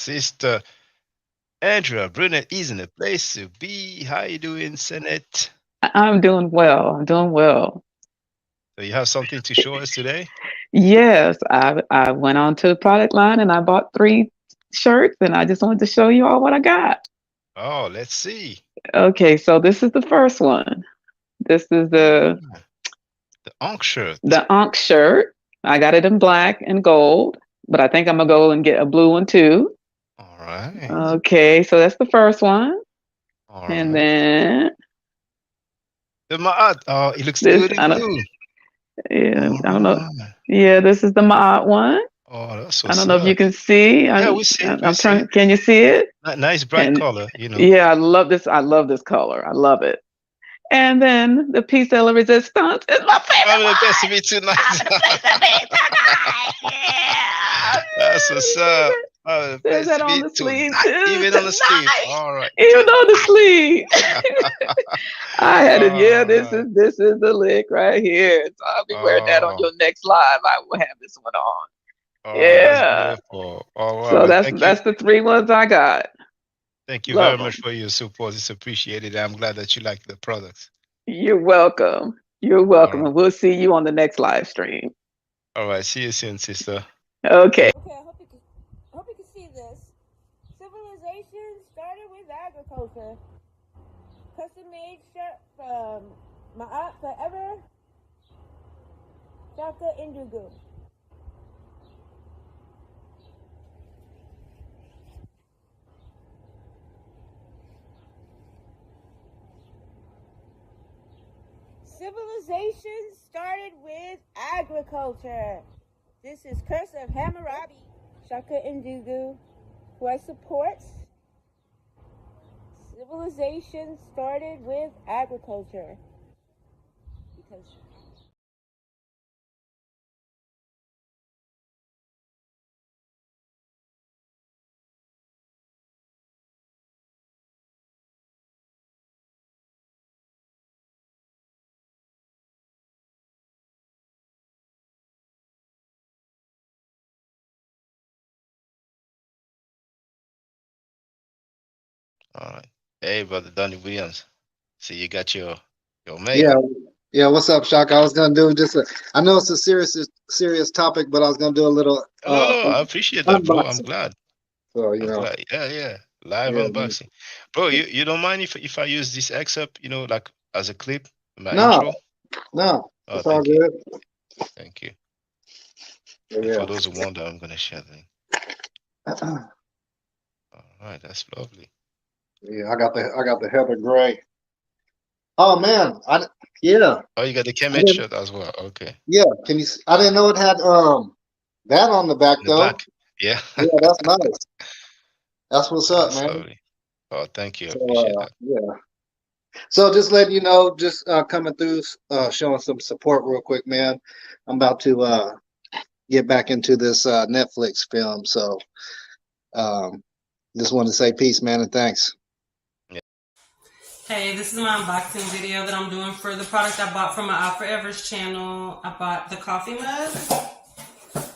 Sister Andrea Brunette is in a place to be. How you doing, Senate? I'm doing well. I'm doing well. So you have something to show us today? Yes, I went on to the product line and I bought 3 shirts and I just wanted to show you all what I got. Oh, let's see. Okay, so this is the first one. This is the Ah, the Onk shirt. the Ankh shirt. I got it in black and gold, but I think I'm gonna go and get a blue one too. All right. Okay, so that's the first one. All And right. then The Ma'at. Oh, it looks this good in I don't blue. yeah, All I don't know. right. Yeah, this is the Ma'at one. Oh, that's I what's don't know if you up. can see. Yeah, we see it. We I'm see trying. it. Can you see it? Nice bright And color. yeah, I love this. I love this color. I love it. And then the piece de la resistance is my I'm favorite the best to one. be I'm tonight. the piece of me tonight. Yeah. That's what's up. I'm the There's best that to on be the sleeve tonight. too. Even on the sleeve. Tonight. All right. Even on the Tonight. sleeve. I had it. Yeah, All this right. is this is the lick right here. So I'll be wearing that on Oh, your next live. I will have this one on. oh, that's Yeah. beautiful. Oh, wow. So Well, that's thank you. that's the 3 ones I got. Thank you very Love much them. for your support. It's appreciated. I'm glad that you like the products. You're welcome. You're All welcome. right. And we'll see you on the next live stream. All right. See you soon, sister. Okay. Okay, I hope you can see this. Civilization started with agriculture. Custom made shirt from Ma'at Forever, Shaka Indugu. Civilization started with agriculture. This is Curse of Hammurabi, Shaka Indugu, who I support. Civilization started with agriculture because All right. Hey, brother Donnie Williams. See, you got your Yeah, makeup. yeah. What's up, Shaka? I was gonna do just a. I know it's a serious topic, but I was gonna do a little No, no, I appreciate that, bro. I'm unboxing. glad. So I'm glad. Yeah, yeah. Live yeah. unboxing. Bro, you don't mind if I use this excerpt, like as a clip in my No, intro? no, Oh, it's all thank you. good. Thank you. And for Yeah, those who wonder, I'm gonna share the link. All right, that's lovely. yeah. I got the Heather Gray. Oh man, yeah, Oh, you got the I Kemet didn't. shirt as well. Okay. Yeah, I didn't know it had that on the back In the though. black. Yeah. Yeah, that's nice. That's what's up, That's man. lovely. Oh, thank you. I So appreciate that. yeah. So just letting you know, just coming through, showing some support real quick, man. I'm about to get back into this Netflix film. So um, just wanted to say peace, man, and thanks. Yeah. Hey, this is my unboxing video that I'm doing for the product I bought from my Forever's channel. I bought the coffee mug,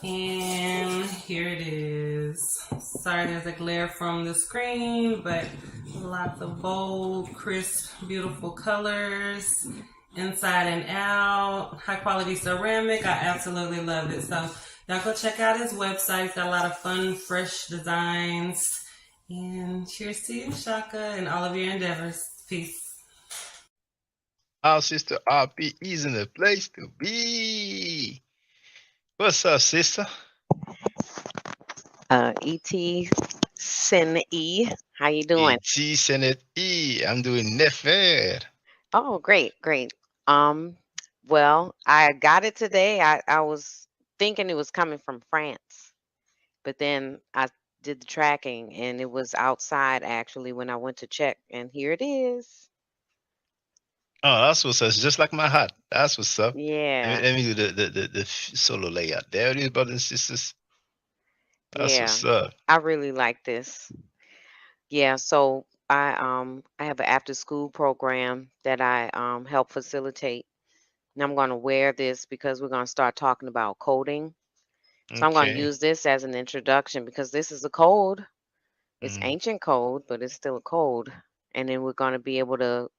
and here it is. Sorry there's a glare from the screen, but lots of bold, crisp, beautiful colors, inside and out, high quality ceramic. I absolutely love it. So y'all go check out his website. It's got a lot of fun, fresh designs. And cheers to you, Shaka, and all of your endeavors. Peace. Our sister RP is in the place to be. What's up, sister? Et Sin E. How you doing? E.T. Senate E. I'm doing Nefer. Oh, great, great. Um, well, I got it today. I was thinking it was coming from France, but then I did the tracking and it was outside actually when I went to check, and here it is. Oh, that's what's up. It's just like my hat. That's what's up. Let me, Yeah, let me do the solo layout. There it is, brothers and sisters. That's yeah. what's up. I really like this. Yeah, so I have an after school program that I help facilitate. And I'm going to wear this because we're going to start talking about coding. So I'm going to Okay. use this as an introduction because this is a code. It's Mm. ancient code, but it's still a code. And then we're going to be able to,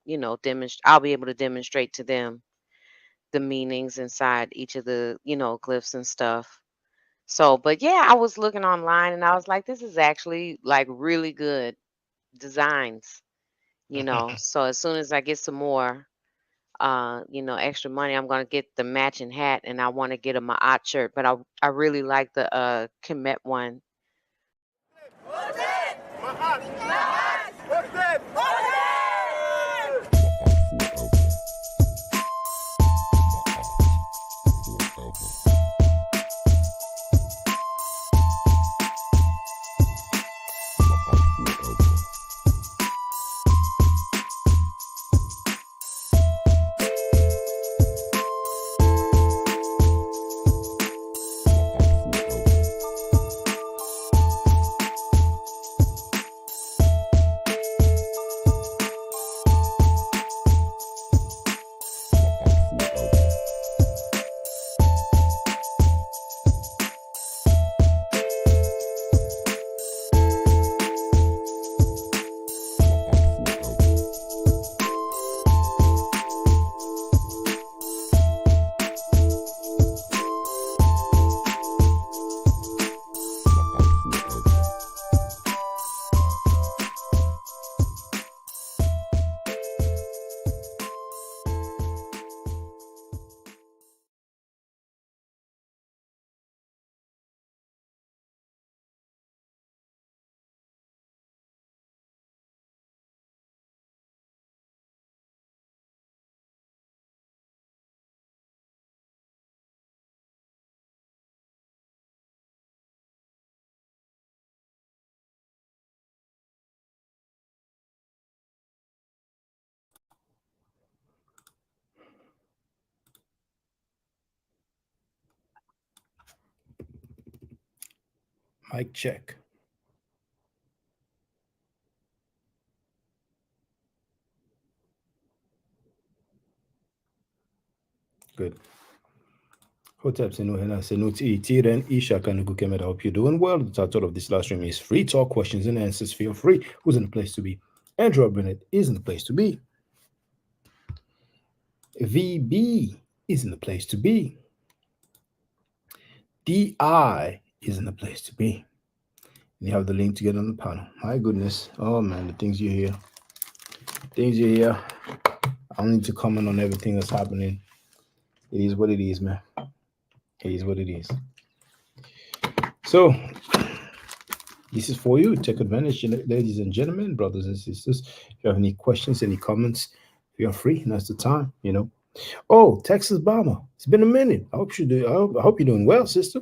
demonstrate. I'll be able to demonstrate to them the meanings inside each of the, glyphs and stuff. So, but yeah, I was looking online and I was like, this is actually like really good designs, So as soon as I get some more, extra money, I'm gonna get the matching hat and I want to get a Ma'at shirt. But I really like the Kemet one. Mic check. Good. Hotep Senuhena Senuti Tiren Isha Kanuku Kemet. I hope you're doing well. The title of this live stream is Free Talk Questions and Answers. Feel free. Who's in the place to be? Andrew Bennett is in the place to be. VB is in the place to be. DI is in the place to be. And you have the link to get on the panel. My goodness. Oh man, the things you hear. Things you hear. I don't need to comment on everything that's happening. It is what it is, man. It is what it is. So, this is for you. Take advantage, ladies and gentlemen, brothers and sisters. If you have any questions, any comments, feel free. Now's the time, Oh, Texas Bomber. It's been a minute. I hope you're doing well, sister.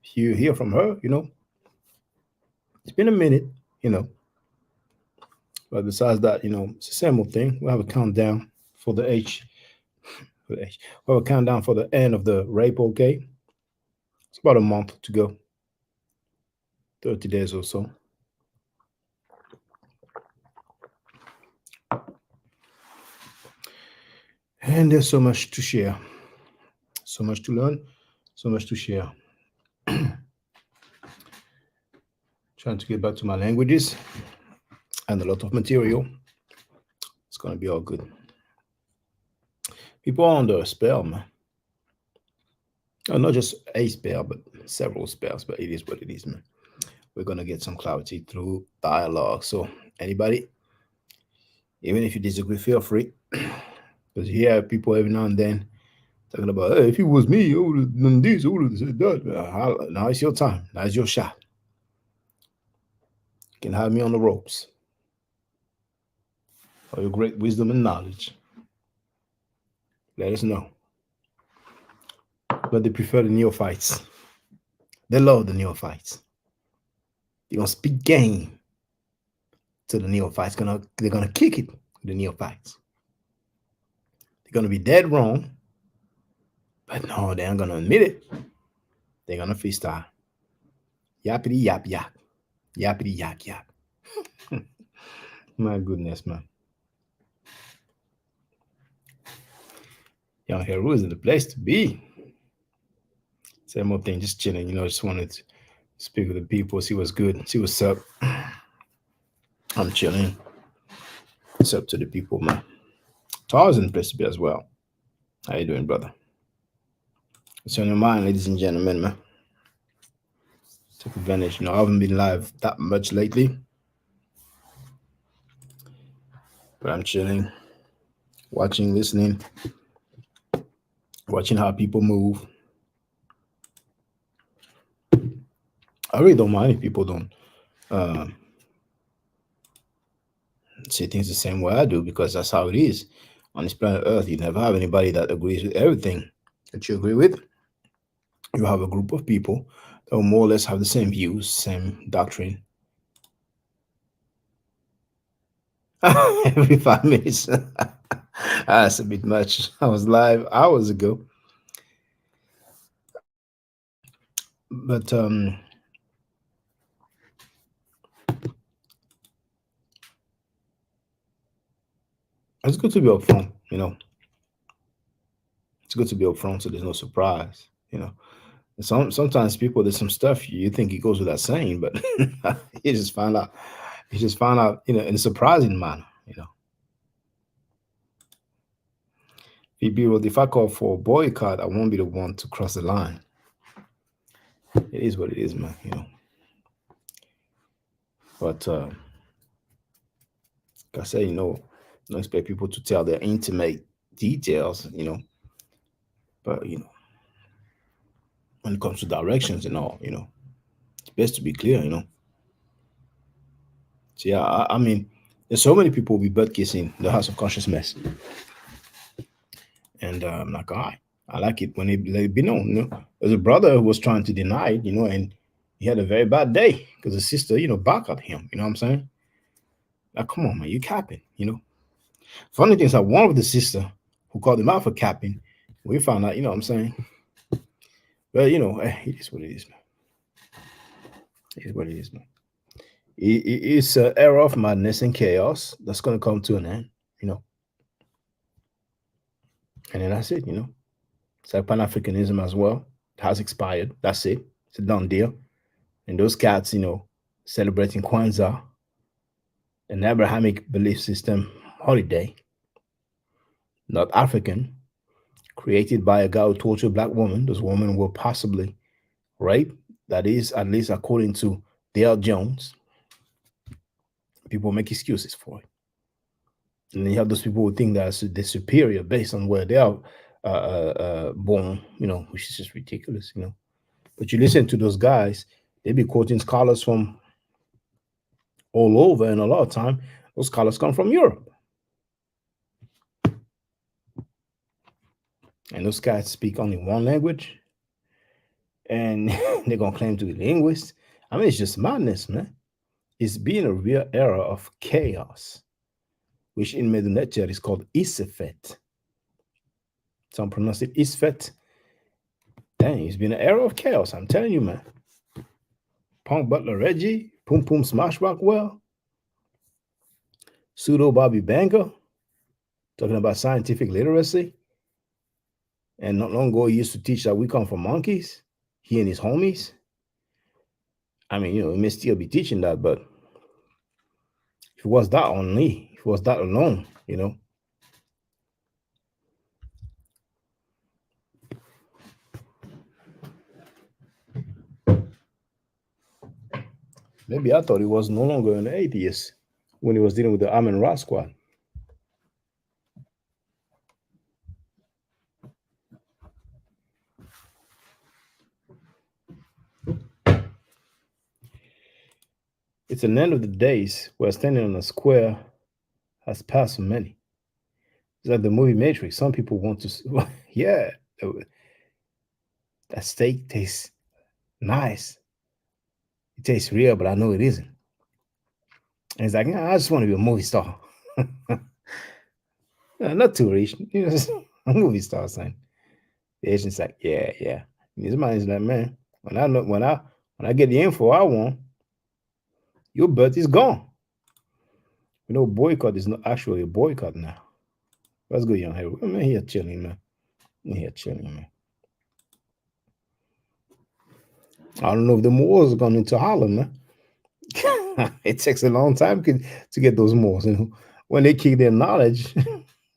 If you hear from her, it's been a minute, But besides that, it's the same old thing. We'll have a countdown for the H. We'll have a countdown for the end of the rape, okay? It's about a month to go. 30 days or so. And there's so much to share. So much to learn. So much to share. Trying to get back to my languages. And a lot of material. It's going to be all good. People are under a spell, man. Not just a spell, but several spells. But it is what it is, man. We're going to get some clarity through dialogue. So anybody, even if you disagree, feel free. Because you hear people every now and then talking about, hey, if it was me, I would have done this, I would have said that. Now it's your time. Now it's your shot. You can have me on the ropes. For your great wisdom and knowledge. Let us know. But they prefer the neophytes. They love the neophytes. They're going to speak game to the neophytes. They're going to kick it with the neophytes. They're going to be dead wrong. But no, they aren't going to admit it. They're going to freestyle. Yappity yap yap. Yappity yak yap. My goodness, man. Young Heru is in the place to be. Same old thing, just chilling, just wanted to speak with the people, see what's good, see what's up. I'm chilling. It's up to the people, man. Tars in the place to be as well. How you doing, brother? What's on your mind, ladies and gentlemen, man? Take advantage. I haven't been live that much lately, but I'm chilling, watching, listening, watching how people move. I really don't mind if people don't see things the same way I do, because that's how it is on this planet Earth. You never have anybody that agrees with everything that you agree with. You have a group of people that will more or less have the same views, same doctrine. Every 5 minutes. That's a bit much. I was live hours ago. But it's good to be upfront, It's good to be upfront so there's no surprise, Sometimes people, there's some stuff you think it goes without saying, but you just find out. In a surprising manner, People, if I call for a boycott, I won't be the one to cross the line. It is what it is, man, But like I say, don't expect people to tell their intimate details, But when it comes to directions and all, it's best to be clear, So yeah, I mean, there's so many people will be butt kissing the House of Conscious Mess. And I'm like, all right, I like it when it let it be known. There's a brother who was trying to deny it, and he had a very bad day because the sister, back at him. You know what I'm saying? Like, come on, man, you capping, Funny thing is that one of the sister who called him out for capping, we found out, what I'm saying? Well, it is what it is, man. It is what it is, man. It's an era of madness and chaos that's going to come to an end, And then that's it, It's like Pan-Africanism as well. It has expired. That's it. It's a done deal. And those cats, celebrating Kwanzaa, an Abrahamic belief system holiday, not African, created by a guy who tortured black women. Those women were possibly raped. That is, at least according to Dale Jones. People make excuses for it. And then you have those people who think that they're superior based on where they are born, which is just ridiculous, But you listen to those guys, they be quoting scholars from all over, and a lot of time, those scholars come from Europe. And those guys speak only one language, and they're going to claim to be linguists. I mean, it's just madness, man. It's been a real era of chaos, which in Medunetia is called Isefet. Some pronounce it Isfet. Dang, it's been an era of chaos, I'm telling you, man. Punk Butler Reggie, Pum Pum Smash Rockwell, Pseudo Bobby Banger, talking about scientific literacy. And not long ago, he used to teach that we come from monkeys, he and his homies. I mean, he may still be teaching that, but if it was that only, if it was that alone, Maybe I thought he was no longer an atheist when he was dealing with the Amen Ra squad. It's an end of the days where standing on a square has passed for many. It's like the movie Matrix. Some people want to, yeah, that steak tastes nice. It tastes real, but I know it isn't. And it's like, I just want to be a movie star. Not too rich, just a movie star, son. The agent's like, yeah. And his mind is like, man, when I get the info I want, your butt is gone. Boycott is not actually a boycott now. Let's go, young Harry. I'm here chilling, man. I don't know if the Moors are going into Harlem, man. It takes a long time to get those morals. And when they kick their knowledge,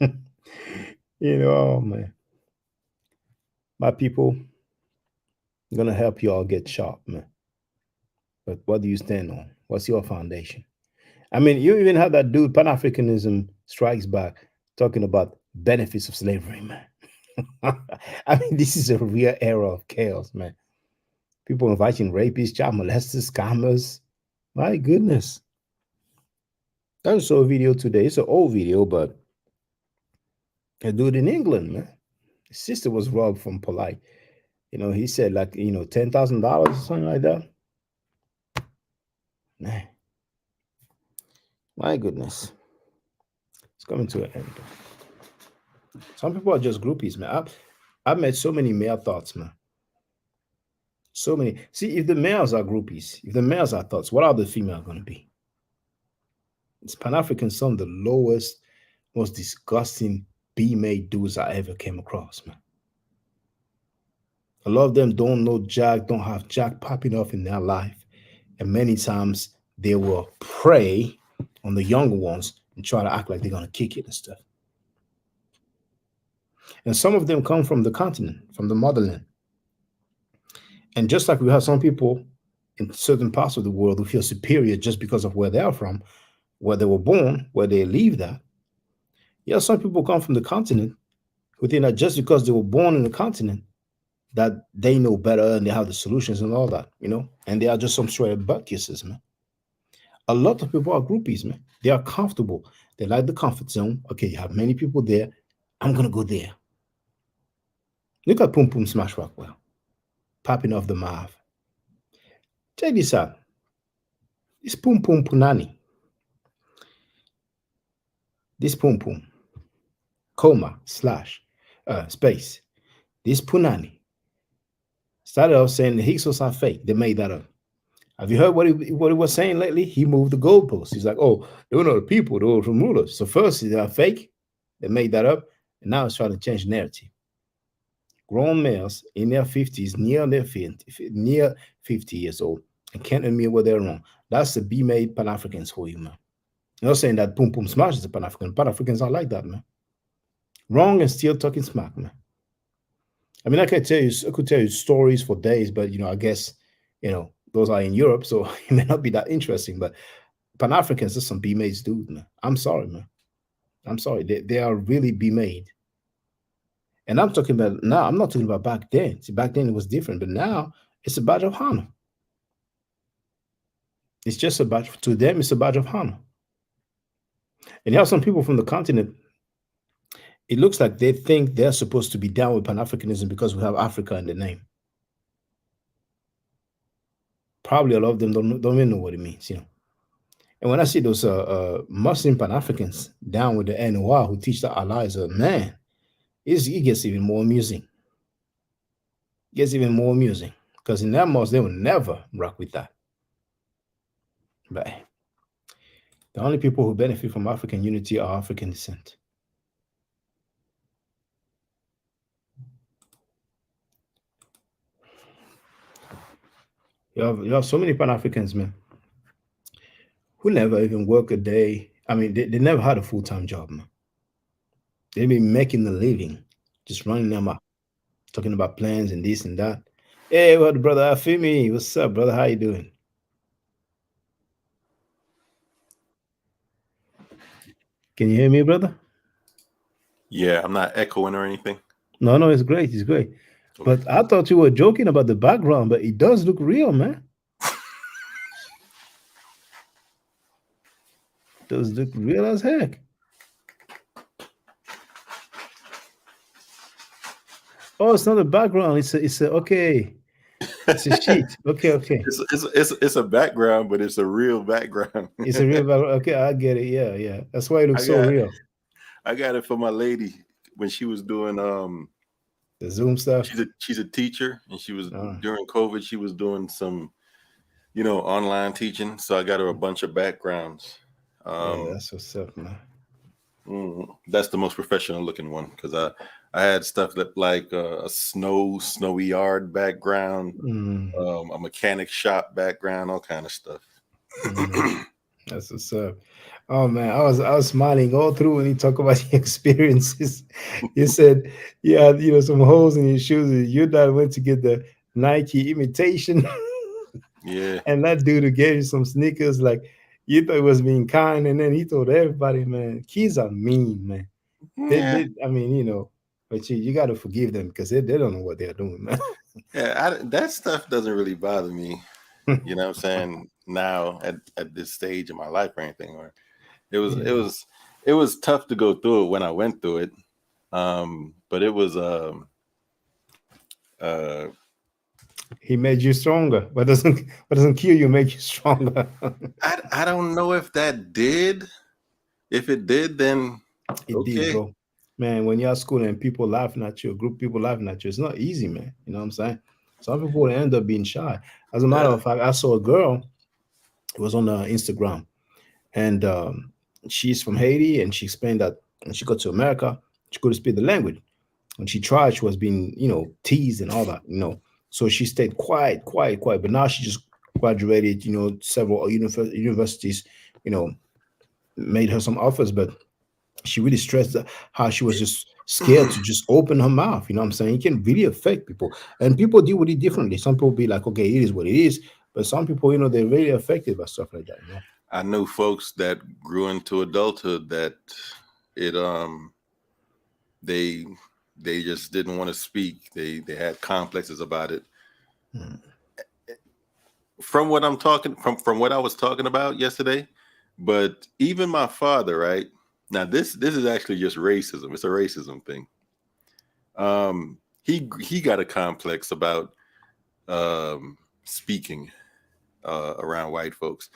oh man, my people, I'm gonna help you all get sharp, man. But what do you stand on? What's your foundation? I mean, you even have that dude, Pan Africanism Strikes Back, talking about benefits of slavery, man. I mean, this is a real era of chaos, man. People inviting rapists, child molesters, scammers. My goodness. I saw a video today. It's an old video, but a dude in England, man. His sister was robbed from Polite. He said like, $10,000 or something like that. Man. My goodness. It's coming to an end. Some people are just groupies, man. I've met so many male thoughts, man. So many. See, if the males are groupies, if the males are thoughts, what are the females going to be? It's Pan-African, some of the lowest, most disgusting B-made dudes I ever came across, man. A lot of them don't know Jack, don't have Jack popping off in their life. And many times they will prey on the younger ones and try to act like they're going to kick it and stuff. And some of them come from the continent, from the motherland. And just like we have some people in certain parts of the world who feel superior just because of where they are from, where they were born, where they live that. Yeah, some people come from the continent who think that just because they were born in the continent, that they know better and they have the solutions and all that, and they are just some straight up butt kisses, man. A lot of people are groupies, man. They are comfortable. They like the comfort zone. Okay, you have many people there. I'm going to go there. Look at Pum Pum Smash Rockwell, popping off the mouth. Check this out. This Pum Pum Punani. This Pum Pum, comma, slash, space. This Punani started off saying the Hyksos are fake. They made that up. Have you heard what he was saying lately? He moved the goalposts. He's like, oh, they were not the people, they were from rulers. So first, they are fake. They made that up. And now it's trying to change the narrative. Grown males in their 50s, near 50 years old, and can't admit where they're wrong. That's the B-made Pan-Africans for you, man. You're not saying that Pum Pum Smash is a Pan-African. Pan-Africans are like that, man. Wrong and still talking smack, man. I mean, I could tell you stories for days, but I guess those are in Europe, so it may not be that interesting. But Pan-Africans are some B-made dudes, man. I'm sorry, man. I'm sorry. They are really B-made. And I'm talking about now. I'm not talking about back then. See, back then it was different, but now it's a badge of honor. It's just a badge to them. It's a badge of honor. And you have some people from the continent. It looks like they think they're supposed to be down with Pan-Africanism because we have Africa in the name. Probably a lot of them don't even know what it means, And when I see those Muslim Pan-Africans down with the NOR who teach the allies, man, it gets even more amusing. It gets even more amusing because in that mosque they will never rock with that. But the only people who benefit from African unity are African descent. You have so many Pan-Africans, man, who never even work a day. I mean, they never had a full-time job, man. They've been making a living, just running them up, talking about plans and this and that. Hey, what, brother Afimi? What's up, brother? How you doing? Can you hear me, brother? Yeah, I'm not echoing or anything. No, it's great. It's great. Okay. But I thought you were joking about the background, but it does look real, man. It does look real as heck. Oh, it's not a background. It's a okay. It's a sheet. Okay. It's a background, but it's a real background. It's a real background. Okay, I get it. Yeah. That's why it looks so real. I got it for my lady when she was doing the Zoom stuff. She's a teacher, and she was during COVID. She was doing some, online teaching. So I got her a bunch of backgrounds. That's what's up, man. That's the most professional looking one because I had stuff that like a snowy yard background, a mechanic shop background, all kind of stuff. That's what's up. Oh man, I was smiling all through when you talk about your experiences. You said you had some holes in your shoes. And your dad went to get the Nike imitation, Yeah. and that dude gave you some sneakers. Like you thought he was being kind, and then he told everybody, "Man, kids are mean, man." Yeah. I mean, but you got to forgive them because they don't know what they're doing, man. Yeah, that stuff doesn't really bother me. You know what I'm saying? Now at this stage of my life or anything, or it was tough to go through it when I went through it. But it was he made you stronger, but doesn't kill you, make you stronger. I don't know if that did. If it did, then it okay. did, bro. Man, when you're at school and people laughing at you, a group of people laughing at you, it's not easy, man. You know what I'm saying? Some people end up being shy. As a matter of fact, I saw a girl. It was on Instagram, and she's from Haiti, and she explained that when she got to America, she couldn't speak the language. When she tried, she was being, teased and all that, So she stayed quiet. But now she just graduated, several universities, made her some offers, but she really stressed how she was just scared to just open her mouth. You know what I'm saying? It can really affect people, and people deal with it differently. Some people be like, okay, it is what it is. But some people, they're really affected by stuff like that. I know folks that grew into adulthood that it they just didn't want to speak. They had complexes about it. From what from what I was talking about yesterday, but even my father, right? Now this is actually just racism. It's a racism thing. He got a complex about speaking around white folks.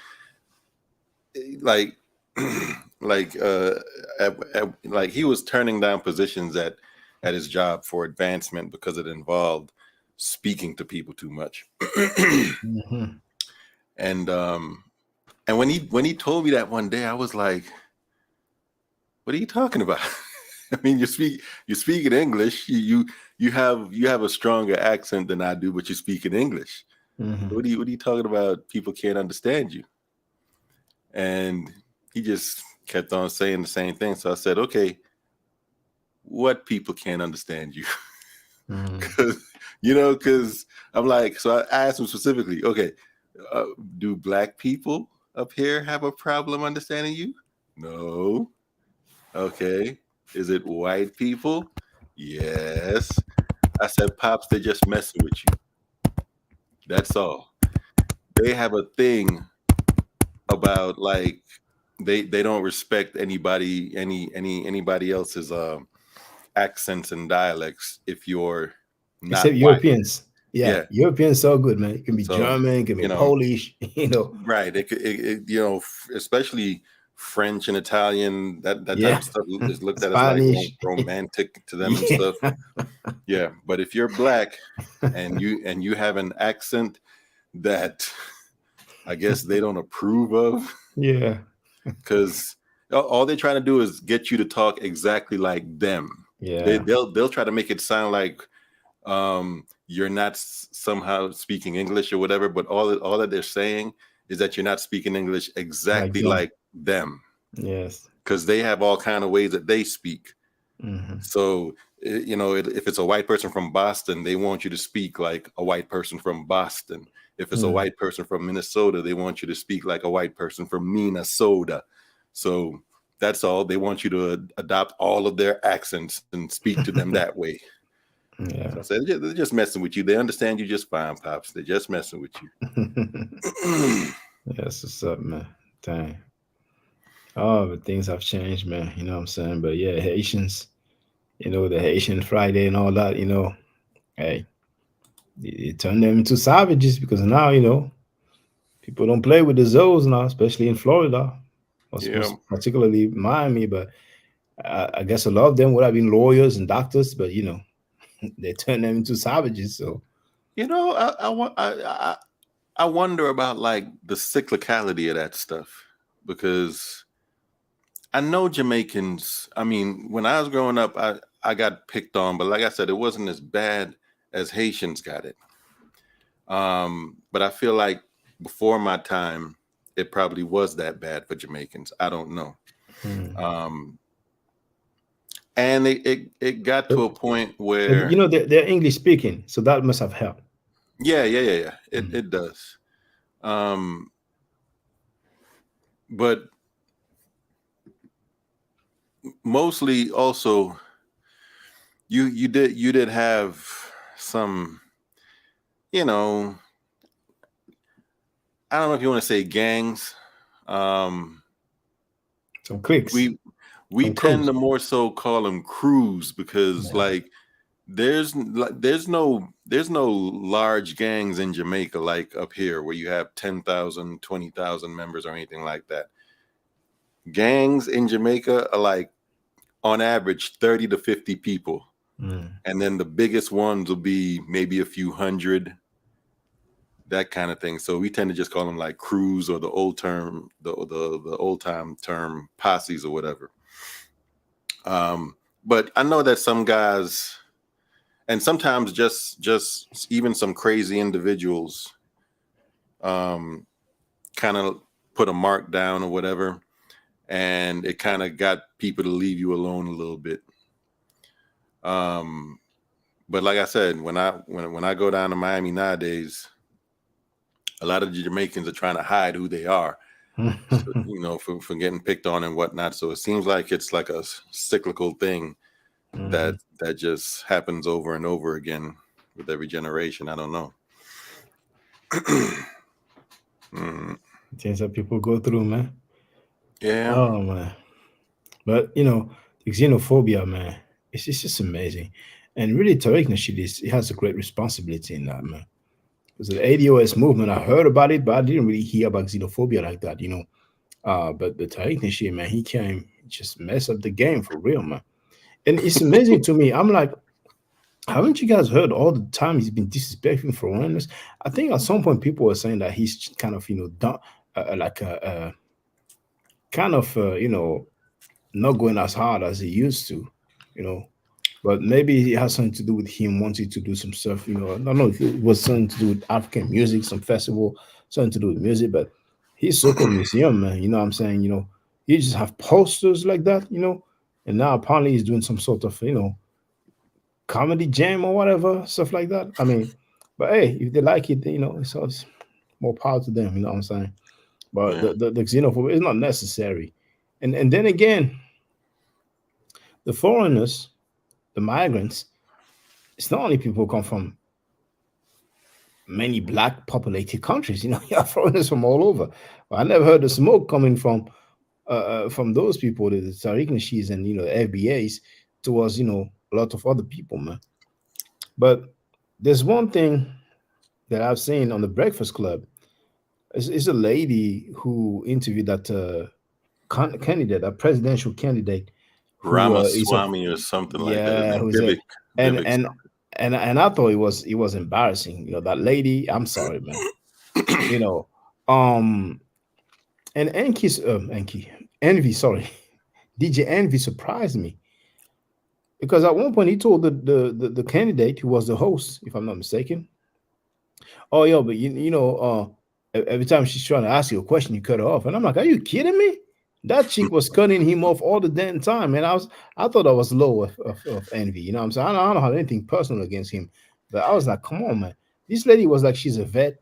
Like like he was turning down positions at his job for advancement because it involved speaking to people too much. And when he told me that one day, I was like, what are you talking about? I mean, you speak in English. You have a stronger accent than I do, but you speak in English. What are you talking about? People can't understand you. And he just kept on saying the same thing. So I said, okay, what people can't understand you? Because I'm like, so I asked him specifically, okay, do black people up here have a problem understanding you? No. Okay. Is it white people? Yes. I said, Pops, they're just messing with you. That's all. They have a thing about like they don't respect anybody else's accents and dialects if you're not except white. Europeans. Yeah, Europeans so good, man. It can be German, it can be Polish, Right. It especially French and Italian, that type of stuff is looked at as like romantic to them and stuff. Yeah, but if you're black and you have an accent that I guess they don't approve of, because all they're trying to do is get you to talk exactly like them. Yeah, they'll try to make it sound like you're not somehow speaking English or whatever, but all that they're saying is that you're not speaking English exactly like them. Yes, because they have all kind of ways that they speak. So if it's a white person from Boston, they want you to speak like a white person from Boston. If it's a white person from Minnesota, they want you to speak like a white person from Minnesota. So that's all. They want you to adopt all of their accents and speak to them that way. Yeah. So I said, they're just messing with you. They understand you just fine, Pops. They're just messing with you. That's what's up, man. Dang. Oh, but things have changed, man. You know what I'm saying? But yeah, Haitians, the Haitian Friday and all that, hey, it turned them into savages because now, people don't play with the zoos now, especially in Florida, particularly Miami. But I guess a lot of them would have been lawyers and doctors, but they turned them into savages. So, I wonder about like the cyclicality of that stuff, because I know Jamaicans. I mean, when I was growing up, I got picked on, but like I said, it wasn't as bad as Haitians got it. But I feel like before my time, it probably was that bad for Jamaicans. I don't know. And it got to a point where, you know, they're English speaking, so that must have helped. Yeah. It does. But mostly also, you did have some, you know, I don't know if you want to say gangs. Some cliques. We tend to more so call them crews because like there's no large gangs in Jamaica like up here where you have 10,000, 20,000 members or anything like that. Gangs in Jamaica are like on average 30 to 50 people. And then the biggest ones will be maybe a few hundred, that kind of thing. So we tend to just call them like crews, or the old time term posses or whatever. But I know that some guys, and sometimes just even some crazy individuals, kind of put a mark down or whatever, and it kind of got people to leave you alone a little bit. But like I said, when I go down to Miami nowadays, a lot of the Jamaicans are trying to hide who they are, so, you know, for getting picked on and whatnot. So it seems like it's like a cyclical thing that just happens over and over again with every generation. I don't know. Things that people go through, man. Yeah. Oh man. But you know, the xenophobia, man, it's just amazing. And really, Tariq Nasheed he has a great responsibility in that, man. Because the ADOS movement, I heard about it, but I didn't really hear about xenophobia like that, you know. But the Tariq Nasheed, man, he came just mess up the game for real, man. And it's amazing to me. I'm like, haven't you guys heard all the time he's been disrespecting foreigners? I think at some point people were saying that he's kind of, you know, done, you know, not going as hard as he used to, you know. But maybe it has something to do with him wanting to do some stuff, you know. I don't know if it was something to do with African music, some festival, something to do with music, but his so-called museum, man, you know what I'm saying? You know, you just have posters like that, you know, and now apparently he's doing some sort of, you know, comedy jam or whatever, stuff like that. I mean, but hey, if they like it, you know, it's more power to them, you know what I'm saying? But the xenophobia is not necessary. And then again, the foreigners, the migrants, it's not only people who come from many black populated countries, you know, you have foreigners from all over. Well, I never heard the smoke coming from those people, the Tariq Nasheeds and, you know, FBAs towards, you know, a lot of other people, man. But there's one thing that I've seen on the Breakfast Club. It's a lady who interviewed that candidate, a presidential candidate, Ramaswamy or something like that. And I thought it was embarrassing. You know, that lady. I'm sorry, man. You know, and Envy, sorry, DJ Envy surprised me because at one point he told the candidate who was the host, if I'm not mistaken, oh yeah, but you know, every time she's trying to ask you a question, you cut her off, and I'm like, are you kidding me? That chick was cutting him off all the damn time, and I thought I was low of Envy. You know what I'm saying? I don't have anything personal against him, but I was like, come on, man. This lady was like, she's a vet.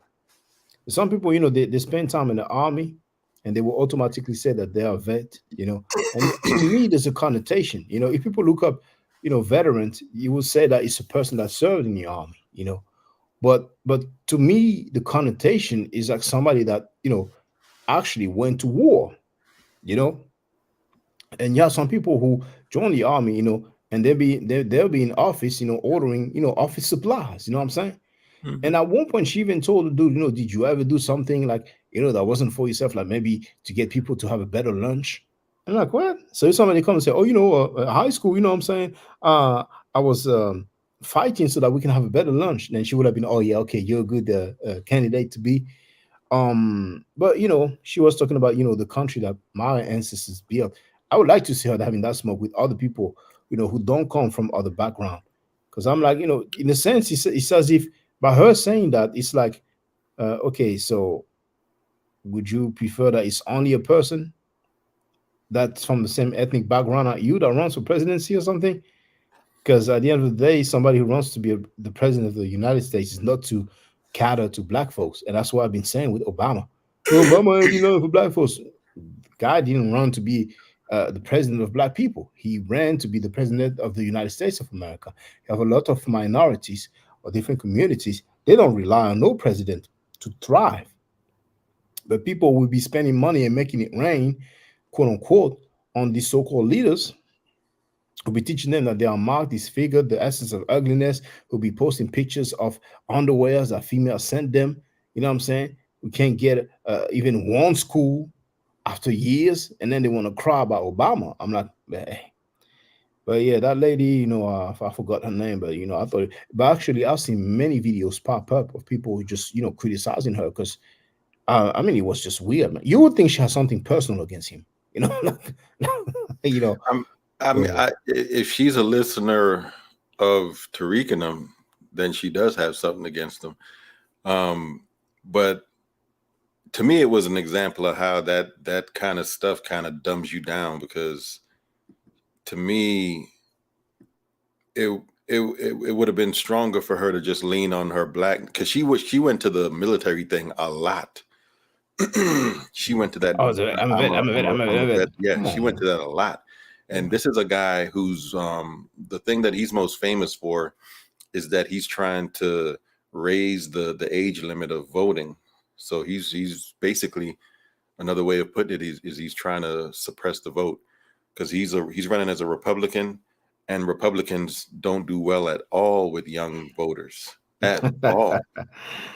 Some people, you know, they spend time in the army, and they will automatically say that they are a vet. You know, and to me, there's a connotation. You know, if people look up, you know, veterans, you will say that it's a person that served in the army. You know, but to me, the connotation is like somebody that, you know, actually went to war. You know, and you have some people who join the army, you know, and they'll be in office, you know, ordering, you know, office supplies. You know what I'm saying? Mm-hmm. And at one point, she even told the dude, you know, did you ever do something like, you know, that wasn't for yourself, like maybe to get people to have a better lunch? I'm like, what? So if somebody comes and say, oh, you know, high school, you know what I'm saying? I was fighting so that we can have a better lunch. Then she would have been, oh yeah, okay, you're a good candidate to be. But you know, she was talking about, you know, the country that my ancestors built. I would like to see her having that smoke with other people, you know, who don't come from other background. Because I'm like, you know, in a sense, it's as if by her saying that, it's like, okay, so would you prefer that it's only a person that's from the same ethnic background as you that runs for presidency or something? Because at the end of the day, somebody who wants to be the president of the United States is not to cater to black folks. And that's what I've been saying with Obama. Obama ain't enough for black folks. Guy didn't run to be the president of black people. He ran to be the president of the United States of America. You have a lot of minorities or different communities. They don't rely on no president to thrive. But people will be spending money and making it rain, quote unquote, on these so-called leaders. We'll be teaching them that they are marked, disfigured, the essence of ugliness. We'll be posting pictures of underwears that females sent them. You know what I'm saying? We can't get even one school after years, and then they want to cry about Obama. I'm like, hey. But yeah, that lady, you know, I forgot her name, but you know, I thought. But actually, I've seen many videos pop up of people who just, you know, criticizing her because, I mean, it was just weird. Man. You would think she has something personal against him, you know, you know. I mean, if she's a listener of Tariq and them, then she does have something against them. But to me, it was an example of how that kind of stuff kind of dumbs you down, because to me, it would have been stronger for her to just lean on her black, because she went to the military thing a lot. She went to that. Oh, I'm a vet. Yeah, she went to that a lot. And this is a guy who's the thing that he's most famous for is that he's trying to raise the age limit of voting. So he's basically, another way of putting it is he's trying to suppress the vote, because he's running as a Republican, and Republicans don't do well at all with young voters at all.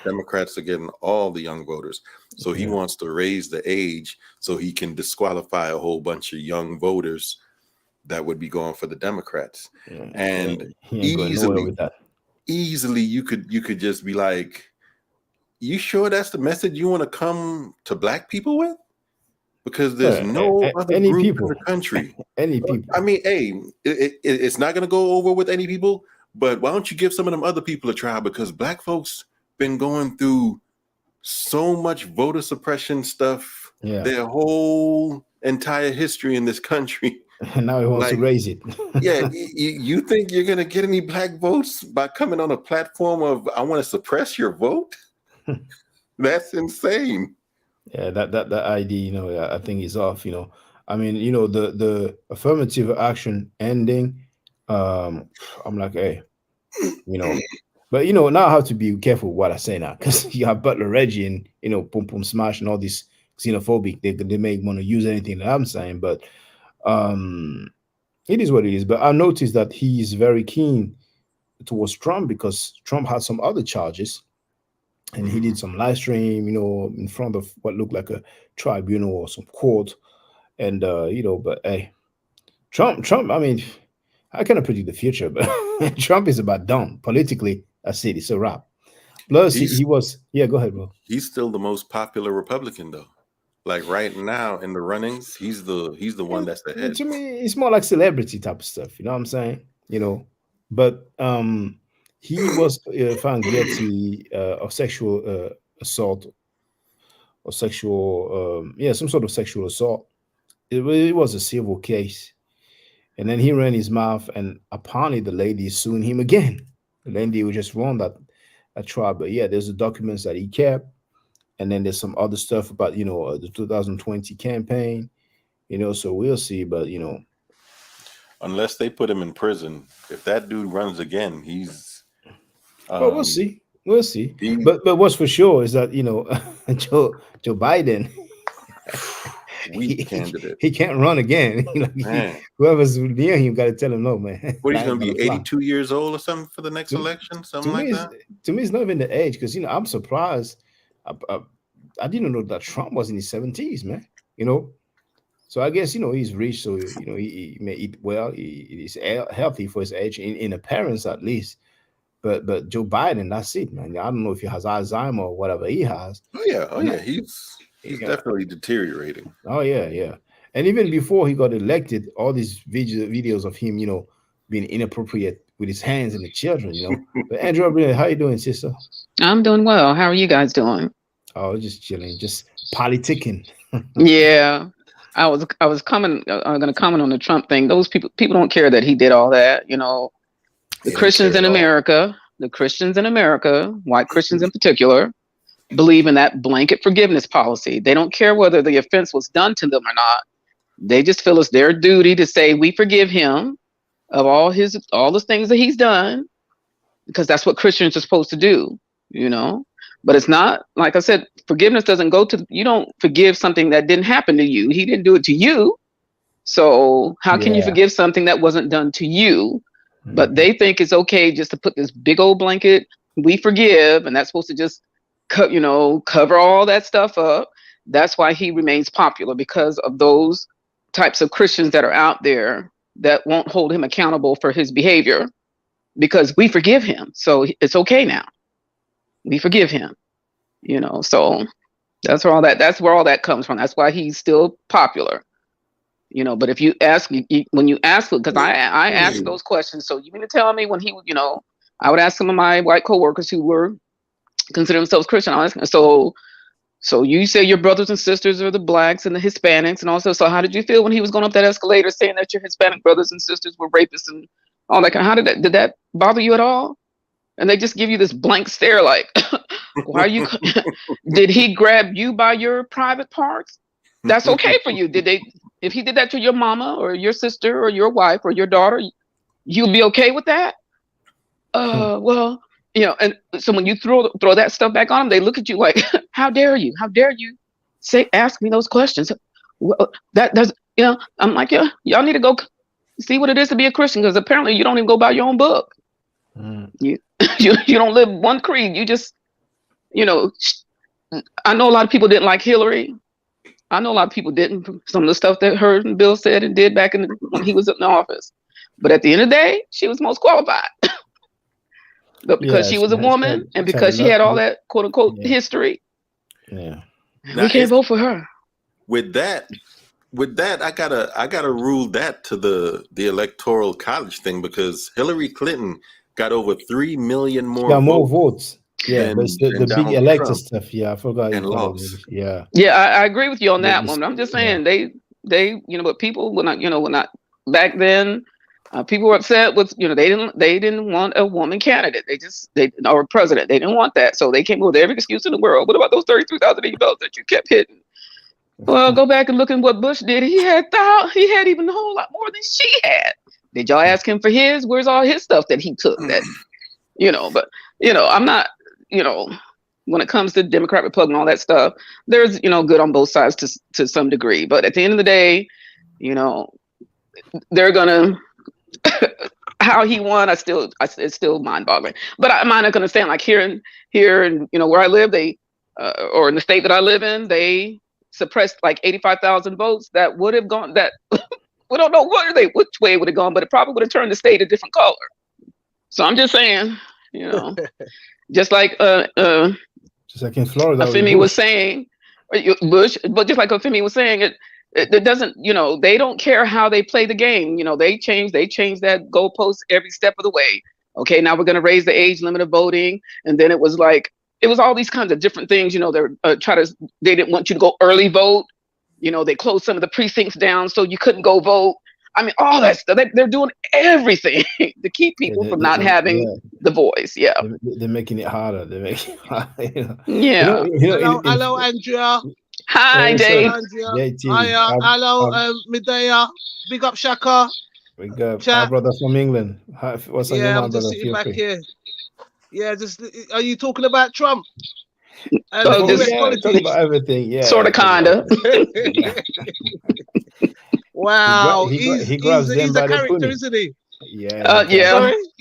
Democrats are getting all the young voters. So he wants to raise the age so he can disqualify a whole bunch of young voters that would be going for the Democrats. And easily you could just be like, you sure that's the message you want to come to black people with? Because there's no other group in the country. Any people. I mean, hey, it's not going to go over with any people, but why don't you give some of them other people a try? Because black folks been going through so much voter suppression stuff their whole entire history in this country. And now he wants to raise it. Yeah, you think you're going to get any black votes by coming on a platform of, I want to suppress your vote? That's insane. Yeah, that idea, you know, I think is off, you know. I mean, you know, the affirmative action ending, I'm like, hey, you know, but, you know, now I have to be careful what I say now, because you have Butler Reggie and, you know, Pum Pum Smash and all this xenophobic, they may want to use anything that I'm saying, but it is what it is. But I noticed that he is very keen towards Trump, because Trump had some other charges, and he did some live stream, you know, in front of what looked like a tribunal or some court, and you know, but hey, Trump. I mean, I cannot predict the future, but Trump is about done politically. That's it. It's a wrap. Plus, he was. Yeah, go ahead, bro. He's still the most popular Republican, though. Like right now in the runnings, he's the one that's the head. To me, it's more like celebrity type of stuff. You know what I'm saying? You know, but he was found guilty of sexual assault or sexual, some sort of sexual assault. It was a civil case, and then he ran his mouth, and apparently the lady is suing him again. The lady who just won that trial, but yeah, there's the documents that he kept. And then there's some other stuff about, you know, the 2020 campaign, you know, so we'll see. But, you know, unless they put him in prison, if that dude runs again, he's. Well, we'll see. We'll see. But what's for sure is that, you know, Joe Biden, weak candidate. He can't run again. Whoever's near him got to tell him no, man. What, he's going to be 82 years old or something for the next election? Something like that? To me, it's not even the age, because, you know, I'm surprised. I didn't know that Trump was in his 70s, man. You know, so I guess, you know, he's rich, so, you know, he may eat well. He is healthy for his age, in appearance at least. But Joe Biden, that's it, man. I don't know if he has Alzheimer or whatever he has. Oh yeah, he's definitely deteriorating. Oh yeah. And even before he got elected, all these videos of him, you know, being inappropriate with his hands and the children, you know. But Andrew, how you doing, sister? I'm doing well. How are you guys doing? Oh, just chilling, just politicking. Yeah. I was going to comment on the Trump thing. Those people don't care that he did all that. You know, the Christians in America, white Christians in particular, believe in that blanket forgiveness policy. They don't care whether the offense was done to them or not. They just feel it's their duty to say, we forgive him of all the things that he's done, because that's what Christians are supposed to do, you know. But it's not, like I said, forgiveness doesn't go to, you don't forgive something that didn't happen to you. He didn't do it to you. So how can you forgive something that wasn't done to you? But they think it's okay just to put this big old blanket, we forgive, and that's supposed to just cover all that stuff up. That's why he remains popular, because of those types of Christians that are out there that won't hold him accountable for his behavior, because we forgive him. So it's okay now. We forgive him, you know. So that's where all that comes from. That's why he's still popular, you know. But if you ask, when you ask, because I ask those questions. So you mean to tell me when he, you know, I would ask some of my white coworkers who were consider themselves Christian. So you say your brothers and sisters are the blacks and the Hispanics, and also, so how did you feel when he was going up that escalator saying that your Hispanic brothers and sisters were rapists and all that kind of? How did that bother you at all? And they just give you this blank stare, like, why are you? Did he grab you by your private parts? That's okay for you. If he did that to your mama or your sister or your wife or your daughter, you'd be okay with that? Well, you know. And so when you throw that stuff back on them, they look at you like, how dare you? How dare you ask me those questions? Well, that's, you know, I'm like, yeah, y'all need to go see what it is to be a Christian, because apparently you don't even go by your own book. You don't live one creed. You just, you know, I know a lot of people didn't like Hillary. I know a lot of people didn't, some of the stuff that her and Bill said and did back when he was in the office. But at the end of the day, she was most qualified. But because she was a woman and because she had all that quote unquote history, we can't vote for her. With that, I gotta rule that to the electoral college thing, because Hillary Clinton got over 3 million more votes. Yeah, but it's the big elector stuff. Yeah, I forgot. And lost. Yeah, I agree with you on that one. I'm just saying they you know, but people when not back then, people were upset with, you know, they didn't want a woman candidate. Or president. They didn't want that, so they came up with every excuse in the world. What about those 33,000 emails that you kept hitting? Well, go back and look at what Bush did. He had even a whole lot more than she had. Did y'all ask him for his? Where's all his stuff that he took? That, you know, but, you know, I'm not, you know, when it comes to Democrat, Republican, all that stuff, there's, you know, good on both sides to some degree. But at the end of the day, you know, they're gonna how he won. It's still mind boggling. But I'm not gonna stand like here and you know where I live, they or in the state that I live in, they suppressed like 85,000 votes that would have gone that. We don't know which way it would have gone, but it probably would have turned the state a different color. So I'm just saying, you know, just like in Florida, Afemi was saying, Bush, but just like Afemi was saying, it doesn't, you know, they don't care how they play the game. You know, they change that goalpost every step of the way. Okay, now we're going to raise the age limit of voting, and then it was all these kinds of different things. You know, they didn't want you to go early vote. You know, they closed some of the precincts down so you couldn't go vote. I mean, all that stuff. They're doing everything to keep people from not having the voice. Yeah. They're making it harder. They're making it harder. You know? Yeah. Hello, Andrea. Hi, Dave. Hiya. Hello, Medea. Big up, Shaka. Big up. Our brother from England. What's on your mind, I'm just brother? sitting back here. Yeah, are you talking about Trump? Talking about everything, yeah. Sort of, kinda. Wow, he grabs them he's by a the character, punny. isn't he? Yeah.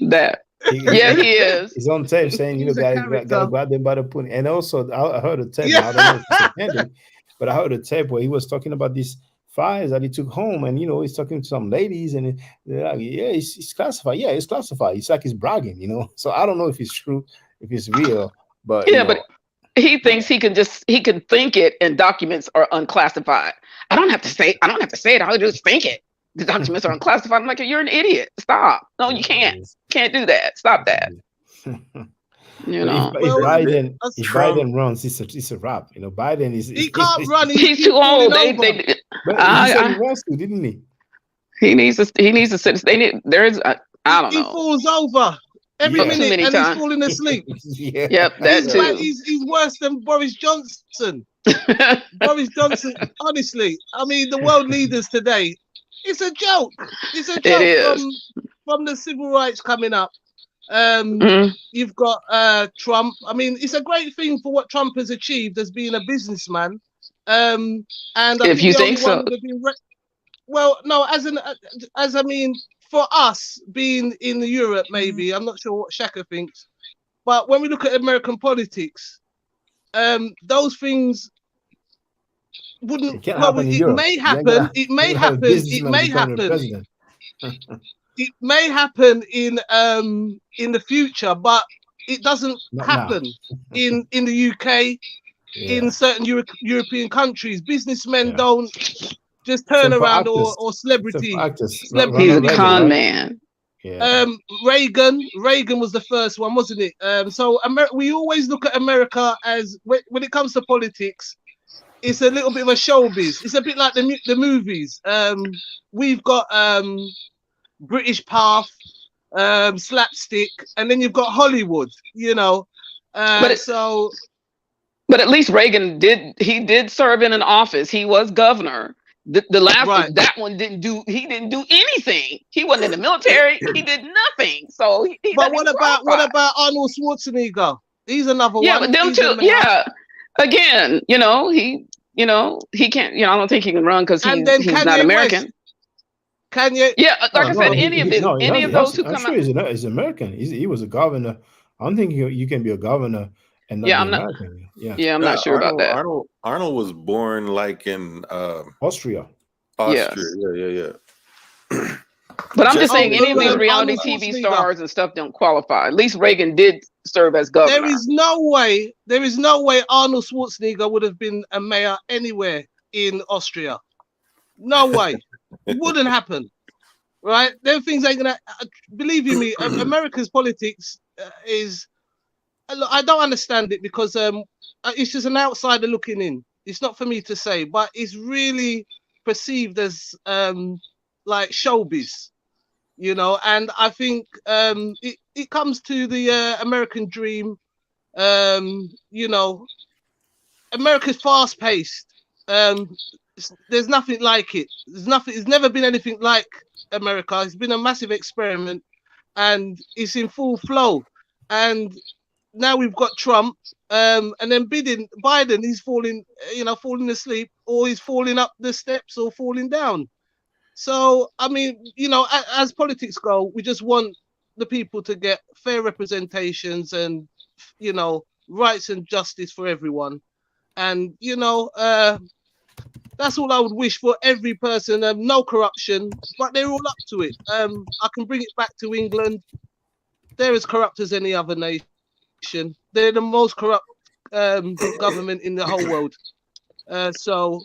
That. Yeah, he is. He's on tape saying, you know, gotta grab them by the punny. And also, I heard a tape. I don't know if it's authentic, but I heard a tape where he was talking about these files that he took home, and you know, he's talking to some ladies, and they're like, yeah, it's classified. Yeah, it's classified. It's like he's bragging, you know. So I don't know if it's true, if it's real, but yeah, but he thinks he can think it, and documents are unclassified. I don't have to say it. I'll just think it. The documents are unclassified. I'm like, you're an idiot. Stop. No, you can't. Can't do that. Stop that. You But know, if Well, Trump, Biden runs, it's a wrap. You know, Biden is. he can't run. he's He's too falling old. over. But he said he I wants to, didn't he? he needs to sit. They need. There's. I don't He know. falls over every Yeah. Too minute, many and he's times. falling asleep. Yeah. Yep, that He's bad. too. He's worse than Boris Johnson. Boris Johnson. Honestly, I mean, the world leaders today. It's a joke. It's a It joke is. from the civil rights coming up. Mm. You've got Trump. I mean, it's a great thing for what Trump has achieved as being a businessman. And I If think you the only think one so. would have been well, no, as I mean, for us being in Europe, maybe I'm not sure what Shaka thinks, but when we look at American politics, those things wouldn't. It can't Well, happen in it Europe. may You ain't happen. gonna, It you may ain't have a happen. It businessman may becoming a happen. president. It may happen in the future, but it doesn't Not now. happen in the UK, Yeah. in certain European countries. Businessmen Yeah. don't just turn Except for around, actors. or Except celebrities. for actors. He's Celebrities a Ronald Reagan, con right? man. Yeah. Reagan was the first one, wasn't it? So we always look at America as when it comes to politics, it's a little bit of a showbiz. It's a bit like the movies. We've got British Path, slapstick, and then you've got Hollywood. You know, But at least Reagan did serve in an office. He was governor. The last Right. that one didn't do anything. He wasn't in the military. He did nothing. So he But doesn't what qualify. about Arnold Schwarzenegger? He's another Yeah, one. but them He's a two. mayor. Yeah, again, he can't. I don't think he can run because And then he's not Kanye American. West. Kanye. Yeah, like I No, said, any of those who I'm come sure out. he's American. He was a governor. I don't think you can be a governor and not Yeah, be I'm not. American. Yeah. Yeah, I'm not sure about that. Arnold was born like in Austria. Austria. Yes. Yeah. But I'm just saying, any of these Arnold reality TV Schwarzenegger. stars and stuff don't qualify. At least Reagan did serve as governor. There is no way Arnold Schwarzenegger would have been a mayor anywhere in Austria. No way. It wouldn't happen. Right? Them things ain't gonna. Believe you me, America's politics is. I don't understand it because it's just an outsider looking in. It's not for me to say, but it's really perceived as like showbiz, and I think it comes to the American dream. America's fast paced. There's nothing like it. It's never been anything like America. It's been a massive experiment, and it's in full flow. And now we've got Trump, and then Biden. He's falling asleep, or he's falling up the steps, or falling down. So, I mean, as politics go, we just want the people to get fair representations and, rights and justice for everyone. And, that's all I would wish for every person. No corruption, but they're all up to it. I can bring it back to England. They're as corrupt as any other nation. They're the most corrupt government in the whole world. So,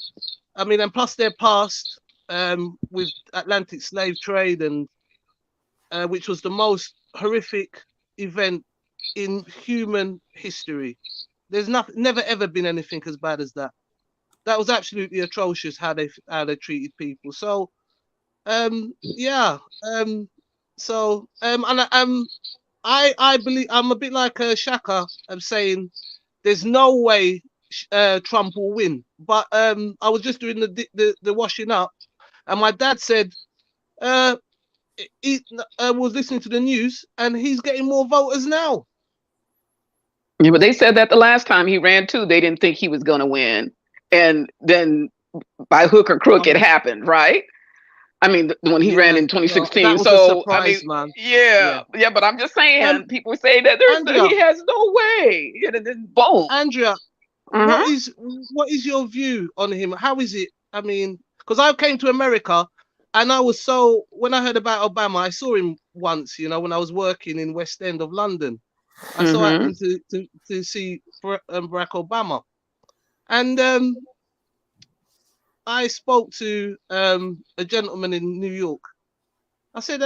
I mean, and plus their past with Atlantic slave trade, and which was the most horrific event in human history. There's never ever been anything as bad as that. That was absolutely atrocious how they treated people. So, yeah. I believe I'm a bit like Shaka. I'm saying there's no way Trump will win. But I was just doing the washing up, and my dad said he was listening to the news, and he's getting more voters now. Yeah, but they said that the last time he ran too, they didn't think he was going to win, and then by hook or crook, it happened, right? I mean, when he ran in 2016. That was a surprise, man. Yeah. But I'm just saying, people say that he has no way. Boom. Andrea, what is your view on him? How is it? I mean, because I came to America, and when I heard about Obama, I saw him once, when I was working in West End of London. I so happened to see Barack Obama. And I spoke to a gentleman in New York, I said,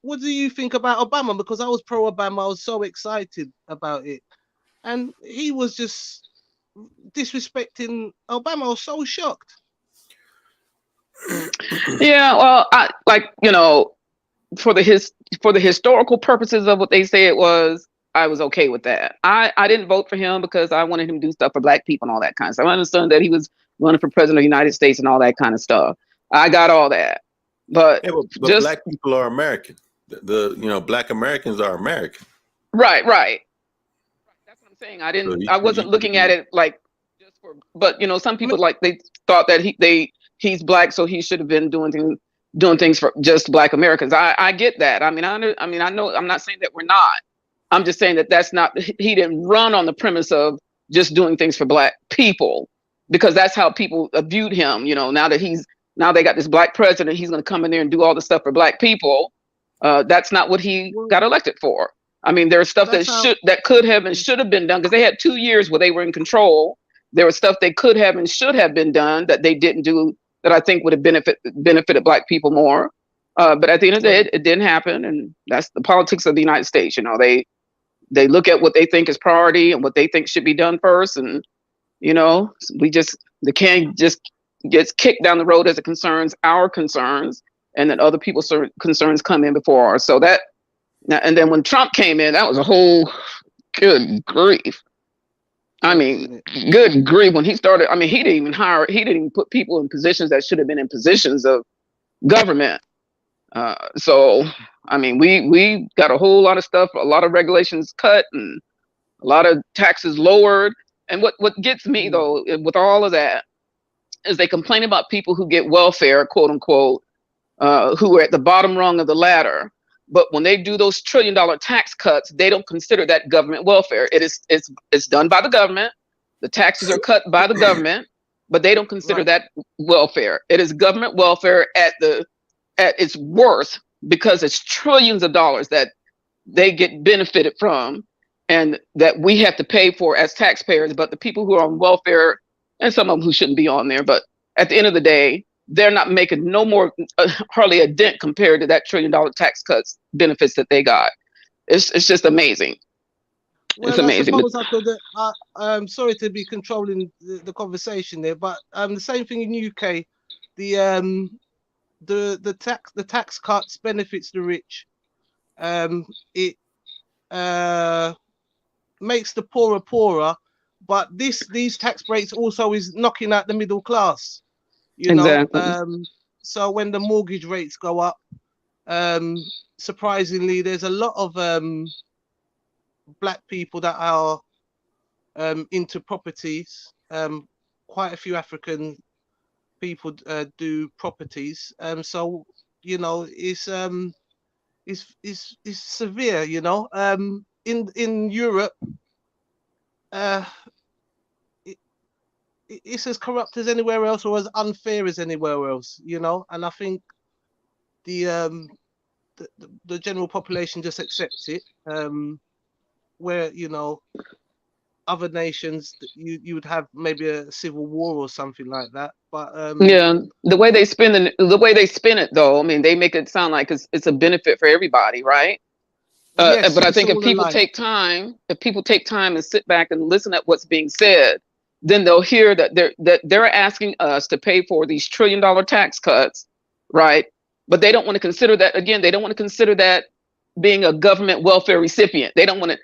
what do you think about Obama? Because I was pro-Obama. I was so excited about it. And he was just disrespecting Obama. I was so shocked. Yeah, well, I like, for the historical purposes of what they say it was, I was okay with that. I didn't vote for him because I wanted him to do stuff for black people and all that kind of stuff. I understood that he was running for president of the United States and all that kind of stuff. I got all that. But, yeah, but just black people are American. Black Americans are American. right. That's what I'm saying. I wasn't looking at it like just for, but some people like they thought that he's black, so he should have been doing things for just black Americans. I get that. I know, I'm not saying that we're not. I'm just saying that that's not, he didn't run on the premise of just doing things for black people, because that's how people viewed him. Now they got this black president, he's going to come in there and do all the stuff for black people. That's not what he got elected for. I mean, there's stuff that could have and should have been done, because they had 2 years where they were in control. There was stuff they could have and should have been done that they didn't do, that I think would have benefited black people more. But at the end of the day, it didn't happen. And that's the politics of the United States. They look at what they think is priority and what they think should be done first. And, the can just gets kicked down the road as it concerns our concerns, and then other people's concerns come in before ours. So and then when Trump came in, that was a whole, good grief. I mean, good grief. When he started, he didn't even put people in positions that should have been in positions of government. We got a whole lot of stuff, a lot of regulations cut and a lot of taxes lowered. And what gets me though, with all of that, is they complain about people who get welfare, quote unquote, who are at the bottom rung of the ladder. But when they do those $1 trillion tax cuts, they don't consider that government welfare. It's done by the government. The taxes are cut by the government, but they don't consider that welfare. It is government welfare at its worth, because it's trillions of dollars that they get benefited from and that we have to pay for as taxpayers. But the people who are on welfare, and some of them who shouldn't be on there, but at the end of the day, they're not making no more, hardly a dent compared to that $1 trillion tax cuts benefits that they got. It's just amazing. Well, it's amazing. I'm sorry to be controlling the conversation there, but the same thing in UK. The tax cuts benefits the rich. It makes the poorer poorer, but these tax breaks also is knocking out the middle class. Exactly. So when the mortgage rates go up, surprisingly, there's a lot of black people that are into properties. Quite a few African people do properties. So it's severe. In Europe, it's as corrupt as anywhere else, or as unfair as anywhere else, and I think the general population just accepts it, where other nations, you would have maybe a civil war or something like that, but the way they spin it though, they make it sound like it's a benefit for everybody, right? Yes, but I think if people take time and sit back and listen at what's being said, then they'll hear that they're asking us to pay for these $1 trillion tax cuts, right? But they don't want to consider that, again, they don't want to consider that being a government welfare recipient. They don't want to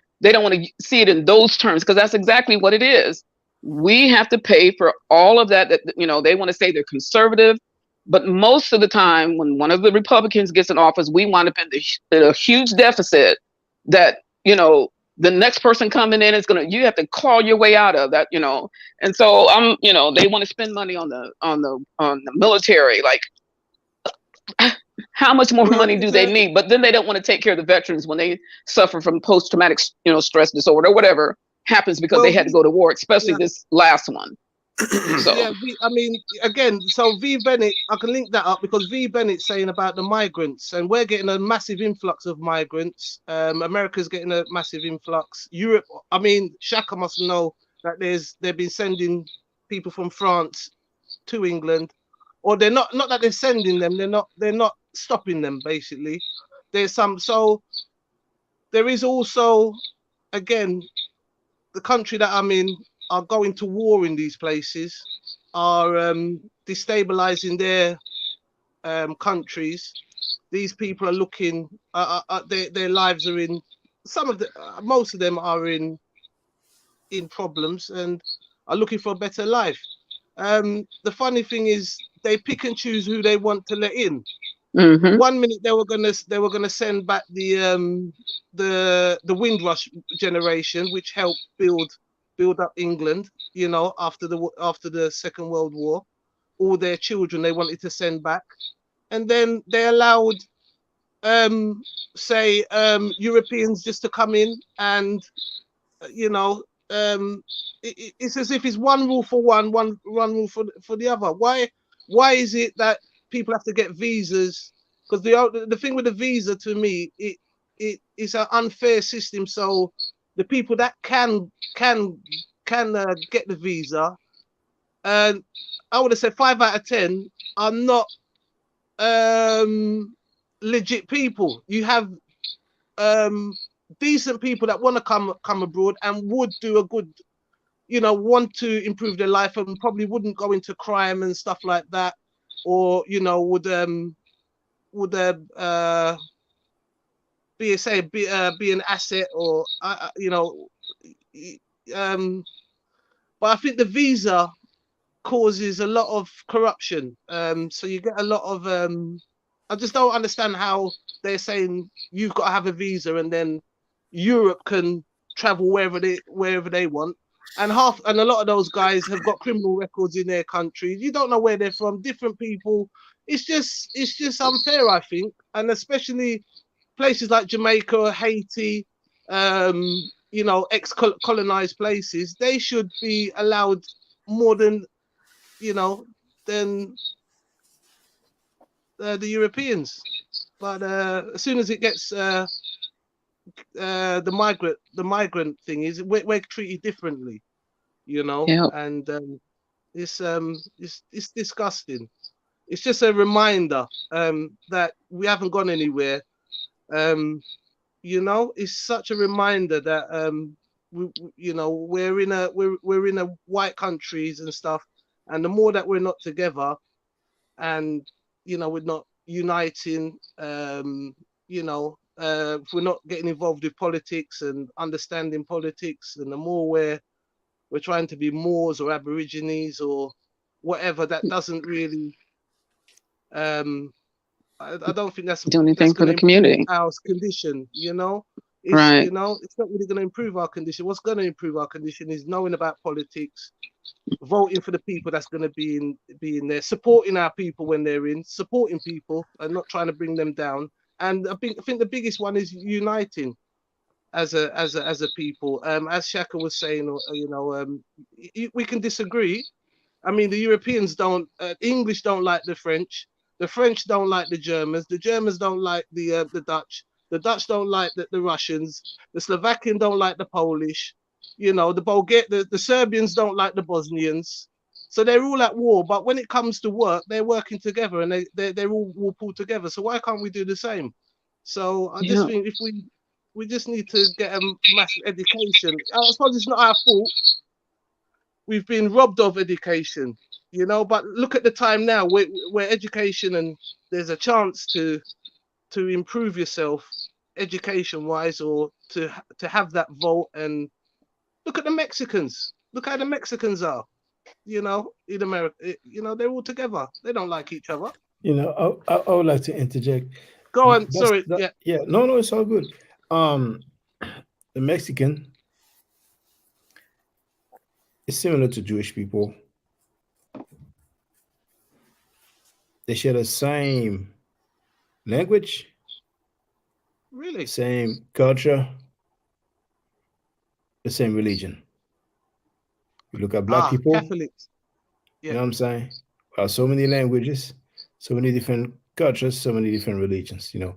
see it in those terms, because that's exactly what it is. We have to pay for all of that. They want to say they're conservative, but most of the time when one of the Republicans gets in office, we wind up in a huge deficit that, the next person coming in is you have to claw your way out of that, And so they want to spend money on the military. Like, how much more money do they need? But then they don't want to take care of the veterans when they suffer from post-traumatic, stress disorder or whatever happens because they had to go to war, especially this last one. So yeah, again, so V Bennett, I can link that up, because V Bennett's saying about the migrants, and we're getting a massive influx of migrants. America's getting a massive influx. Europe, Shaka must know that they've been sending people from France to England. or they're not that they're sending them, they're not stopping them. Basically, there's some. So there is also, again, the country that I'm in are going to war in these places, are destabilizing their countries. These people are looking, their lives are in, most of them are in problems and are looking for a better life. The funny thing is they pick and choose who they want to let in. Mm-hmm. 1 minute they were gonna send back the Windrush generation, which helped build up England, you know, after the Second World War. All their children they wanted to send back, and then they allowed Europeans just to come in, and you know, it's as if it's one rule for one rule for the other. Why is it that people have to get visas? Because the thing with the visa, to me, it is an unfair system. So the people that can get the visa, and I would have said 5 out of 10 are not legit people. You have decent people that want to come abroad and would do a good, you know, want to improve their life and probably wouldn't go into crime and stuff like that, or you know would be an asset, or you know, but I think the visa causes a lot of corruption. So you get a lot of I just don't understand how they're saying you've got to have a visa and then Europe can travel wherever they want. And a lot of those guys have got criminal records in their country. You don't know where they're from. Different people. It's just unfair, I think, and especially places like Jamaica, Haiti, you know, ex-colonized places. They should be allowed more than, you know, than the Europeans. But as soon as it gets the migrant thing, is we're treated differently, you know. Yeah. And it's disgusting. It's just a reminder that we haven't gone anywhere. You know, it's such a reminder that you know, we're in a white countries and stuff, and the more that we're not together, and you know, we're not uniting, you know, if we're not getting involved with politics and understanding politics, and the more we're trying to be Moors or Aborigines or whatever, that doesn't really I don't think that's Do anything for the gonna community. improve our condition, you know. Right. You know, it's not really going to improve our condition. What's going to improve our condition is knowing about politics, voting for the people that's going to be in there, supporting our people when they're in, supporting people and not trying to bring them down. And I think the biggest one is uniting as a people. As Shaka was saying, you know, we can disagree. I mean, the Europeans don't, English don't like the French don't like the Germans don't like the Dutch don't like the Russians, the Slovakian don't like the Polish, you know, the Serbians don't like the Bosnians. So they're all at war, but when it comes to work, they're working together and they're all pulled together. So why can't we do the same? So I just think if we just need to get a massive education. I suppose it's not our fault. We've been robbed of education, you know, but look at the time now where education, and there's a chance to improve yourself education wise, or to have that vote. And look at the Mexicans. Look how the Mexicans are, you know, in America. You know, they're all together. They don't like each other. You know, I would like to interject. Go on. Sorry. Yeah. No, it's all good. The Mexican is similar to Jewish people. They share the same language, really, same culture, the same religion. You look at black people, Catholics. Yeah. You know what I'm saying? So many languages, so many different cultures, so many different religions, you know.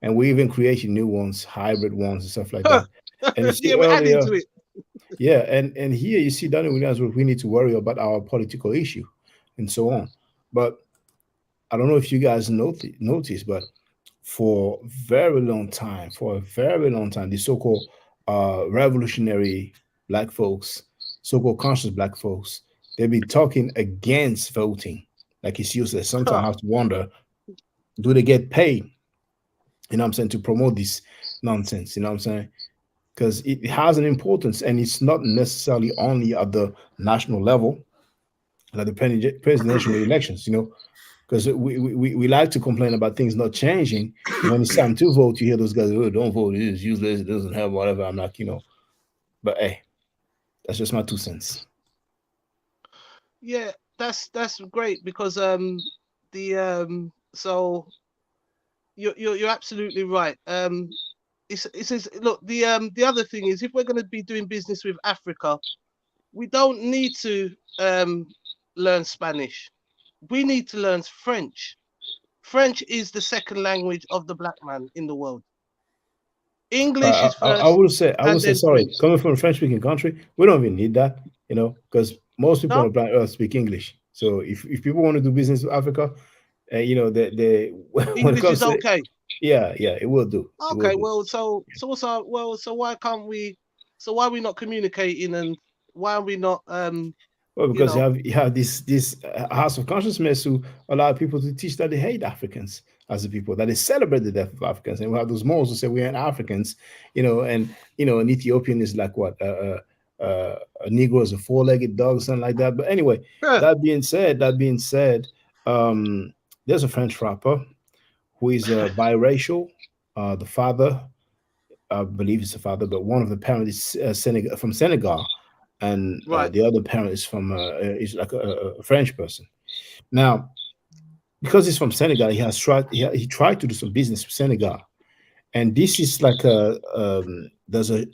And we're even creating new ones, hybrid ones and stuff like that. And you see we're adding to it. Yeah, and here you see, Daniel Williams, we need to worry about our political issue and so on. But I don't know if you guys notice, but for a very long time, the so-called revolutionary black folks, so-called conscious black folks, they've been talking against voting. Like it's useless. Sometimes I have to wonder, do they get paid? You know what I'm saying, to promote this nonsense? You know what I'm saying? Because it has an importance, and it's not necessarily only at the national level, like the presidential elections. You know, because we like to complain about things not changing. When it's time to vote, you hear those guys, oh, don't vote, it is useless, it doesn't help, whatever. I'm like, you know, but hey, that's just my 2 cents. Yeah, that's great, because so you're absolutely right. It's look, the other thing is, if we're going to be doing business with Africa, we don't need to learn Spanish. We need to learn French. French is the second language of the black man in the world. English is first. I would say, sorry, French. coming from a French-speaking country, we don't even need that, you know, because most people on the planet Earth speak English. So if people want to do business with Africa, you know, they English is okay. Yeah, it will do. Okay, well, so why can't we? So why are we not communicating, and why are we not? Well, because you have this House of Consciousness who allow people to teach that they hate Africans as a people, that they celebrate the death of Africans, and we have those Moors who say we ain't Africans, you know, and you know, an Ethiopian is like what a Negro is a four-legged dog, something like that. But anyway, that being said, there's a French rapper who is biracial. The father, I believe it's the father, but one of the parents is from Senegal, and the other parent is from is like a French person. Now, because he's from Senegal, he tried to do some business with Senegal, and this is like there's a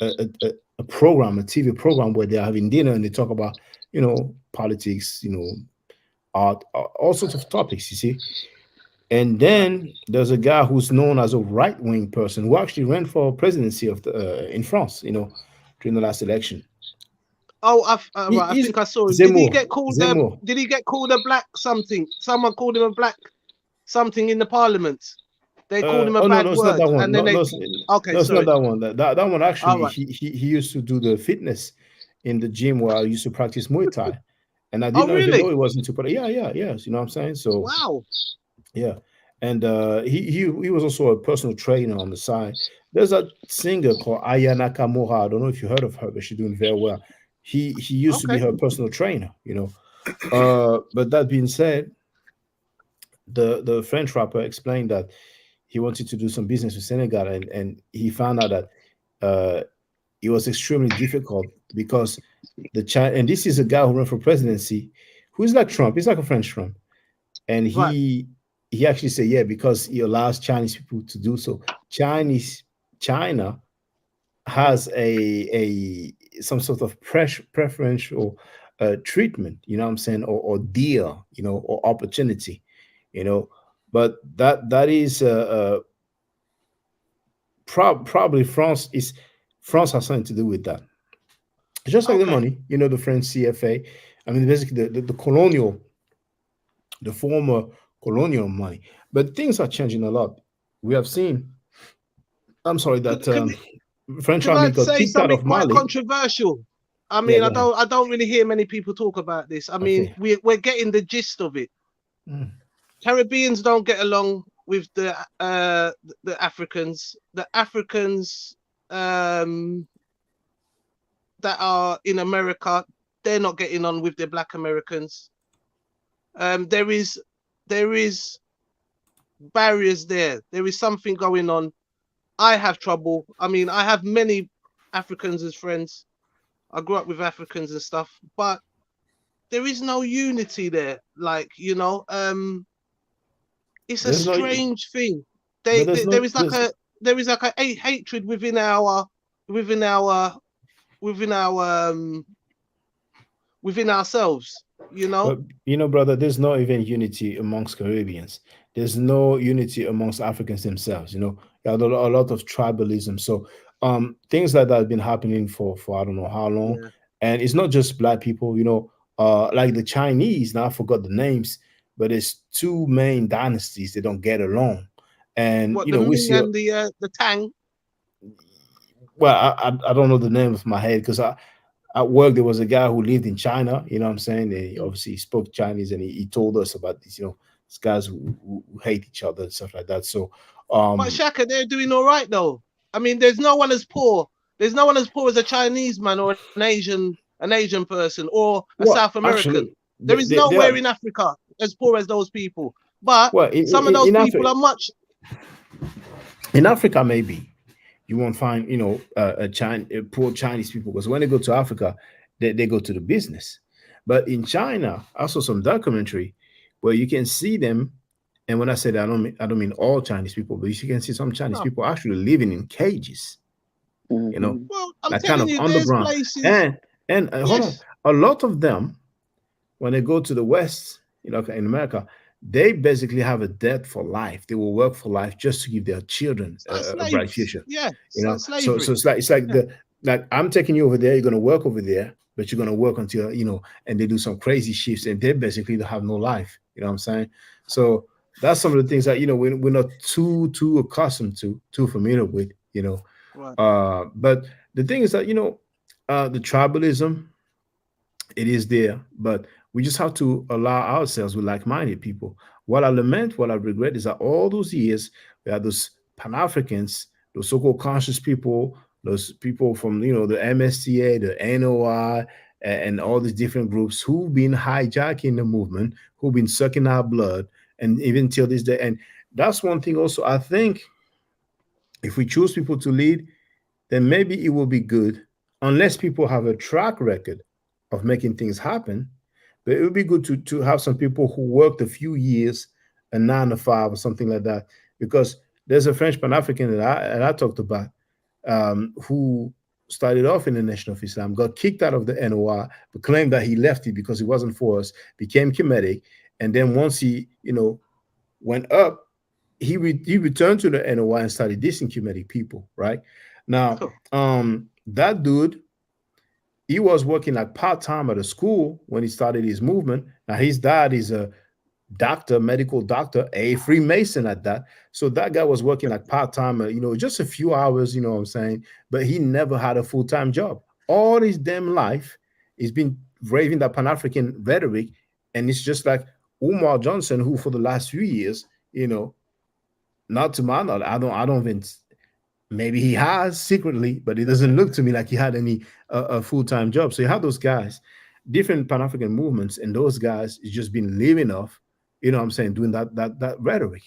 program, a TV program where they're having dinner and they talk about, you know, politics, you know, art, all sorts of topics, you see. And then there's a guy who's known as a right-wing person who actually ran for presidency of in France, you know, during the last election. Oh, I think I saw him. Zemmour, did he get called? Did he get called a black something? Someone called him a black something in the parliament. They called him a bad word. Not that one. And then okay, it's not that one. That one actually, he used to do the fitness in the gym where I used to practice Muay Thai, and I didn't even know it wasn't too. But yes, you know what I'm saying. So wow. Yeah, and he was also a personal trainer on the side. There's a singer called Aya Nakamura. I don't know if you heard of her, but she's doing very well. He used to be her personal trainer, you know. But that being said, the French rapper explained that he wanted to do some business with Senegal, and he found out that it was extremely difficult because and this is a guy who ran for presidency, who is like Trump. He's like a French Trump, and he actually said, yeah, because he allows Chinese people to do so. China has a some sort of preferential treatment, you know what I'm saying, or deal, you know, or opportunity, you know. But that is probably France has something to do with that. Just like the money, you know, the French CFA. I mean, basically the colonial, the former colonial money. But things are changing a lot. We have seen, I'm sorry, that French army got kicked out of Mali. Quite controversial. I mean, I don't really hear many people talk about this. I mean, we're getting the gist of it. Caribbeans don't get along with the Africans. The Africans that are in America, they're not getting on with the Black Americans. There is barriers there. There is something going on. I have trouble. I mean, I have many Africans as friends. I grew up with Africans and stuff, but there is no unity there. Like, you know, it's a strange thing. There is like a hatred within ourselves. You know, but, you know, brother, there's no even unity amongst Caribbeans. There's no unity amongst Africans themselves. You know, you have a lot of tribalism. So things like that have been happening for I don't know how long. And it's not just Black people, you know, like the Chinese. Now I forgot the names, but it's two main dynasties that don't get along. And What, you the know, we Ming see. and the Tang? Well, I don't know the name of my head because at work there was a guy who lived in China. You know what I'm saying? He obviously spoke Chinese, and he told us about these, you know, these guys who hate each other and stuff like that. So, But Shaka, they're doing all right though. I mean, there's no one as poor. There's no one as poor as a Chinese man or an Asian person or a well, South American. actually, There is they nowhere are, in Africa as poor as those people. But well, some of those in people Africa, are much. in Africa, maybe you won't find, you know, poor Chinese people, because when they go to Africa, they go to the business. But in China, I saw some documentary where you can see them. And when I say that, I don't mean all Chinese people, but you can see some Chinese No. people actually living in cages, you know, Well, I'm like kind telling of you, there's underground. places. And hold on, Yes. a lot of them, when they go to the West, you know, in America, they basically have a debt for life. They will work for life just to give their children It's like a bright slaves. future. Yeah, You know, like so slavery. it's like Yeah. like I'm taking you over there. You're gonna work over there, but you're gonna work until, you know, and they do some crazy shifts, and they basically have no life. You know what I'm saying? So that's some of the things that, you know, we're not too accustomed to, too familiar with. You know, Right. but the thing is that, you know, the tribalism, it is there, but we just have to allow ourselves with like-minded people. What I lament, what I regret is that all those years we had those Pan-Africans, those so-called conscious people, those people from, you know, the MSTA, the NOI, and all these different groups who've been hijacking the movement, who've been sucking our blood, and even till this day. And that's one thing also, I think if we choose people to lead, then maybe it will be good, unless people have a track record of making things happen. But it would be good to have some people who worked a few years, a 9 to 5 or something like that. Because there's a French Pan African that I talked about, who started off in the Nation of Islam, got kicked out of the NOI, but claimed that he left it because it wasn't for us, became Kemetic, and then once he, you know, went up, he returned to the NOI and started dissing Kemetic people, right? Now, that dude, he was working like part-time at a school when he started his movement. Now, his dad is a doctor, medical doctor, a Freemason at that. So that guy was working like part-time, you know, just a few hours, you know what I'm saying? But he never had a full-time job. All his damn life, he's been raving that Pan-African rhetoric. And it's just like Umar Johnson, who for the last few years, you know, not to my knowledge, I don't even, maybe he has secretly, but it doesn't look to me like he had any a full-time job. So you have those guys, different Pan-African movements, and those guys has just been living off, you know what I'm saying, doing that rhetoric.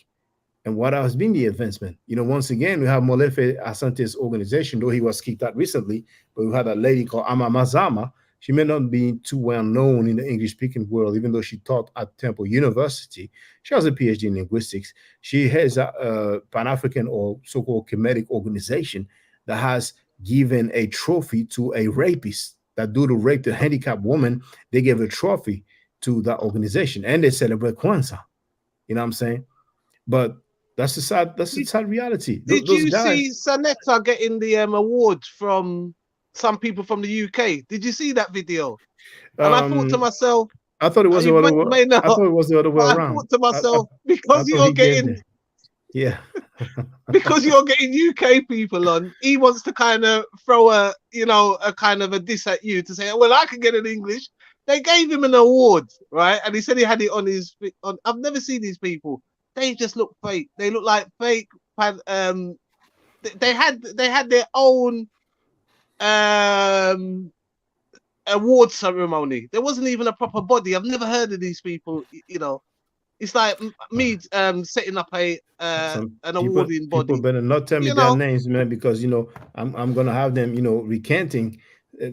And what has been the advancement? You know, once again, we have Molefe Asante's organization, though he was kicked out recently, but we had a lady called Ama Mazama. She may not be too well known in the English-speaking world, even though she taught at Temple University. She has a PhD in linguistics. She has a Pan-African or so-called Kemetic organization that has given a trophy to a rapist. That dude who raped a handicapped woman, they gave a trophy to that organization, and they celebrate Kwanzaa. You know what I'm saying? But that's the sad reality. Did Those you guys, see Sanetta getting the award from some people from the UK? Did you see that video? And I thought to myself, I thought it was the other way. I thought it was the other way I around. thought to myself, I because you're getting, yeah, because you're getting UK people on, he wants to kind of throw a, you know, a kind of a diss at you to say, well, I can get it in English. They gave him an award, right? And he said he had it on his. I've never seen these people. They just look fake. They look like fake. They had their own award ceremony. There wasn't even a proper body. I've never heard of these people. You know, it's like me setting up an awarding body. People better not tell me their names, man, because you know I'm gonna have them, you know, recanting.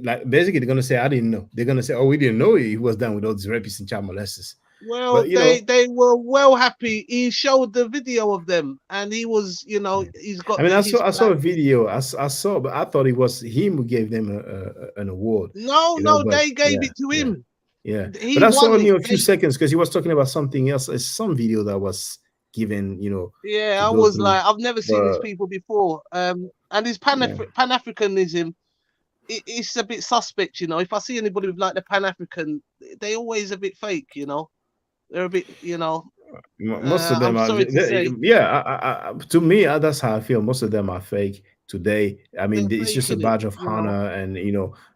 Like basically, they're gonna say I didn't know. They're gonna say, oh, we didn't know he was done with all these rapists and child molesters. Well, but, they were well happy. He showed the video of them, and he was, you know, he's got. I mean, I saw a video. I saw, but I thought it was him who gave them an award. No, they gave it to him. Yeah, but I saw only a few seconds because he was talking about something else. It's some video that was given, you know. Yeah, I was like, I've never seen these people before. And his Pan-Africanism, it's a bit suspect, you know. If I see anybody with like the Pan-African, they always a bit fake, you know. They're a bit, you know. Most of them I'm are, sorry to say, to me, that's how I feel. Most of them are fake today. I mean, they're it's just a faking it. badge of You know, honor, and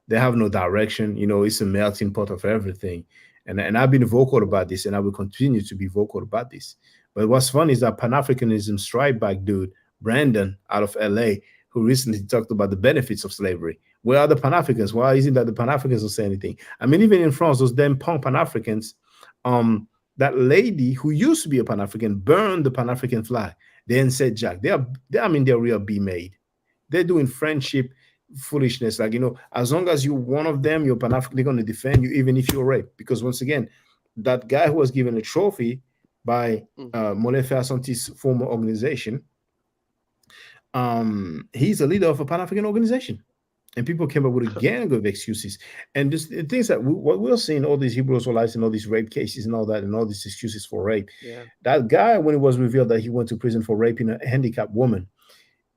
they have no direction. It's a melting pot of everything. And I've been vocal about this, and I will continue to be vocal about this. But what's funny is that Pan-Africanism strike back dude, Brandon, out of LA, who recently talked about the benefits of slavery. Where are the Pan-Africans? Why isn't that the Pan-Africans don't say anything? I mean, even in France, those damn punk Pan-Africans, that lady who used to be a Pan-African burned the Pan-African flag. Then said, Jack, they're real be-made. They're doing friendship foolishness. Like, as long as you're one of them, you're Pan-African, they're going to defend you, even if you're raped. Because once again, that guy who was given a trophy by Molefe Asante's former organization, he's a leader of a Pan-African organization. And people came up with a gang of excuses. And just the things that what we're seeing, all these Hebrew Israelites and all these rape cases and all that, and all these excuses for rape. yeah. That guy, when it was revealed that he went to prison for raping a handicapped woman,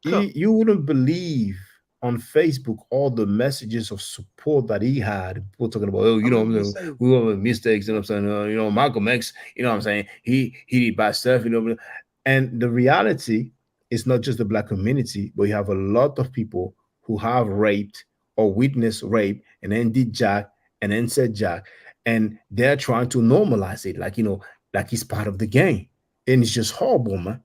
you wouldn't believe on Facebook all the messages of support that he had. People talking about, we were mistakes, I'm saying, Malcolm X, I'm saying, he did bad stuff, And the reality is not just the Black community, but you have a lot of people who have raped or witnessed rape and then did Jack and then said Jack, and they're trying to normalize it, like it's part of the game. And it's just horrible, man.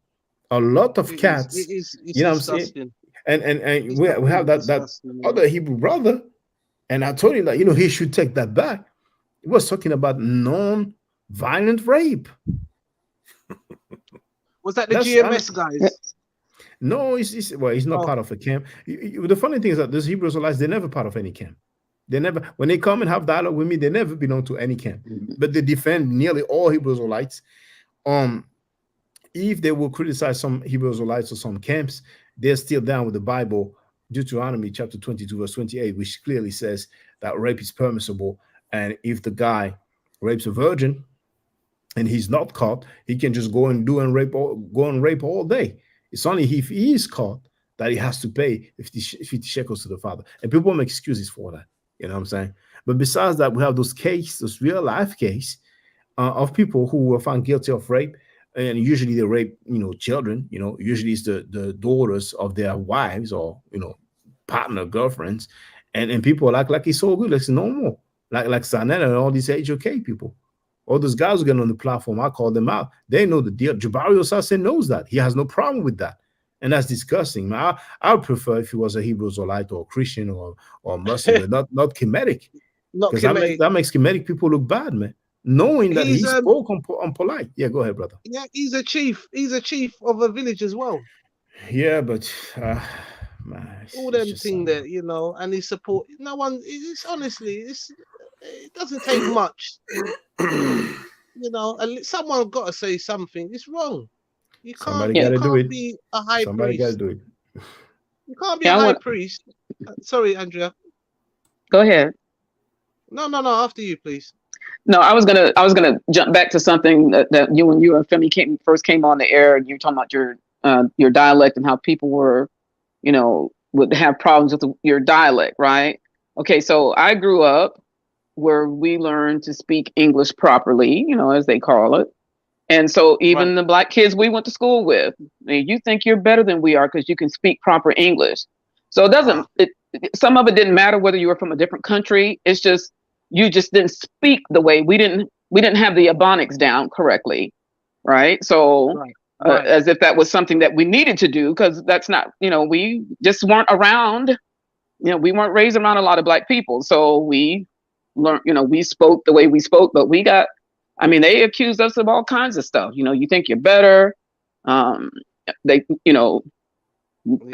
A lot of cats, it's what I'm saying? And we have that other Hebrew brother, and I told him that, he should take that back. He was talking about non-violent rape. Was that the GMS guys? No, he's not part of a camp. The funny thing is that those Hebrew Israelites, they're never part of any camp. They never, when they come and have dialogue with me, they never belong to any camp. But they defend nearly all Hebrew Israelites. If they will criticize some Hebrew Israelites or some camps, they're still down with the Bible, Deuteronomy chapter 22, verse 28, which clearly says that rape is permissible. And if the guy rapes a virgin and he's not caught, he can just go and rape all day. It's only if he is caught that he has to pay 50 shekels to the father. And people make excuses for that. You know what I'm saying? But besides that, we have those real life case of people who were found guilty of rape. And usually they rape, children, usually it's the daughters of their wives or, partner, girlfriends. And people act like it's so good, like it's normal. Like Sanetta and all these HOK people. All those guys who get on the platform, I call them out. They know the deal. Jabari Osase knows that. He has no problem with that. And that's disgusting. I would prefer if he was a Hebrew Israelite or Christian or Muslim, but not Kemetic. Because that makes Kemetic people look bad, man. Knowing that he spoke unpolite. Yeah, go ahead, brother. Yeah, he's a chief. He's a chief of a village as well. Yeah, but man, all them thing there, and he support. No one. It's honestly, it doesn't take much. And someone got to say something. It's wrong. You can't be a high priest. Somebody got to do it. You can't be a high priest. Sorry, Andrea. Go ahead. No. After you, please. No, I was gonna jump back to something that you and Femi first came on the air, and you were talking about your dialect and how people were, would have problems with your dialect, right? Okay, so I grew up where we learned to speak English properly, as they call it. And so even the Black kids we went to school with, you think you're better than we are because you can speak proper English. So it doesn't, some of it didn't matter whether you were from a different country. It's just, you just didn't speak the way we didn't have the Ebonics down correctly. Right. So as if that was something that we needed to do, because that's not, we just weren't around, we weren't raised around a lot of Black people. So we learned, we spoke the way we spoke, but they accused us of all kinds of stuff. You think you're better. They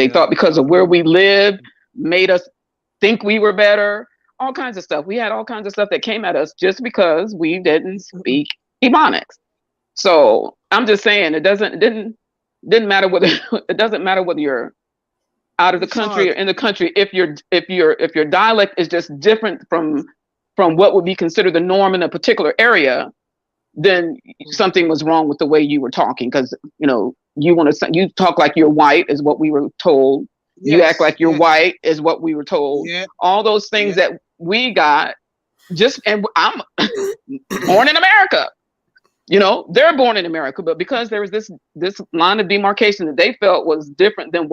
thought because of where we lived made us think we were better. All kinds of stuff. We had all kinds of stuff that came at us just because we didn't speak Ebonics. So I'm just saying it didn't matter whether it doesn't matter whether you're out of the country or in the country. If your dialect is just different from what would be considered the norm in a particular area, then something was wrong with the way you were talking. Because you talk like you're white is what we were told. You act like you're white is what we were told. Yeah. All those things that we got and I'm born in America. You know, they're born in America, but because there was this line of demarcation that they felt was different than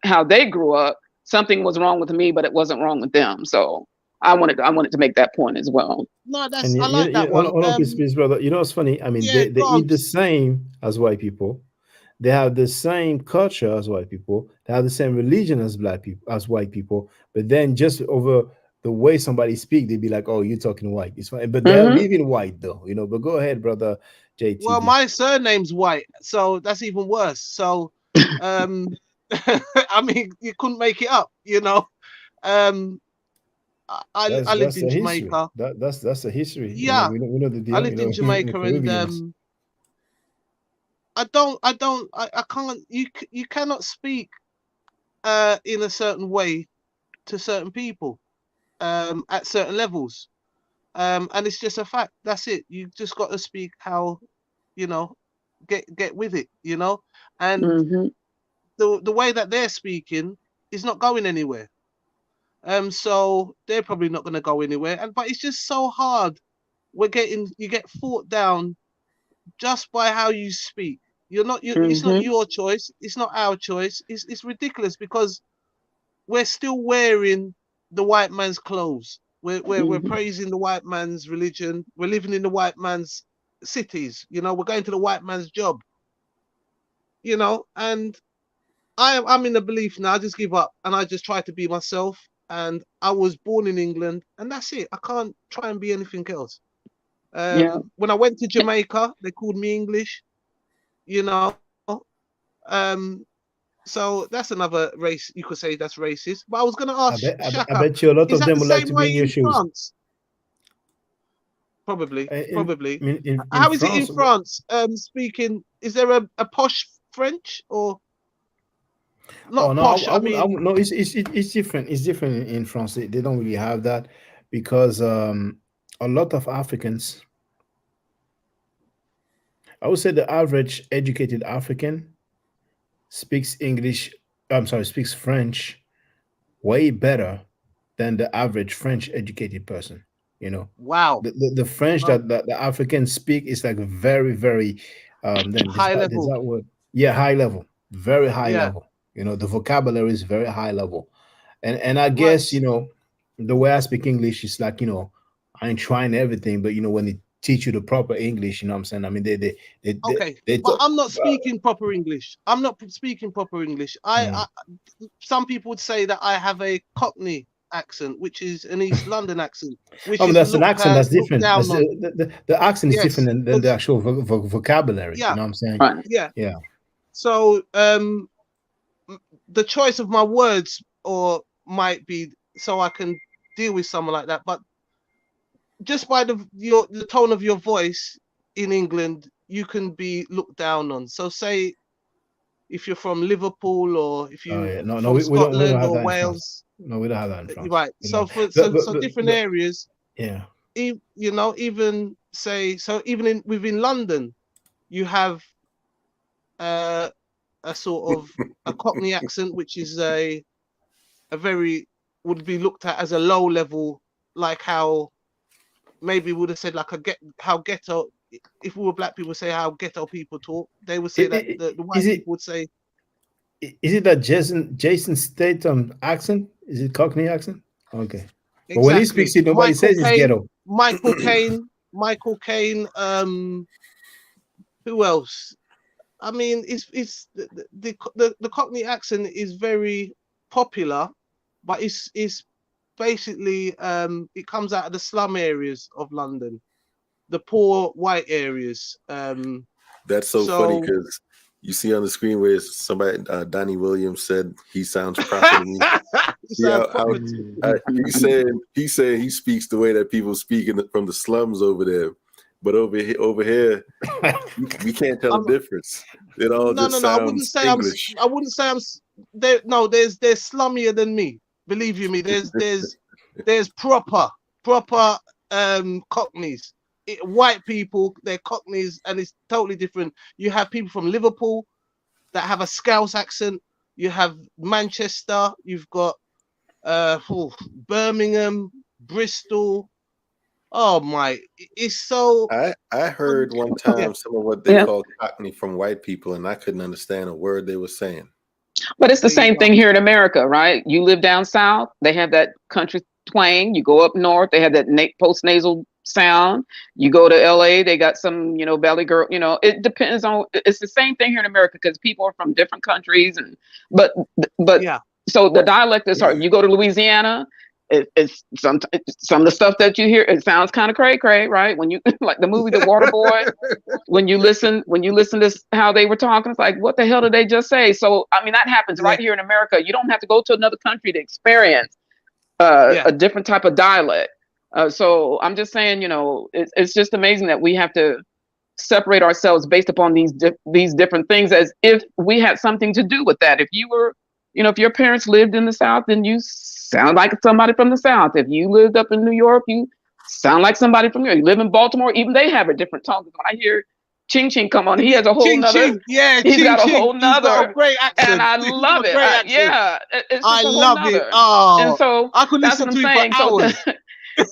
how they grew up, something was wrong with me, but it wasn't wrong with them. So I wanted to make that point as well. No, And I like that hold one. on, please, brother. You know what's funny? I mean, Yeah, they go on. eat the same as white people. They have the same culture as white people. They have the same religion as black people, as white people. But then just over the way somebody speak, they'd be like, "Oh, you're talking white." It's fine, but they're living white though, you know. But go ahead, brother JT. Well, my surname's White, so that's even worse. So, I mean, you couldn't make it up, you know. I lived in Jamaica. That's a history. Yeah, we know the deal. I lived in Jamaica, and I can't. You cannot speak in a certain way to certain people at certain levels, and it's just a fact. That's it. You just got to speak how, you know, get with it, you know, and the way that they're speaking is not going anywhere. So they're probably not going to go anywhere. But it's just so hard. You get fought down just by how you speak. It's not your choice. It's not our choice. It's ridiculous because we're still wearing the white man's clothes. We're praising the white man's religion. We're living in the white man's cities. You know, we're going to the white man's job. You know, and I'm in the belief now. I just give up and I just try to be myself. And I was born in England, and that's it. I can't try and be anything else. When I went to Jamaica, they called me English. You know, so that's another race. You could say that's racist. But I was going to ask Shaka, I bet you a lot of them would like to be in your shoes. France? Probably. In How is it in France? Speaking, is there a posh French or? Not posh. No, it's different. It's different in France. They don't really have that because a lot of Africans, I would say the average educated African speaks French way better than the average French educated person. You know, wow. The French that the Africans speak is like very, very high level. That word. Yeah, high level, very high level. You know, the vocabulary is very high level. And I guess, you know, the way I speak English is like, you know, I ain't trying everything, but, you know, when they teach you the proper English, you know what I'm saying? I mean, but I'm not speaking proper English. I'm not speaking proper English. Some people would say that I have a Cockney accent, which is an East London accent. That's an accent that's different. The accent is different than the actual vocabulary. Yeah. You know what I'm saying? Right. Yeah. So, the choice of my words might be so I can deal with someone like that, but just by the tone of your voice in England, you can be looked down on. So say if you're from Liverpool or if you're from Scotland or Wales. No, we don't have that in France. Right. So different areas. Yeah. You know, even say within London, you have a sort of a Cockney accent, which is a very would be looked at as a low level, like how maybe would have said like how ghetto. If we were black people, say how ghetto people talk. They would say that the white people would say. Is it that Jason Statham accent? Is it Cockney accent? Okay. Exactly. But when he speaks it, nobody says it's ghetto. Michael Caine. Who else? I mean, it's the Cockney accent is very popular, but it's basically it comes out of the slum areas of London, the poor white areas. That's so funny because you see on the screen where somebody Donnie Williams said he sounds proper to me. He said he speaks the way that people speak from the slums over there. But over here, we can't tell the difference. It all sounds I wouldn't say English. I wouldn't say I'm there. No, there's slummier than me. Believe you me. There's proper Cockneys. White people, they're Cockneys, and it's totally different. You have people from Liverpool that have a Scouse accent. You have Manchester. You've got Birmingham, Bristol. Oh my, it's so. I heard one time some of what they call Cockney from white people, and I couldn't understand a word they were saying. But it's the same thing here in America, right? You live down south, they have that country twang. You go up north, they have that post nasal sound. You go to LA, they got some, Valley Girl. It depends on. It's the same thing here in America because people are from different countries, but yeah. So the dialect is hard. You go to Louisiana. It's some of the stuff that you hear. It sounds kind of cray, right? When you like the movie The Water Boy, when you listen to how they were talking, it's like, what the hell did they just say? So I mean, that happens right here in America. You don't have to go to another country to experience a different type of dialect. So I'm just saying, it's just amazing that we have to separate ourselves based upon these different things, as if we had something to do with that. If you were, if your parents lived in the South, then you sound like somebody from the South. If you lived up in New York, you sound like somebody from here. You live in Baltimore, even they have a different tone. When I hear Ching Ching come on, he has a whole nother. Yeah, he's got a whole nother. Great accent. And I love it. It's I love it. Oh, and so I could that's listen what I'm to saying. it for hours.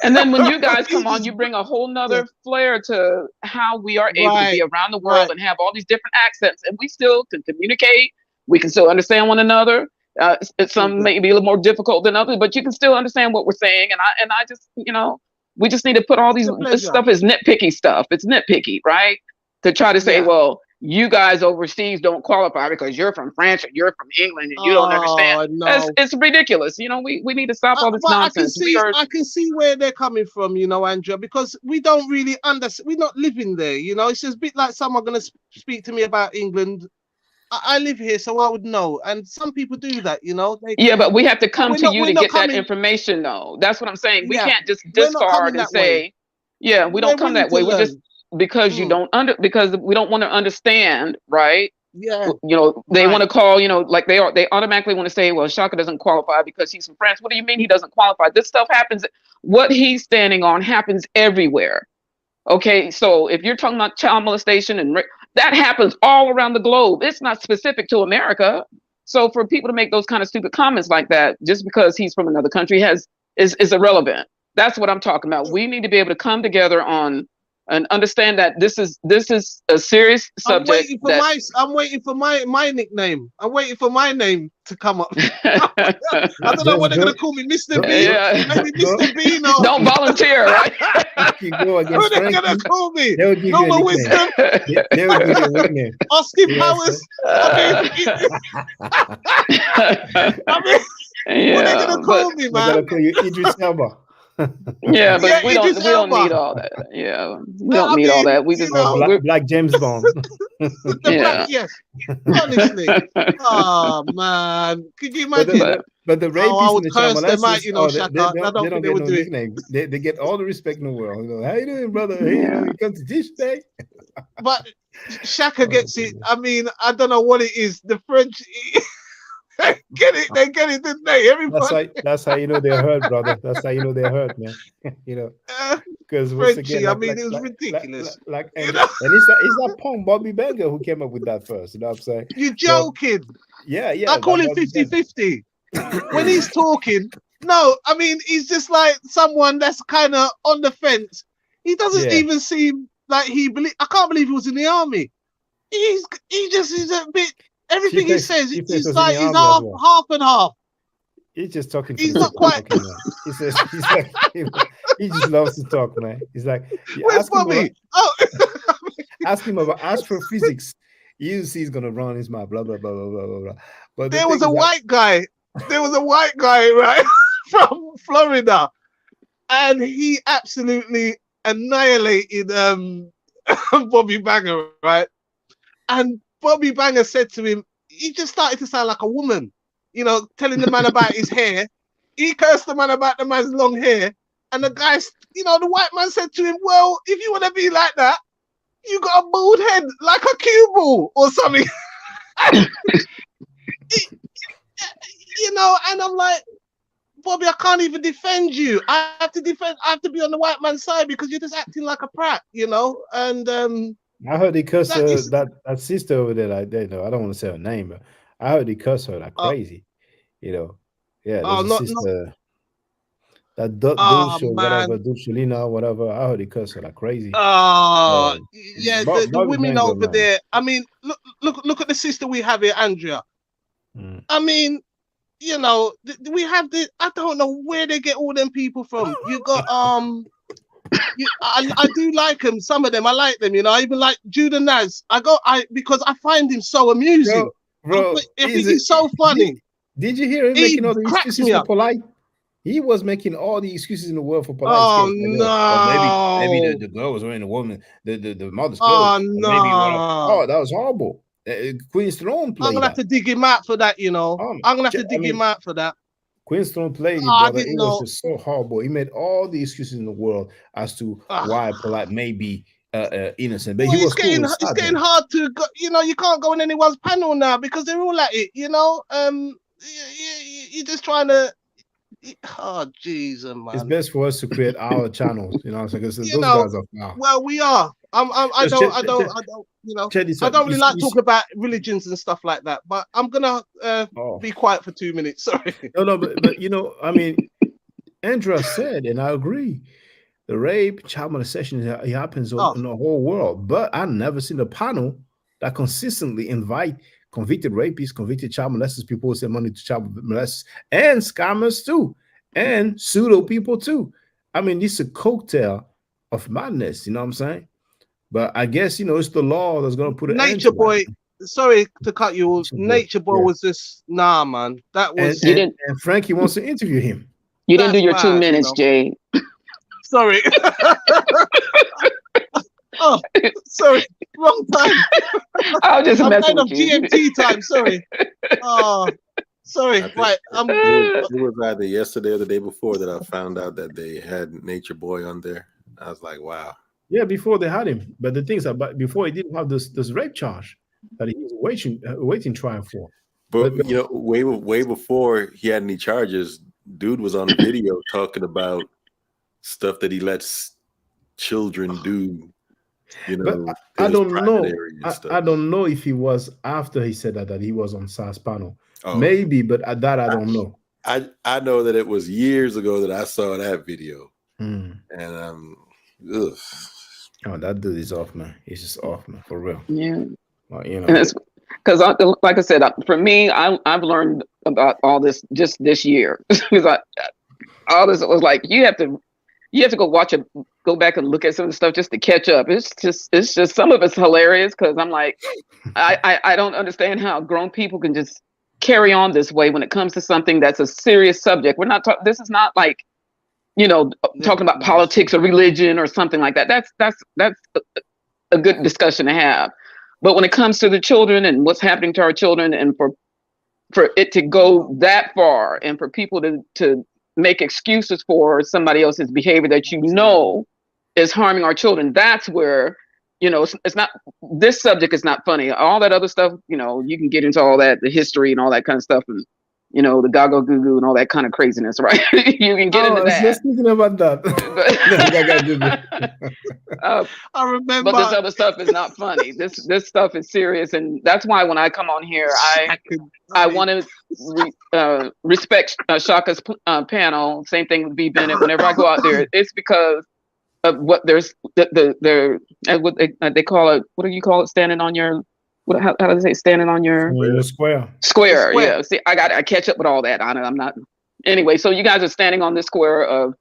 And then when you guys come on, you bring a whole nother flair to how we are able to be around the world and have all these different accents, and we still can communicate. We can still understand one another. Some may be a little more difficult than others, but you can still understand what we're saying. And I just, we just need to put all this stuff is nitpicky stuff. It's nitpicky, right? To try to say, well, you guys overseas don't qualify because you're from France or you're from England and you don't understand. No. It's ridiculous. We need to stop all this nonsense. I can see where they're coming from, Andrea, because we don't really understand. We're not living there, It's just a bit like someone going to speak to me about England. I live here, so I would know. And some people do that, but we have to come to you to get that information, though. That's what I'm saying. We can't just discard and say, we don't come that way. We just because because we don't want to understand, right? Yeah. They want to call, like they automatically want to say, well, Shaka doesn't qualify because he's from France. What do you mean he doesn't qualify? This stuff happens. What he's standing on happens everywhere. Okay, so if you're talking about child molestation and that happens all around the globe. It's not specific to America. So for people to make those kind of stupid comments like that, just because he's from another country is irrelevant. That's what I'm talking about. We need to be able to come together on and understand that this is a serious subject. I'm waiting for my nickname. I'm waiting for my name to come up. I don't know what they're gonna call me, Mr. B. Maybe Mr. B. No. Don't volunteer, right? Who they gonna call me? Normal Wisdom. They will give you a nickname. Austin Powers. What they gonna call me, man? They're gonna call you Idris Elba. But we don't need all that. We don't need all that. We just Black James Bond. Yes, honestly. Oh man, could you imagine? But the rapists in the Shaka, they don't get no nickname. They get all the respect in the world. How you doing, brother? Hey, you come to teach today? But Shaka gets it. I mean, I don't know what it is. The French. They get it, didn't they? Everybody. That's how you know they're hurt, brother. That's how you know they're hurt, man. Because once again, it was ridiculous. And it's that punk Bobby Banger who came up with that first. You know what I'm saying? You're joking. Yeah. I call him 50-50 when he's talking. No, I mean he's just like someone that's kind of on the fence. He doesn't even seem like he believe. I can't believe he was in the army. He just is a bit. Everything he says, he's half and half. He's just talking. He's not quite. He says he just loves to talk, man. He's like, where's Bobby? Ask him about astrophysics. You see, he's gonna run his mouth. Blah blah blah blah blah blah. But there was a white guy. There was a white guy, right, from Florida, and he absolutely annihilated Bobby Banger, right, and. Bobby Banger said to him, he just started to sound like a woman, telling the man about his hair. He cursed the man about the man's long hair. And the guy, the white man said to him, well, if you want to be like that, you got a bald head like a cue ball or something. And I'm like, Bobby, I can't even defend you. I have to be on the white man's side because you're just acting like a prat, and I heard he cussed that sister over there like that. I don't want to say her name, but I heard he cussed her like crazy. Yeah. Oh, That Oh Dulce or whatever, man. Dulcelina, whatever. I heard he cursed her like crazy. Oh Uh, yeah, the Bobby women Banger, over man. there. I mean, look at the sister we have here, Andrea. Mm. I mean, you know, we have the. I don't know where they get all them people from. You got I do like them. Some of them I like them. You know, I even like Judah Naz. Because I find him so amusing. Bro, I think he's so funny. Did you hear him He making all the cracks excuses me for up. Polite? He was making all the excuses in the world for Polite. Oh Maybe no! the girl was wearing the mother's Oh clothes. no! Maybe whatever. Oh, that was horrible. Queen Stone I'm played gonna have to dig him out for that. You know, I'm gonna have to dig him out for that. Queen Stone played it, I brother. It didn't was know. just so horrible. He made all the excuses in the world as to why Polite may be innocent, but Well, he was cool it's getting hard to go. You know, you can't go on anyone's panel now because they're all at it. You know, you're just trying to. Oh, jeez, man. It's best for us to create our channels, you know, because those You know, guys are now. well, we are. I don't, you know, I don't really like talking about religions and stuff like that. But I'm gonna be quiet for 2 minutes. Sorry. No, but you know, I mean, Andrea said, and I agree. The rape, child molestation, it happens in the whole world. But I've never seen a panel that consistently invite convicted rapists, convicted child molesters, people who send money to child molesters, and scammers too, and pseudo people too. I mean, this is a cocktail of madness. You know what I'm saying? But I guess, you know, it's the law that's going to put an end to Nature Boy. Sorry to cut you off. Nature Boy was just man. That was and Frankie wants to interview him. You didn't do your 2 minutes, Jay. Sorry. Oh, sorry. Wrong time. I'll just mess with you. GMT time. Sorry. Oh, sorry. Right. It was either yesterday or the day before that I found out that they had Nature Boy on there. I was like, wow. Yeah, before they had him. But the things about before he didn't have this rape charge that he was waiting trial for. But you know, way before he had any charges, dude was on video talking about stuff that he lets children do. You know, but I don't know. I don't know if he was after he said that he was on SARS panel. Oh. Maybe, but at that I don't know. I know that it was years ago that I saw that video, and ugh. Oh, that dude is off, man. He's just off, man, for real. Yeah, well, you know, because like I said, for me, I've learned about all this just this year because all this was like you have to go back and look at some of the stuff just to catch up. It's just some of it's hilarious because I'm like, I don't understand how grown people can just carry on this way when it comes to something that's a serious subject. We're not this is not like, you know, talking about politics or religion or something like that. That's a good discussion to have. But when it comes to the children and what's happening to our children, and for it to go that far, and for people to make excuses for somebody else's behavior that you know is harming our children, that's where, you know, it's not, this subject is not funny. All that other stuff, you know, you can get into all that, the history and all that kind of stuff, and, you know, the gaga goo goo and all that kind of craziness, right? You can get into that. Just thinking about that. I remember. But this other stuff is not funny. This stuff is serious, and that's why when I come on here, I want to respect Shaka's panel. Same thing with B. Bennett. Whenever I go out there, it's because of what there's what they call it. What do you call it? Standing on your how do they say standing on your square? Yeah. See, I catch up with all that. I'm not. Anyway, so you guys are standing on this square of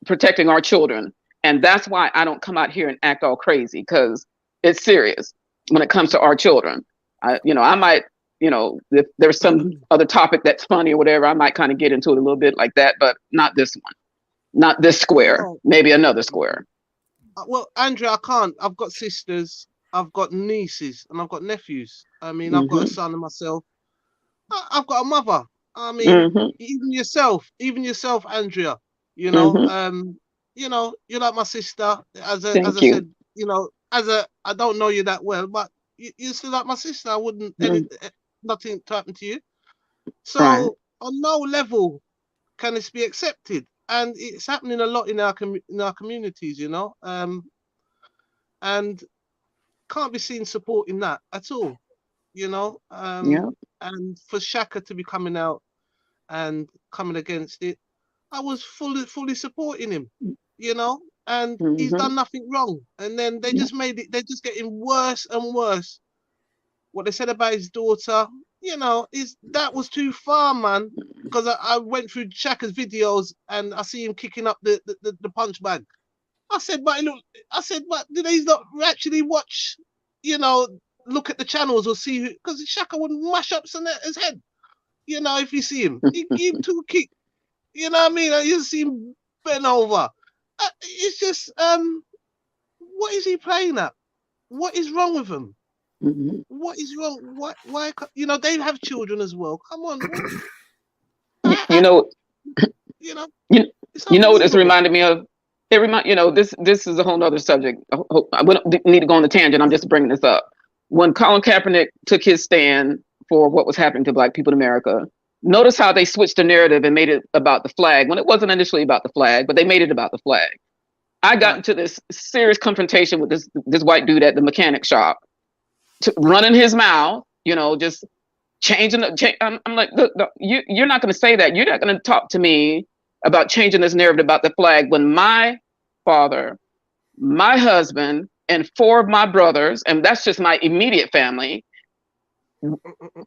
protecting our children. And that's why I don't come out here and act all crazy, because it's serious when it comes to our children. I might, if there's some other topic that's funny or whatever, I might kind of get into it a little bit like that, but not this one, not this square, maybe another square. Well, Andrea, I can't. I've got sisters, I've got nieces, and I've got nephews. I mean, I've got a son and myself. I've got a mother. I mean, even yourself, Andrea. You're like my sister. As I said, I don't know you that well, but you're still like my sister. I wouldn't nothing to happen to you. So on no level can this be accepted, and it's happening a lot in our communities, and can't be seen supporting that at all, And for Shaka to be coming out and coming against it, I was fully supporting him, you know, and he's Mm-hmm. done nothing wrong. And then they just made it. They're just getting worse and worse. What they said about his daughter, you know, that was too far, man. Because I went through Shaka's videos and I see him kicking up the punch bag. I said, but do they not actually watch, you know, look at the channels or see who? Because Shaka would mash up his head, you know, if you see him. He give him 2 kicks. You know what I mean? You see him bent over. It's just, what is he playing at? What is wrong with him? Mm-hmm. What is wrong? Why? You know, they have children as well. Come on. You know, You know, you know what this reminded me of? You know, this is a whole nother subject. I don't need to go on the tangent. I'm just bringing this up. When Colin Kaepernick took his stand for what was happening to Black people in America, notice how they switched the narrative and made it about the flag when it wasn't initially about the flag, but they made it about the flag. I got into this serious confrontation with this white dude at the mechanic shop, running his mouth, you know, just changing. I'm like, look, you're not going to say that. You're not going to talk to me about changing this narrative about the flag when my father, my husband, and 4 of my brothers, and that's just my immediate family,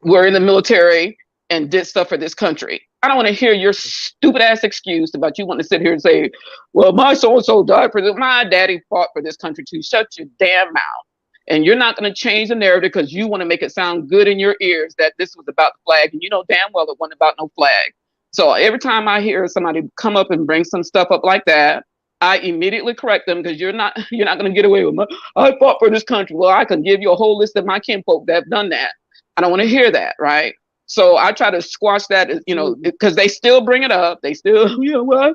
were in the military and did stuff for this country. I don't want to hear your stupid ass excuse about you want to sit here and say, well, my so-and-so died for this. My daddy fought for this country too. Shut your damn mouth. And you're not going to change the narrative because you want to make it sound good in your ears that this was about the flag. And you know damn well it wasn't about no flag. So every time I hear somebody come up and bring some stuff up like that, I immediately correct them because you're not going to get away with I fought for this country. Well, I can give you a whole list of my kinfolk that have done that. I don't want to hear that, right? So I try to squash that, you know, because they still bring it up. They still, you know, well,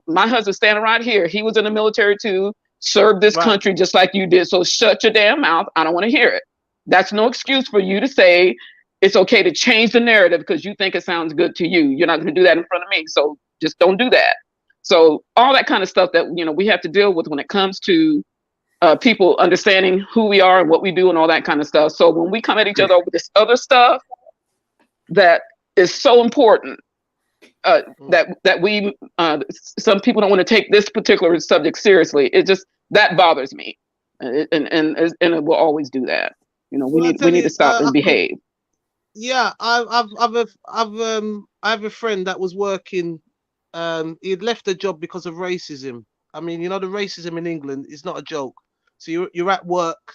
my husband standing right here. He was in the military too, served this country just like you did. So shut your damn mouth. I don't want to hear it. That's no excuse for you to say it's okay to change the narrative because you think it sounds good to you. You're not going to do that in front of me. So just don't do that. So all that kind of stuff that, you know, we have to deal with when it comes to people understanding who we are and what we do and all that kind of stuff. So when we come at each other over this other stuff that is so important, that we some people don't want to take this particular subject seriously. It just that bothers me, and it will always do that. You know, we need to stop and behave. Yeah, I have a friend that was working. He had left the job because of racism. I mean, you know, the racism in England is not a joke. So you're at work,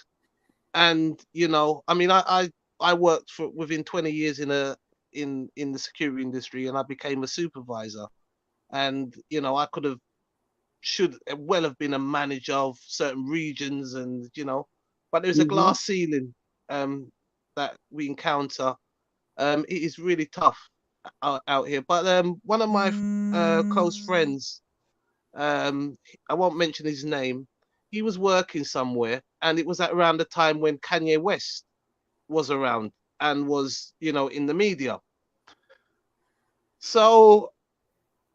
and you know, I mean, I worked for within 20 years in the security industry, and I became a supervisor. And you know, I should well have been a manager of certain regions, and you know, but there's a glass ceiling that we encounter. It is really tough out here. But one of my close friends, I won't mention his name. He was working somewhere, and it was at around the time when Kanye West was around and was, you know, in the media. So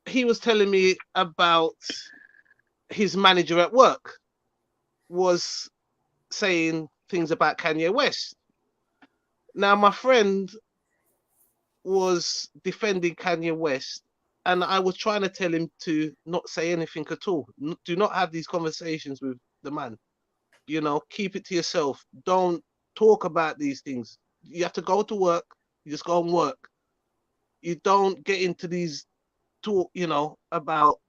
he was telling me about his manager at work was saying things about Kanye West. Now, my friend was defending Kanye West, and I was trying to tell him to not say anything at all. Do not have these conversations with the man. You know, keep it to yourself. Don't talk about these things. You have to go to work. You just go and work. You don't get into these talk, you know, about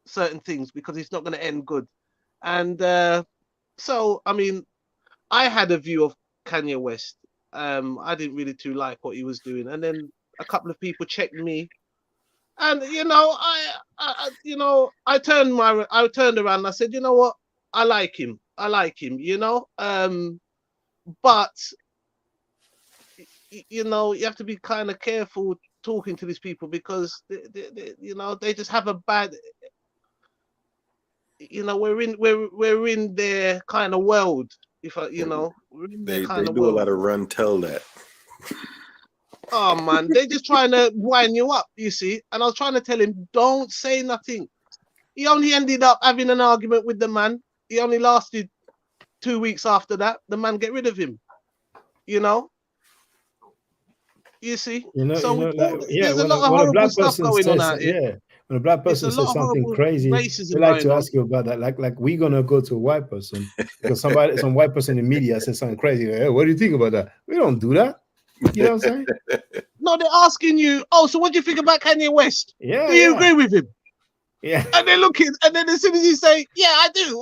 certain things because it's not going to end good. And so, I mean, I had a view of Kanye West. I didn't really too like what he was doing, and then a couple of people checked me, and you know, I turned around and I said, you know what, I like him, you know, but you know, you have to be kind of careful talking to these people because they, you know, they just have a bad, you know, we're in their kind of world. You know, they do a lot of run tell that. Oh man, they're just trying to wind you up, you see. And I was trying to tell him, don't say nothing. He only ended up having an argument with the man. He only lasted 2 weeks after that. The man get rid of him. You know. You see, like, there's a lot of horrible stuff going on out here. When a black person says something crazy, they like to ask you about that. Like we're gonna go to a white person because some white person in the media says something crazy. Hey, what do you think about that? We don't do that. You know what I'm saying? No, they're asking you. Oh, so what do you think about Kanye West? Yeah. Do you agree with him? Yeah. And they're looking, and then as soon as you say, "Yeah, I do,"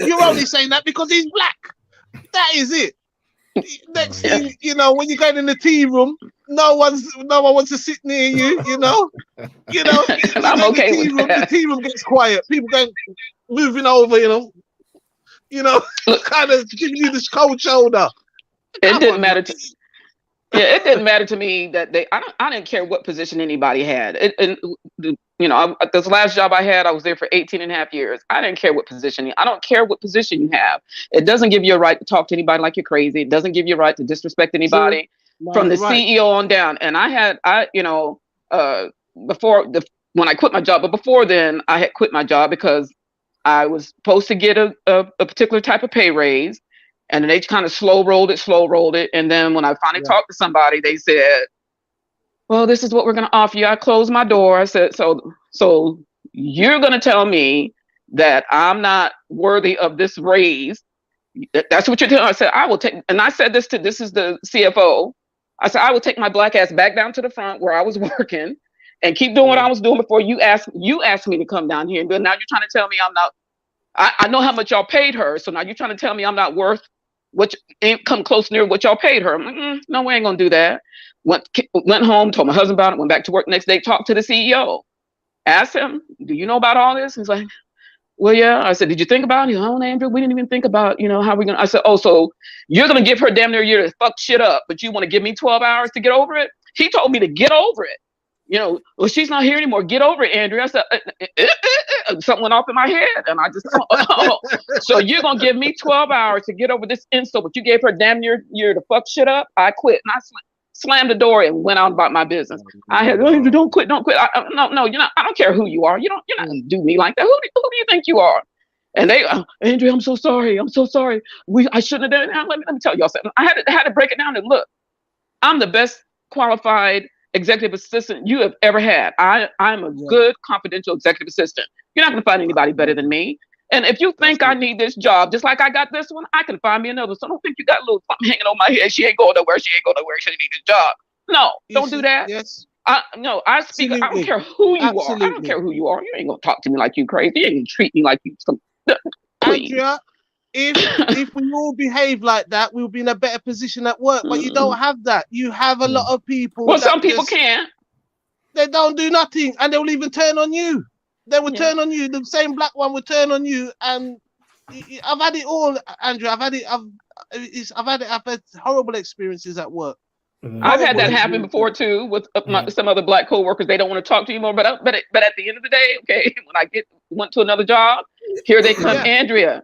you're only saying that because he's black. That is it. Next thing you know, when you're going in the tea room, no one wants to sit near you. You know. I'm okay with that. The tea room gets quiet. People going moving over. Kind of giving you this cold shoulder. It didn't matter to. Yeah, it didn't matter to me that I didn't care what position anybody had. This last job I had, I was there for 18 and a half years. I didn't care what position. I don't care what position you have. It doesn't give you a right to talk to anybody like you're crazy. It doesn't give you a right to disrespect anybody from the CEO on down. And when I quit my job, but before then I had quit my job because I was supposed to get a particular type of pay raise. And then they kind of slow rolled it. And then when I finally talked to somebody, they said, well, this is what we're going to offer you. I closed my door. I said, so you're going to tell me that I'm not worthy of this raise. That's what you're telling me. I said, I will take, and I said this is the CFO. I said, I will take my black ass back down to the front where I was working and keep doing what I was doing before you asked me to come down here. But now you're trying to tell me I'm not, I know how much y'all paid her. So now you're trying to tell me I'm not worth what ain't come close near what y'all paid her. I'm like, no, we ain't gonna do that. Went home, told my husband about it, went back to work next day, talked to the CEO, asked him, do you know about all this? He's like, well, yeah. I said, did you think about it? He's like, oh, Andrew, we didn't even think about, how we're gonna. I said, oh, so you're gonna give her damn near a year to fuck shit up, but you want to give me 12 hours to get over it? He told me to get over it. Well, she's not here anymore. Get over it, Andrew. I said, something went off in my head. And I just, so you're going to give me 12 hours to get over this insult, but you gave her damn near year to fuck shit up? I quit. And I slammed the door and went on about my business. I had, Andrew, don't quit. No, you're not. I don't care who you are. You're not going to do me like that. Who do you think you are? And they, Andrew, I'm so sorry. I shouldn't have done it. Let me tell y'all something. I had to break it down and look, I'm the best qualified executive assistant you have ever had. I'm a good confidential executive assistant. You're not going to find anybody better than me. And if you think I need this job, just like I got this one, I can find me another. So don't think you got a little something hanging on my head. She ain't going nowhere. She need this job. No, don't do that. Yes. I speak. Absolutely. I don't care who you are. I don't care who you are. You ain't going to talk to me like you crazy. You ain't going to treat me like you some. Andrea, if we all behave like that, we'll be in a better position at work. But you don't have that. You have a lot of people. Well, some people can. They don't do nothing, and they'll even turn on you. They will turn on you. The same black one will turn on you. And I've had it all, Andrea. I've had horrible experiences at work. I've had that happen before too with some other black coworkers. They don't want to talk to you more, but at the end of the day, okay, when I went to another job, here they come, Andrea,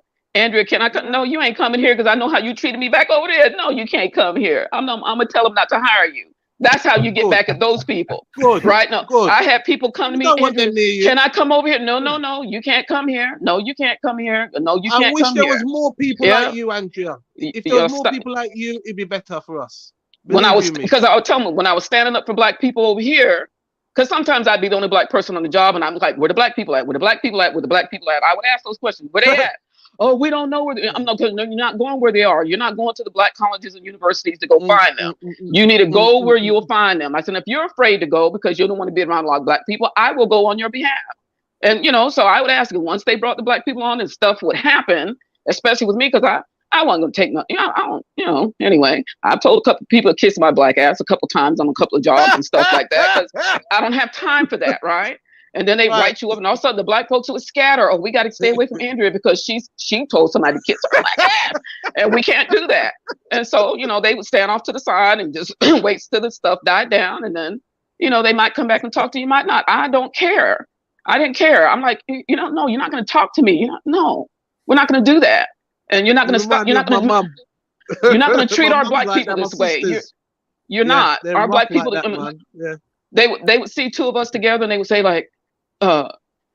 can I come? No, you ain't coming here because I know how you treated me back over there. No, you can't come here. I'm gonna tell them not to hire you. That's how you get back at those people. Right? No, I had people come to me, Andrea, can I come over here? No, you can't come here. No, you can't come here. No, you can't come here. I wish there was more people like you, Andrea. If there was more people like you, it'd be better for us. When I was standing up for black people over here, because sometimes I'd be the only black person on the job, and I'm like, where the black people at? Where the black people at? Where the black people at? I would ask those questions. Where they at? Oh, we don't know where I'm not. No, you're not going where they are. You're not going to the black colleges and universities to go find them. You need to go where you'll find them. I said, if you're afraid to go because you don't want to be around a lot of black people, I will go on your behalf. And so I would ask them once they brought the black people on and stuff would happen, especially with me, because I wasn't gonna take no. I don't. Anyway, I've told a couple people to kiss my black ass a couple times on a couple of jobs and stuff like that because I don't have time for that, right? And then they write you up, and all of a sudden the black folks would scatter. Oh, we got to stay away from Andrea because she told somebody to kiss her black ass, and we can't do that. And so they would stand off to the side and just wait till the stuff died down, and then they might come back and talk to you, might not. I don't care. I didn't care. I'm like, no, you're not going to talk to me. No, we're not going to do that. And you're not going to stop. You're not going to treat our black people this way. You're not. Our black people. They would see two of us together and they would say like,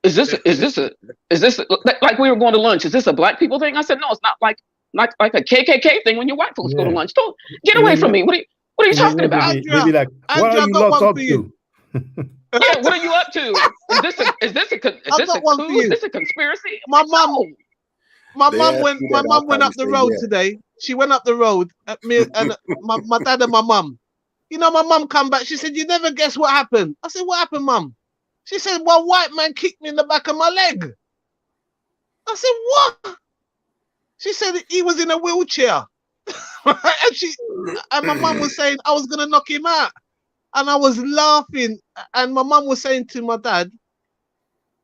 is this like we were going to lunch? Is this a black people thing? I said, no, it's not like a KKK thing when your white folks go to lunch. Don't get away from me. What are you talking about? Maybe like, what are you locked up to? Yeah, what are you up to? Is this a conspiracy? My mum went up the road today. She went up the road at me and my dad and my mum. You know, my mum come back. She said, "You never guess what happened." I said, "What happened, mum?" She said, "Well, white man kicked me in the back of my leg." I said, "What?" She said he was in a wheelchair. and my mum was saying I was gonna knock him out. And I was laughing. And my mum was saying to my dad,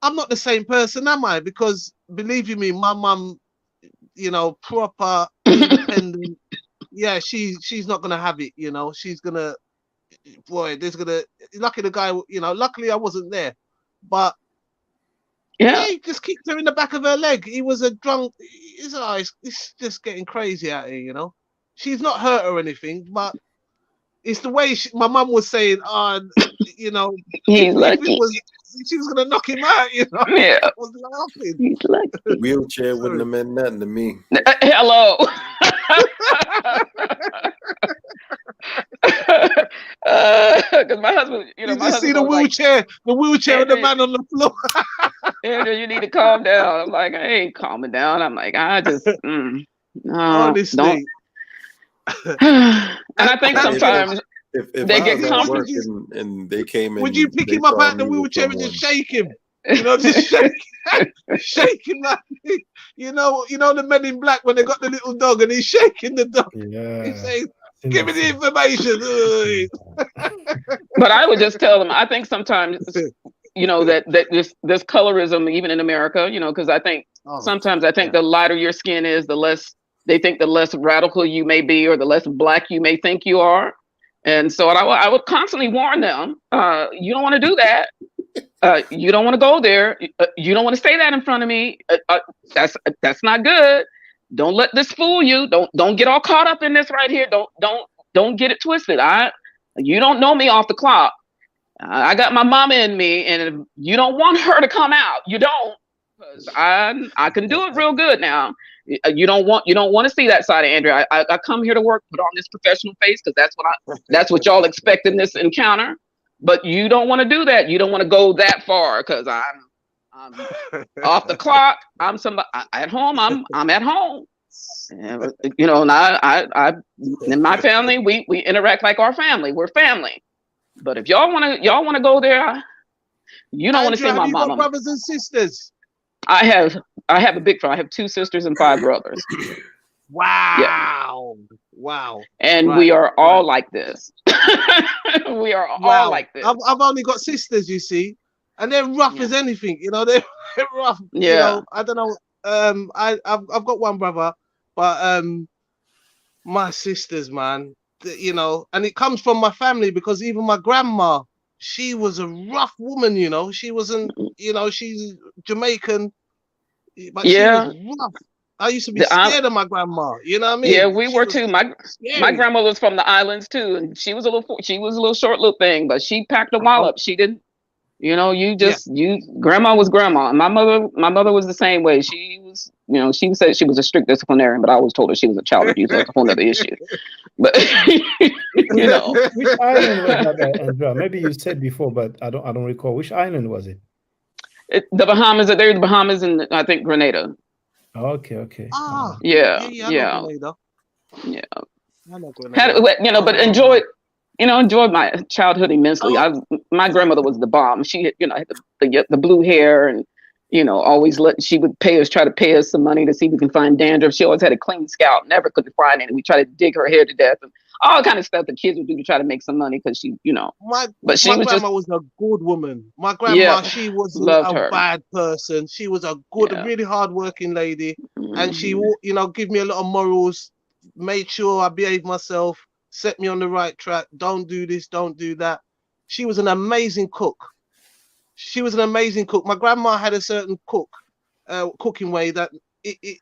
"I'm not the same person, am I? Because believe you me, my mum, you know, proper independent. Yeah, she's not gonna have it, you know. She's gonna, boy, there's gonna, lucky the guy, you know, luckily I wasn't there. But yeah, he just kicked her in the back of her leg. He was a drunk. It's just getting crazy out here, you know. She's not hurt or anything, but it's the way my mum was saying, you know, if it was, she was gonna knock him out, you know. Yeah. I was laughing. Wheelchair wouldn't have meant nothing to me. Hello. Because my husband, you know, you just see the wheelchair, and the man on the floor. Andrew, you need to calm down. I'm like, I ain't calming down. I'm like, I just, no, honestly. Don't. And I think sometimes if they get comfortable and they came in. Would you pick him up out of the wheelchair and just shake him? You know, just shake him like, you know the Men in Black when they got the little dog and he's shaking the dog. Yeah. He's saying, "Give me the information." But I would just tell them, I think sometimes, you know, that this colorism, even in America, you know, because I think sometimes the lighter your skin is, the less they think, the less radical you may be, or the less black you may think you are. And so I would constantly warn them, you don't want to do that. You don't want to go there. You don't want to say that in front of me. That's not good. Don't let this fool you. Don't get all caught up in this right here. Don't get it twisted. You don't know me off the clock. I got my mama in me, and if you don't want her to come out, you don't. Because I can do it real good now. You don't want to see that side of Andrea. I come here to work, put on this professional face, because that's what y'all expect in this encounter. But you don't want to do that. You don't want to go that far, because I'm off the clock. I'm somebody at home. I'm at home. And, you know, and I in my family we interact like our family. We're family. But if y'all want to go there, you don't want to see my mama. Got brothers and sisters. I have a big family. I have 2 sisters and 5 brothers. Wow. Yeah. Wow. And we are all like this. We are all like this. I've only got sisters, you see, and they're rough as anything. You know, they're rough. Yeah. You know, I don't know. I've got one brother, but my sisters, man, you know, and it comes from my family, because even my grandma, she was a rough woman. You know, she wasn't. You know, she's Jamaican, but she was rough. I used to be scared of my grandma. You know what I mean? Yeah, we were too. My grandma was from the islands too, and she was a little short little thing, but she packed a wallop. She didn't, you know, grandma was grandma. And my mother was the same way. She was, you know, she said she was a strict disciplinarian, but I always told her she was a child abuser. That's a whole other issue. But you know, which island was that, Andrea? Maybe you said before, but I don't recall. Which island was it? The Bahamas. They're the Bahamas, and I think Grenada. Okay. Yeah. You know, but enjoyed my childhood immensely. My grandmother was the bomb. She had, you know, had the blue hair, and you know, she would try to pay us some money to see if we can find dandruff. She always had a clean scalp, never could find any. We tried to dig her hair to death, and all kind of stuff the kids would do to try to make some money, because she, you know. My grandma was a good woman. My grandma, she was a bad person. She was a good, really hard-working lady, and she, you know, give me a lot of morals, made sure I behaved myself, set me on the right track. Don't do this, don't do that. She was an amazing cook. My grandma had a certain cooking way that it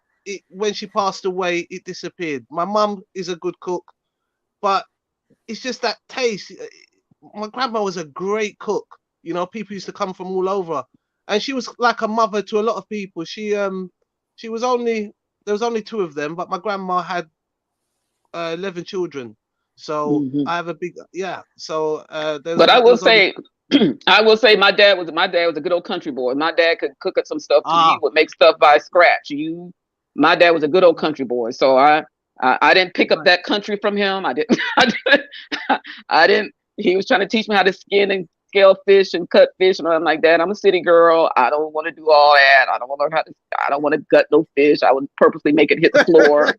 when she passed away, it disappeared. My mum is a good cook, but it's just that taste. My grandma was a great cook. You know, people used to come from all over, and she was like a mother to a lot of people. There was only 2 of them, but my grandma had 11 children. So I have a big So but I will say, I will say my dad was a good old country boy. My dad could cook up some stuff too. He would make stuff by scratch. My dad was a good old country boy. So I didn't pick up that country from him. I didn't. I didn't. He was trying to teach me how to skin and scale fish and cut fish, and I'm like, Dad, I'm a city girl. I don't want to do all that. I don't want to learn how to. I don't want to gut no fish. I would purposely make it hit the floor.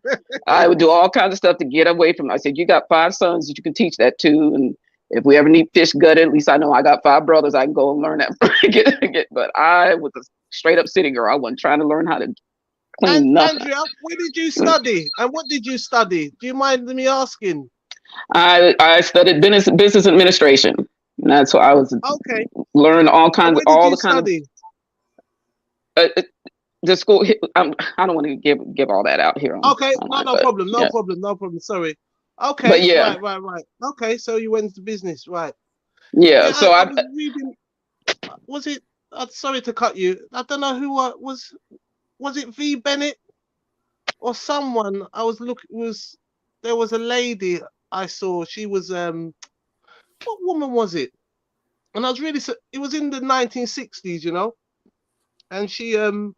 I would do all kinds of stuff to get away from it. I said, you got 5 sons that you can teach that to, and if we ever need fish gutted, at least I know I got 5 brothers. I can go and learn that. But I was a straight up city girl. I wasn't trying to learn how to clean nothing. Andrea, where did you study, and what did you study? Do you mind me asking? I studied business administration. And that's what I was learned all kinds of all the kind of the school. I don't want to give all that out here. No problem. Sorry. Okay. But yeah. Right. Okay, so you went into business, right? Yeah. So I was reading. Was it? Sorry to cut you. I don't know who was. Was it V Bennett or someone? I was looking. There was a lady I saw. She was what woman was it? And I was really, it was in the 1960s, you know, and she what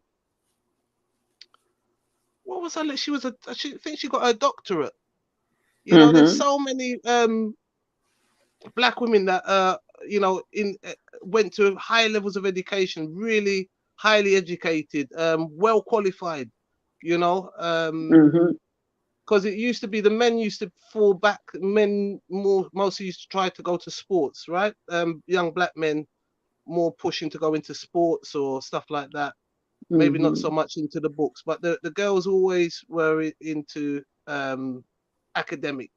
was her? She was I think she got her doctorate. You know, there's so many black women that went to high levels of education, really highly educated, well qualified, you know, because it used to be the men used to fall back. Men mostly used to try to go to sports, right? Young black men more pushing to go into sports or stuff like that. Maybe not so much into the books, but the girls always were into academia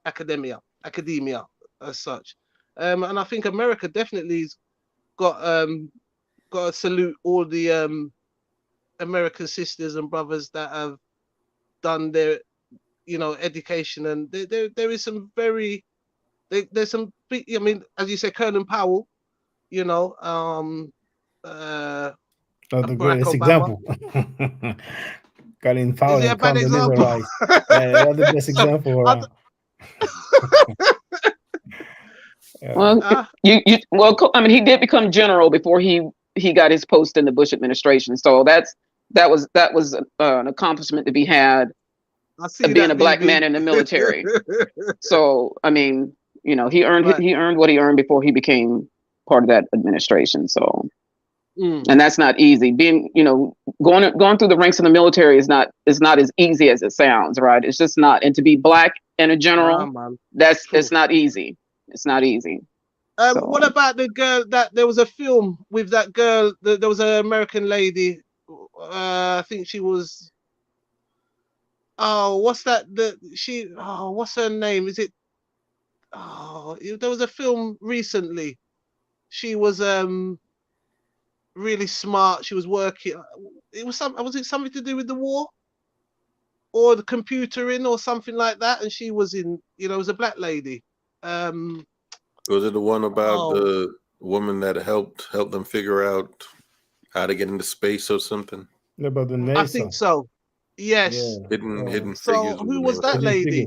as such. And I think America definitely has got to salute all the American sisters and brothers that have done their education, and there is some there's some big, I mean, as you say, Colin Powell, the greatest example. Colin Powell and Condoleezza Rice. That's the best example around. Well, I mean, he did become general before he got his post in the Bush administration, so that was an accomplishment to be had. Being a black man in the military. So I mean, he earned what he earned before he became part of that administration. So, and that's not easy. Being going through the ranks in the military is not as easy as it sounds, right? It's just not. And to be black and a general, it's not easy. It's not easy. What about the girl that there was a film with that girl? There was an American lady. I think she was. Oh, what's that? What's her name? Is it? Oh, there was a film recently. She was really smart. She was working. Was it something to do with the war, or the computering, or something like that? And she was in. It was a black lady. Was it the one about the woman that helped them figure out how to get into space or something? About the NASA. I think so. Yes. Yeah. Hidden so Figures. Who was that lady?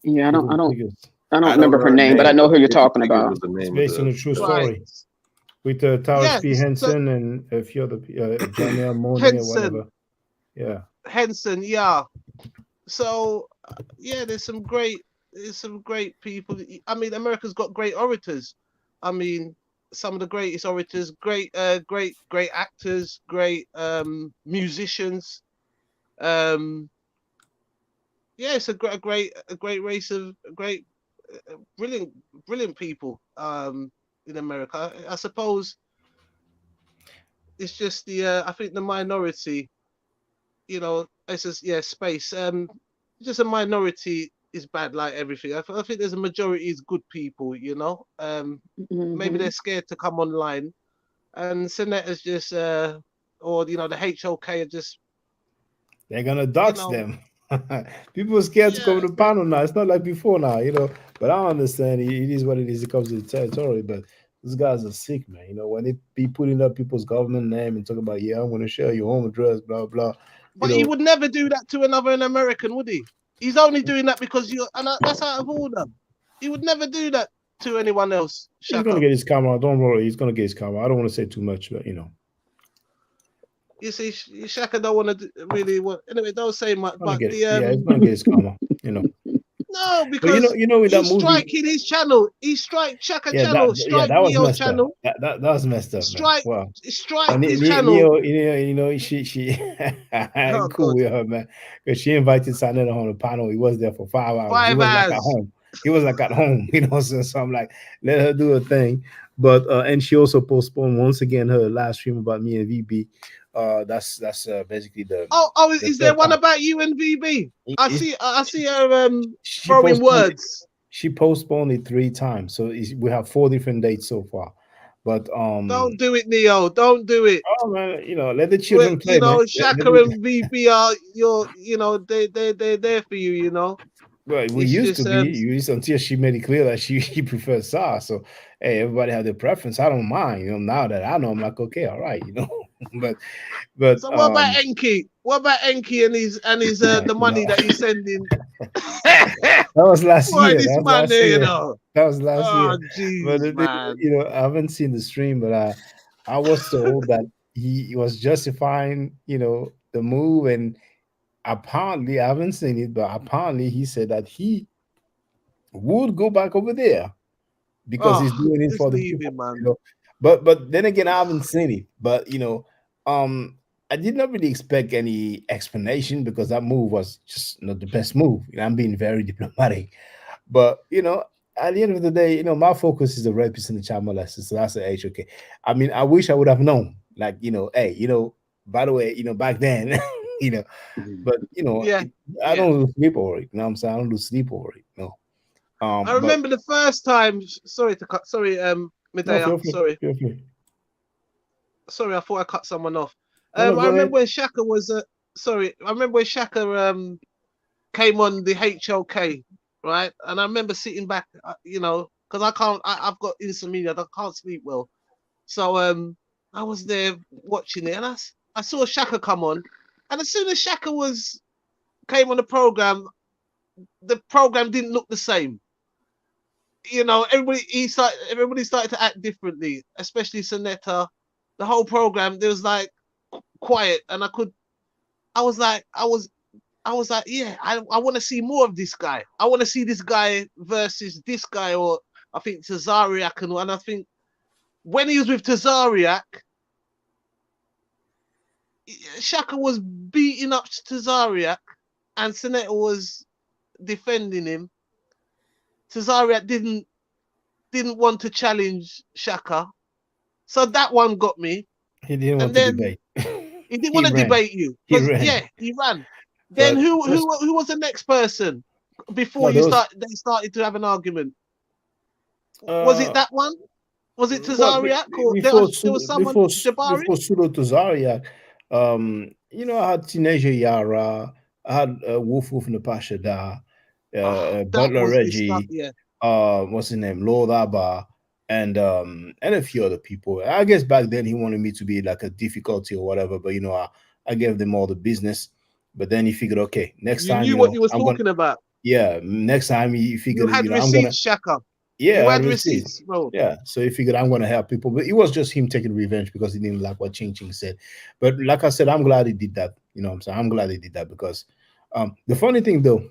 Yeah, I don't remember her name, but I know who you're talking about. It's based on a true story. With Tyrus P. Henson and a few other Janelle Monáe or whatever. Yeah. Henson, yeah. So there's some great people. I mean, America's got great orators. I mean, some of the greatest orators, great actors, great musicians. It's a great race of great, brilliant people in America. I suppose it's just I think the minority, it's just space. Just a minority is bad, like everything. I think there's a majority is good people, maybe they're scared to come online, and senators just or the HOK are just, they're gonna dox them. People are scared to come to the panel now. It's not like before now, but I understand it is what it is. It comes to the territory, but these guys are sick, man. When they be putting up people's government name and talking about, I'm going to share your home address, blah blah. But he would never do that to an American, would he? He's only doing that because that's out of order. He would never do that to anyone else. He's gonna get his camera. Don't worry, he's gonna get his camera. I don't want to say too much, but you know. You see, Shaka don't want to really. Anyway, don't say much. But he's gonna get his camera. You know. No, because you know, with that he's movie, striking his channel. He strike Shaka channel. Strike that was Neo's messed channel. up. That was messed up. Strike. Wow. Strike his channel. You know, she I'm cool with her, man, because she invited Sanetta on the panel. He was there for 5 hours. 5 he was hours. Like at home. He was like at home, you know. So I'm like, let her do her thing. But and she also postponed once again her live stream about me and VB. That's basically the. Is there one about you and VB? I see her throwing words. She postponed it 3 times, so we have 4 different dates so far. But don't do it, Neo. Don't do it. Oh man, you know, let the children play. You know, man. Shaka and VB are they're there for you. You know. Well, we used to be until she made it clear that she prefers SAR. So hey, everybody have their preference. I don't mind. You know, now that I know, I'm like, okay, all right, you know. but so what about Enki? What about Enki and his the money that he's sending? That was last year. That was last year. Geez, but man. You know, I haven't seen the stream, but I was told that he was justifying, you know, the move, and apparently I haven't seen it, but apparently he said that he would go back over there because he's doing it for the people, man. You know? But then again, I haven't seen it. But you know, I did not really expect any explanation because that move was just not the best move. You know, I'm being very diplomatic. But you know, at the end of the day, you know, my focus is the rapist and the child molester. So that's the HOK. I mean, I wish I would have known. Like, you know, hey, you know, by the way, you know, back then, you know, but you know, I don't lose sleep over it. You know what I'm saying? I don't lose sleep over it. No. I remember the first time. Sorry to cut. Sorry, Medea. No, sorry. Sorry, I thought I cut someone off. I remember when Shaka was. I remember when Shaka came on the HOK, right? And I remember sitting back, you know, because I've got insomnia. I can't sleep well. So I was there watching it, and I saw Shaka come on, and as soon as Shaka came on the program didn't look the same. You know, everybody started to act differently, especially Sanetta. The whole program, there was like quiet, and I was like, yeah, I want to see more of this guy. I want to see this guy versus this guy, or I think Tazariak, and I think when he was with Tazariak, Shaka was beating up Tazariak, and Sanetta was defending him. Tazariak didn't want to challenge Shaka, so that one got me. He didn't want to debate. He didn't want to debate you. He ran. Then who was the next person before they started to have an argument? Was it that one? Was it Tazariak, or there was someone Jabari? Before Pseudo Tazariak, you know, I had Teenager Yara, I had Wolf Napashada, Butler Reggie, what's his name, Lord Abba, and a few other people. I guess back then he wanted me to be like a difficulty or whatever, but you know, I gave them all the business. But then he figured, okay, next time you knew what he was talking about. Yeah, next time he figured, you had receipts, Shaka. Yeah, you had receipts, bro. Yeah, so he figured I'm going to help people, but it was just him taking revenge because he didn't like what Ching Ching said. But like I said, I'm glad he did that. You know what I'm saying? I'm glad he did that because the funny thing though,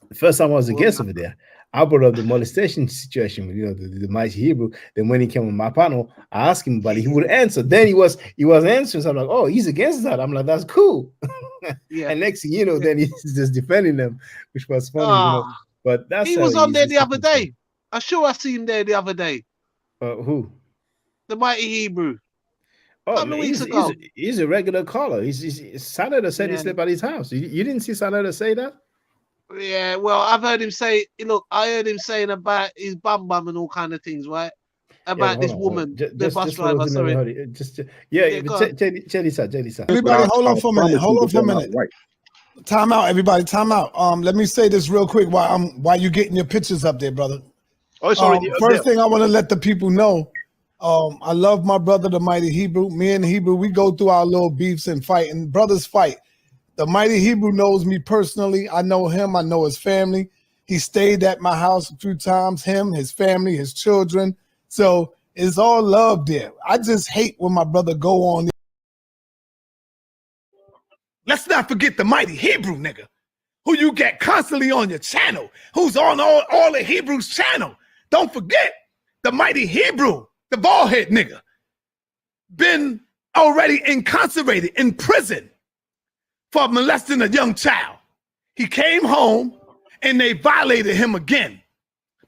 the first time I was a guest over there, I brought up the molestation situation, you know, the Mighty Hebrew. Then when he came on my panel, I asked him about it. He would answer. Then he was answering. So I'm like, oh, he's against that. I'm like, that's cool. Yeah. And next thing you know, then he's just defending them, which was funny. You know? But that's he was on there the other day. I'm sure I see him there the other day. Who? The Mighty Hebrew. Oh, man, he's a regular caller. Sanetta said he slept at his house. You didn't see Sanetta say that? Yeah, well, I've heard him say, look, I heard him saying about his bum and all kind of things, right? About this woman, the bus driver, sorry. Jelisa. Everybody, hold on for a minute. Right. Time out, everybody, time out. Let me say this real quick while you getting your pictures up there, brother. Oh, sorry. First thing I want to let the people know, I love my brother, the Mighty Hebrew. Me and Hebrew, we go through our little beefs and fight, and brothers fight. The Mighty Hebrew knows me personally. I know him. I know his family. He stayed at my house a few times. Him, his family, his children. So it's all love there. I just hate when my brother go on. Let's not forget the Mighty Hebrew nigga, who you get constantly on your channel, who's on all the Hebrews channel. Don't forget the Mighty Hebrew, the bald head nigga, been already incarcerated in prison for molesting a young child. He came home and they violated him again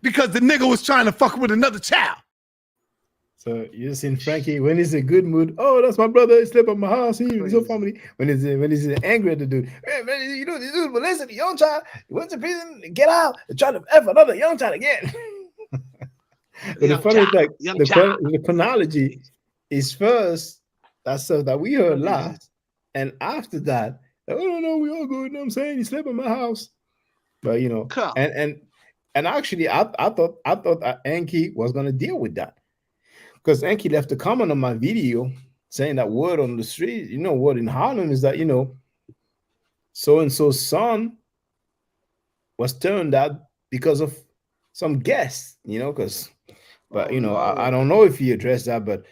because the nigga was trying to fuck with another child. So you seen Frankie when he's in good mood. Oh, that's my brother. He slept at my house. He's so funny. When he's angry at the dude, hey, man, you know this dude molested a young child. He went to prison. Get out and try to F another young child again. But the funny is, like the chronology is first that stuff that we heard last, and after that, oh no, we all good. You know what I'm saying? He slept at my house. But you know, and actually, I thought Enki was gonna deal with that. Because Enki left a comment on my video saying that word on the street, you know, word in Harlem is that, you know, so-and-so's son was turned out because of some guests, you know, but, you know, I don't know if he addressed that, but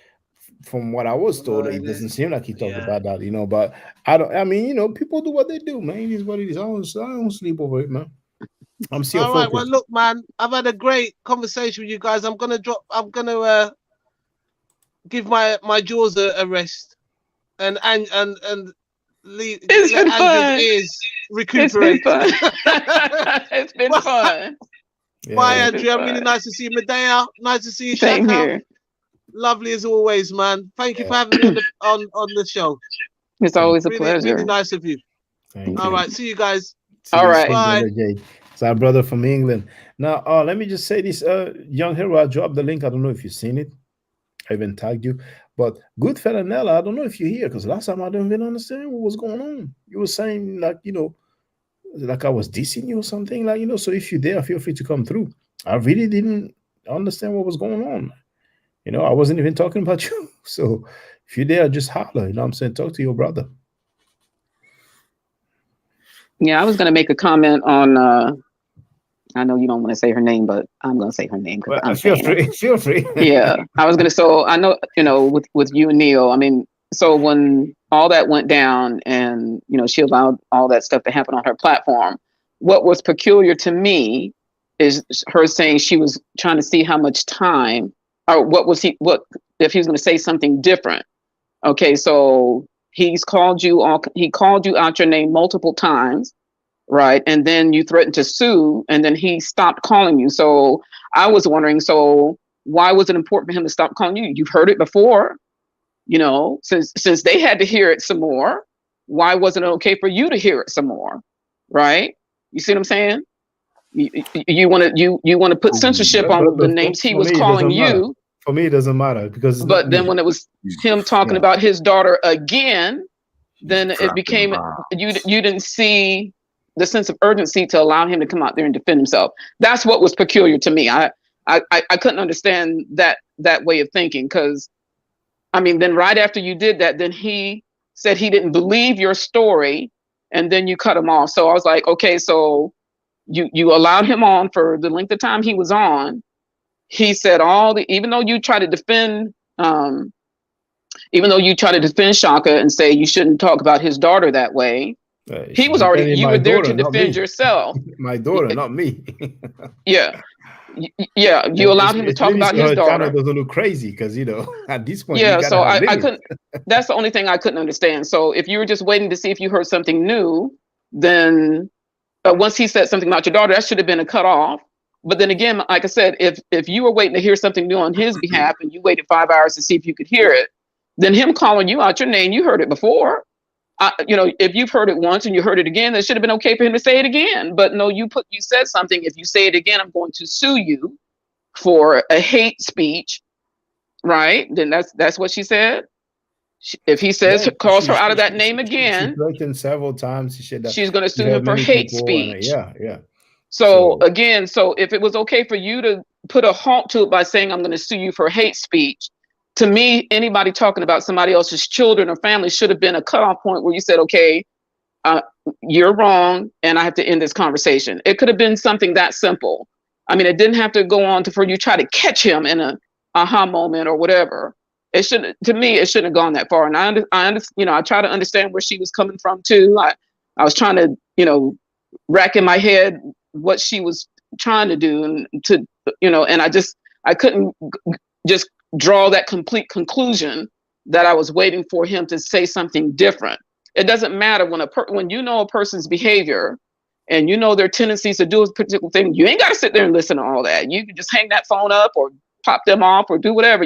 from what I was told, it doesn't seem like he talked about that, you know, but I mean, you know, people do what they do, man. It is what it is. I don't sleep over it, man. I'm still all right. Well, look, man, I've had a great conversation with you guys. I'm gonna give my jaws a rest and leave. It's been fun. Ears recuperate. It's been fun. Bye, Andrea. Really nice to see you, Medea. Nice to see you. Same here. Lovely as always, man. Thank you for having me on the show. It's always a pleasure. Really nice of you. All right, see you guys. All right. Bye. It's our brother from England. Now, let me just say this, Young Hero, I dropped the link. I don't know if you've seen it. I even tagged you. But Goodfella Nella, I don't know if you're here, because last time I didn't even understand what was going on. You were saying, like, you know, like I was dissing you or something, like, you know, so if you're there, feel free to come through. I really didn't understand what was going on. You know, I wasn't even talking about you. So if you're there, just holler, you know what I'm saying? Talk to your brother. Yeah, I was going to make a comment on, I know you don't want to say her name, but I'm going to say her name. Well, feel free. Yeah, I was going to, so I know, you know, with you and Neil, I mean, so when all that went down and, you know, she allowed all that stuff to happen on her platform, what was peculiar to me is her saying she was trying to see how much time, or if he was going to say something different. Okay, so he called you out your name multiple times. Right. And then you threatened to sue, and then he stopped calling you. So I was wondering, so why was it important for him to stop calling you? You've heard it before, you know, since they had to hear it some more. Why wasn't it okay for you to hear it some more? Right. You see what I'm saying? You want to put censorship on the names he was calling you. For me, it doesn't matter because. But then when it was him talking about his daughter again, then it became you didn't see the sense of urgency to allow him to come out there and defend himself. That's what was peculiar to me. I couldn't understand that way of thinking, because I mean, then right after you did that, then he said he didn't believe your story, and then you cut him off. So I was like, okay, so you allowed him on for the length of time he was on. He said even though you try to defend Shaka and say you shouldn't talk about his daughter that way, he was already, you were there to defend yourself. My daughter, not me. Yeah. You allowed him to talk about his daughter. Doesn't look crazy because, you know, at this point. Yeah, so I couldn't, that's the only thing I couldn't understand. So if you were just waiting to see if you heard something new, then once he said something about your daughter, that should have been a cutoff. But then again, like I said, if you were waiting to hear something new on his behalf and you waited 5 hours to see if you could hear it, then him calling you out your name, you heard it before. You know, if you've heard it once and you heard it again, that should have been okay for him to say it again. But no, you said something. If you say it again, I'm going to sue you for a hate speech, right? Then that's what she said. If he says calls her out of that name again, she threatened several times. She said that she's going to sue him for hate speech. Yeah. So again, so if it was okay for you to put a halt to it by saying I'm going to sue you for hate speech, to me, anybody talking about somebody else's children or family should have been a cutoff point where you said, okay, you're wrong, and I have to end this conversation. It could have been something that simple. I mean, it didn't have to go on for you try to catch him in a aha moment or whatever. It shouldn't. To me, it shouldn't have gone that far. And I try to understand where she was coming from too. I was trying to, rack in my head what she was trying to do, and I couldn't just draw that complete conclusion that I was waiting for him to say something different. It doesn't matter when you know a person's behavior and you know their tendencies to do a particular thing. You ain't got to sit there and listen to all that. You can just hang that phone up or pop them off or do whatever.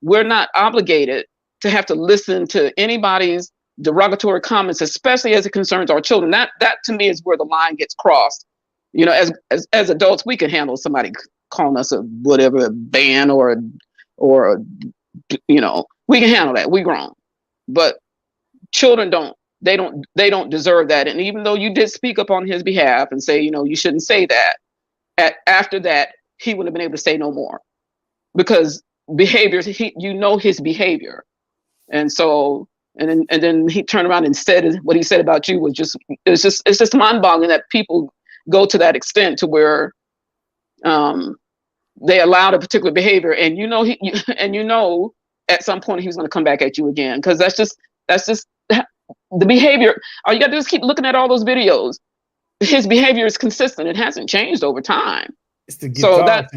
We're not obligated to have to listen to anybody's derogatory comments, especially as it concerns our children. That to me is where the line gets crossed. As adults, we can handle somebody calling us a whatever, a ban or we can handle that. We grown, but children don't. They don't deserve that. And even though you did speak up on his behalf and say, you shouldn't say that, after that, he wouldn't have been able to say no more, because behaviors, his behavior. And so, and then he turned around and said what he said about you it's just mind-boggling that people go to that extent to where they allowed a particular behavior, and at some point he was going to come back at you again, because that's just the behavior. All you got to do is keep looking at all those videos. His behavior is consistent. It hasn't changed over time. So that's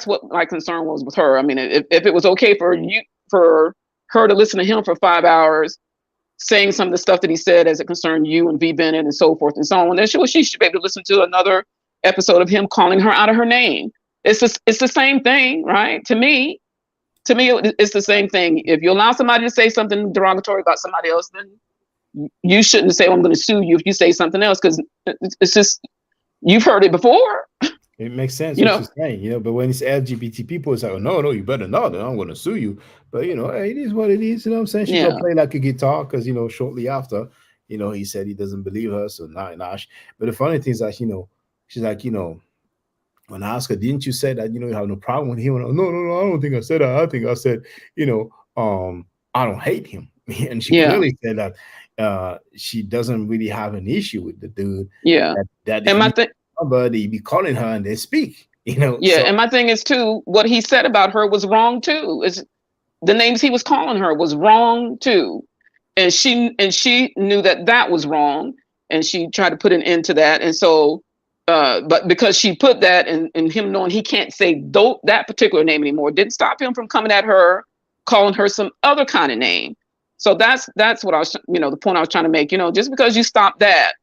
what my concern was with her. I mean, if it was okay for her to listen to him for 5 hours, saying some of the stuff that he said as it concerned you and V. Bennett and so forth and so on, then she should be able to listen to another episode of him calling her out of her name. It's the same thing, right? To me, it's the same thing. If you allow somebody to say something derogatory about somebody else, then you shouldn't say, I'm going to sue you if you say something else, because it's just, you've heard it before. It makes sense what you're saying, but when it's LGBT people, it's like, oh, no, you better not, I'm going to sue you. But, hey, it is what it is, you know what I'm saying? She's going to play like a guitar because, shortly after, he said he doesn't believe her, so nah. But the funny thing is that, she's like, when I asked her, didn't you say that, you have no problem with him? No, I don't think I said that. I think I said, I don't hate him. And she clearly said that she doesn't really have an issue with the dude. Yeah. But he be calling her and they speak, Yeah, so. And my thing is too, what he said about her was wrong too. The names he was calling her was wrong too. And she knew that was wrong, and she tried to put an end to that. And so but because she put that and him knowing he can't say that particular name anymore, didn't stop him from coming at her, calling her some other kind of name. So that's what I was, the point I was trying to make. Just because you stop that,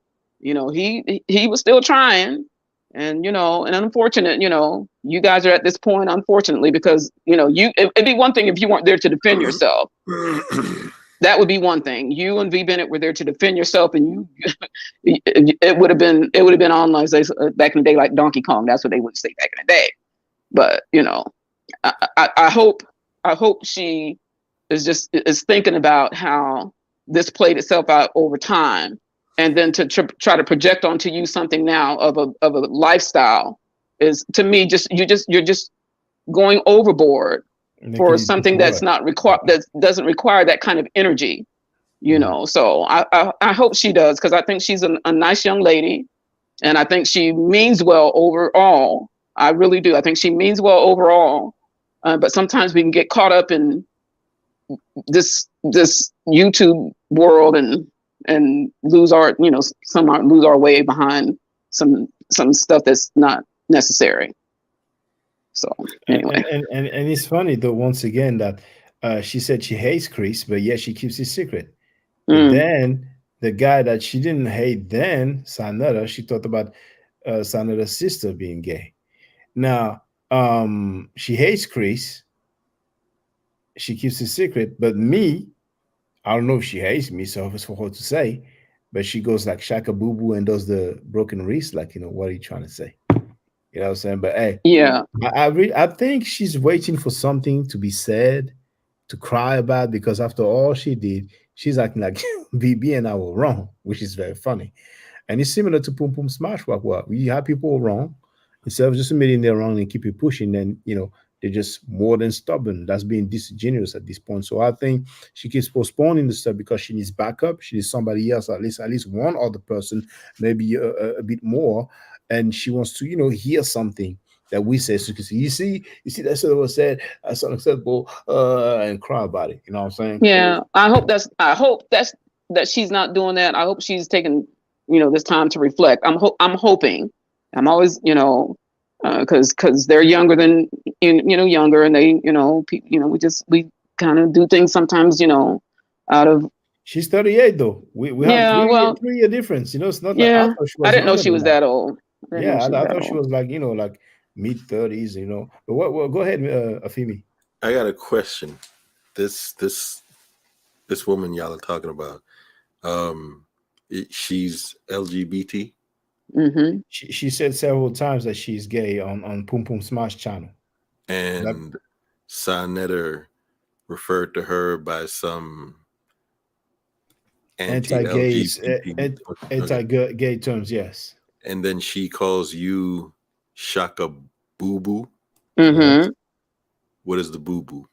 he was still trying, and and unfortunate, you guys are at this point, unfortunately, because it'd be one thing if you weren't there to defend yourself. That would be one thing. You and V. Bennett were there to defend yourself, and it would have been on, like back in the day, like Donkey Kong. That's what they would say back in the day. But I hope she is thinking about how this played itself out over time, and then to try to project onto you something now of a lifestyle is, to me, you're just going overboard for something that's not required, that doesn't require that kind of energy, So I hope she does, because I think she's a nice young lady, and I think she means well overall. I really do. I think she means well overall, but sometimes we can get caught up in this YouTube world and lose our, somehow lose our way behind some stuff that's not necessary. So anyway, and it's funny though, once again, that she said she hates Chris, but yet she keeps it secret. Then the guy that she didn't hate then, Sanada, she talked about Sanada's sister being gay. Now she hates Chris, she keeps it secret, but me, I don't know if she hates me, so it's for her to say, but she goes like Shaka Boo Boo and does the broken wrist, like, what are you trying to say? You know what I'm saying? But hey, yeah, I think she's waiting for something to be said, to cry about, because after all she did, she's acting like BB and I were wrong, which is very funny. And it's similar to Pum Pum Smash Walk. We have people wrong, instead of just admitting they're wrong and keep it pushing, then They're just more than stubborn. That's being disingenuous at this point. So I think she keeps postponing the stuff because she needs backup. She needs somebody else, at least one other person, maybe a bit more, and she wants to, hear something that we say. So you see, that's what was said. That's unacceptable, and cry about it. You know what I'm saying? Yeah, I hope that she's not doing that. I hope she's taking, this time to reflect. I'm hoping. I'm always, because they're younger than younger, and they, we kind of do things sometimes, out of. She's 38 though. We have 3 year difference. It's not. Yeah, I didn't know she was that old. I thought she was like like mid 30s. But what? Go ahead, Afimi. I got a question. This woman y'all are talking about. She's LGBT. Mm-hmm. She said several times that she's gay on Pum Pum Smash channel. And Sanetter referred to her by some anti-gay terms, yes. And then she calls you Shaka Boo Boo. Mm-hmm. What is the boo boo?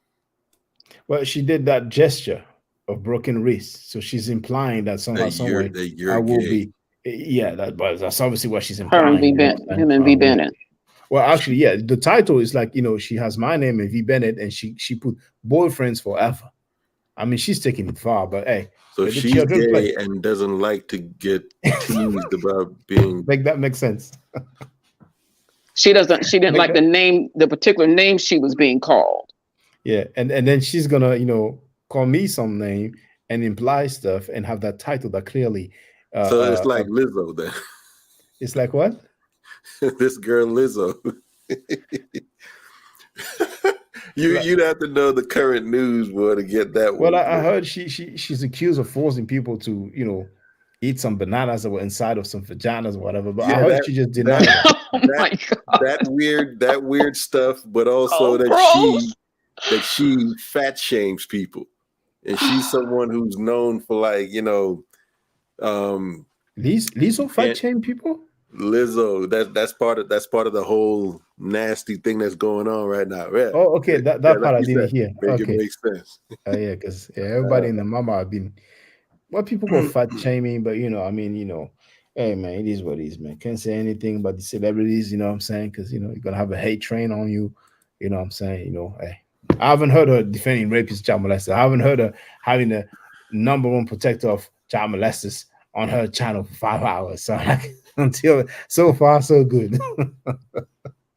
Well, she did that gesture of broken wrist, so she's implying that somehow, somewhere, I will be. Yeah, that's obviously what she's implying. Him and V Bennett. Well, actually, yeah, the title is like, she has my name and V Bennett, and she put boyfriends forever. I mean, she's taking it far, but hey. So she's gay and doesn't like to get teased about being. Like that makes sense. She didn't like the particular name she was being called. Yeah, and then she's gonna, call me some name and imply stuff and have that title that clearly. So it's like Lizzo then. It's like what? This girl Lizzo. You'd have to know the current news, boy, to get that one. Well, I heard she's accused of forcing people to, eat some bananas that were inside of some vaginas or whatever. But I heard she just denied it. Oh my God. That weird stuff, but also that she fat shames people. And she's someone who's known for like, Lizzo fat shame people? Lizzo, that's part of the whole nasty thing that's going on right now. Yeah. Oh, okay. That part I didn't hear. Make Okay. it make sense. Yeah, because everybody in the mama have been. Well, people go fat shaming, but hey man, it is what it is, man. Can't say anything about the celebrities, you know what I'm saying? Because you're gonna have a hate train on you, you know what I'm saying? Hey. I haven't heard her defending rapists, child molesters. I haven't heard her having the number one protector of child molesters on her channel for 5 hours. So until so far, so good.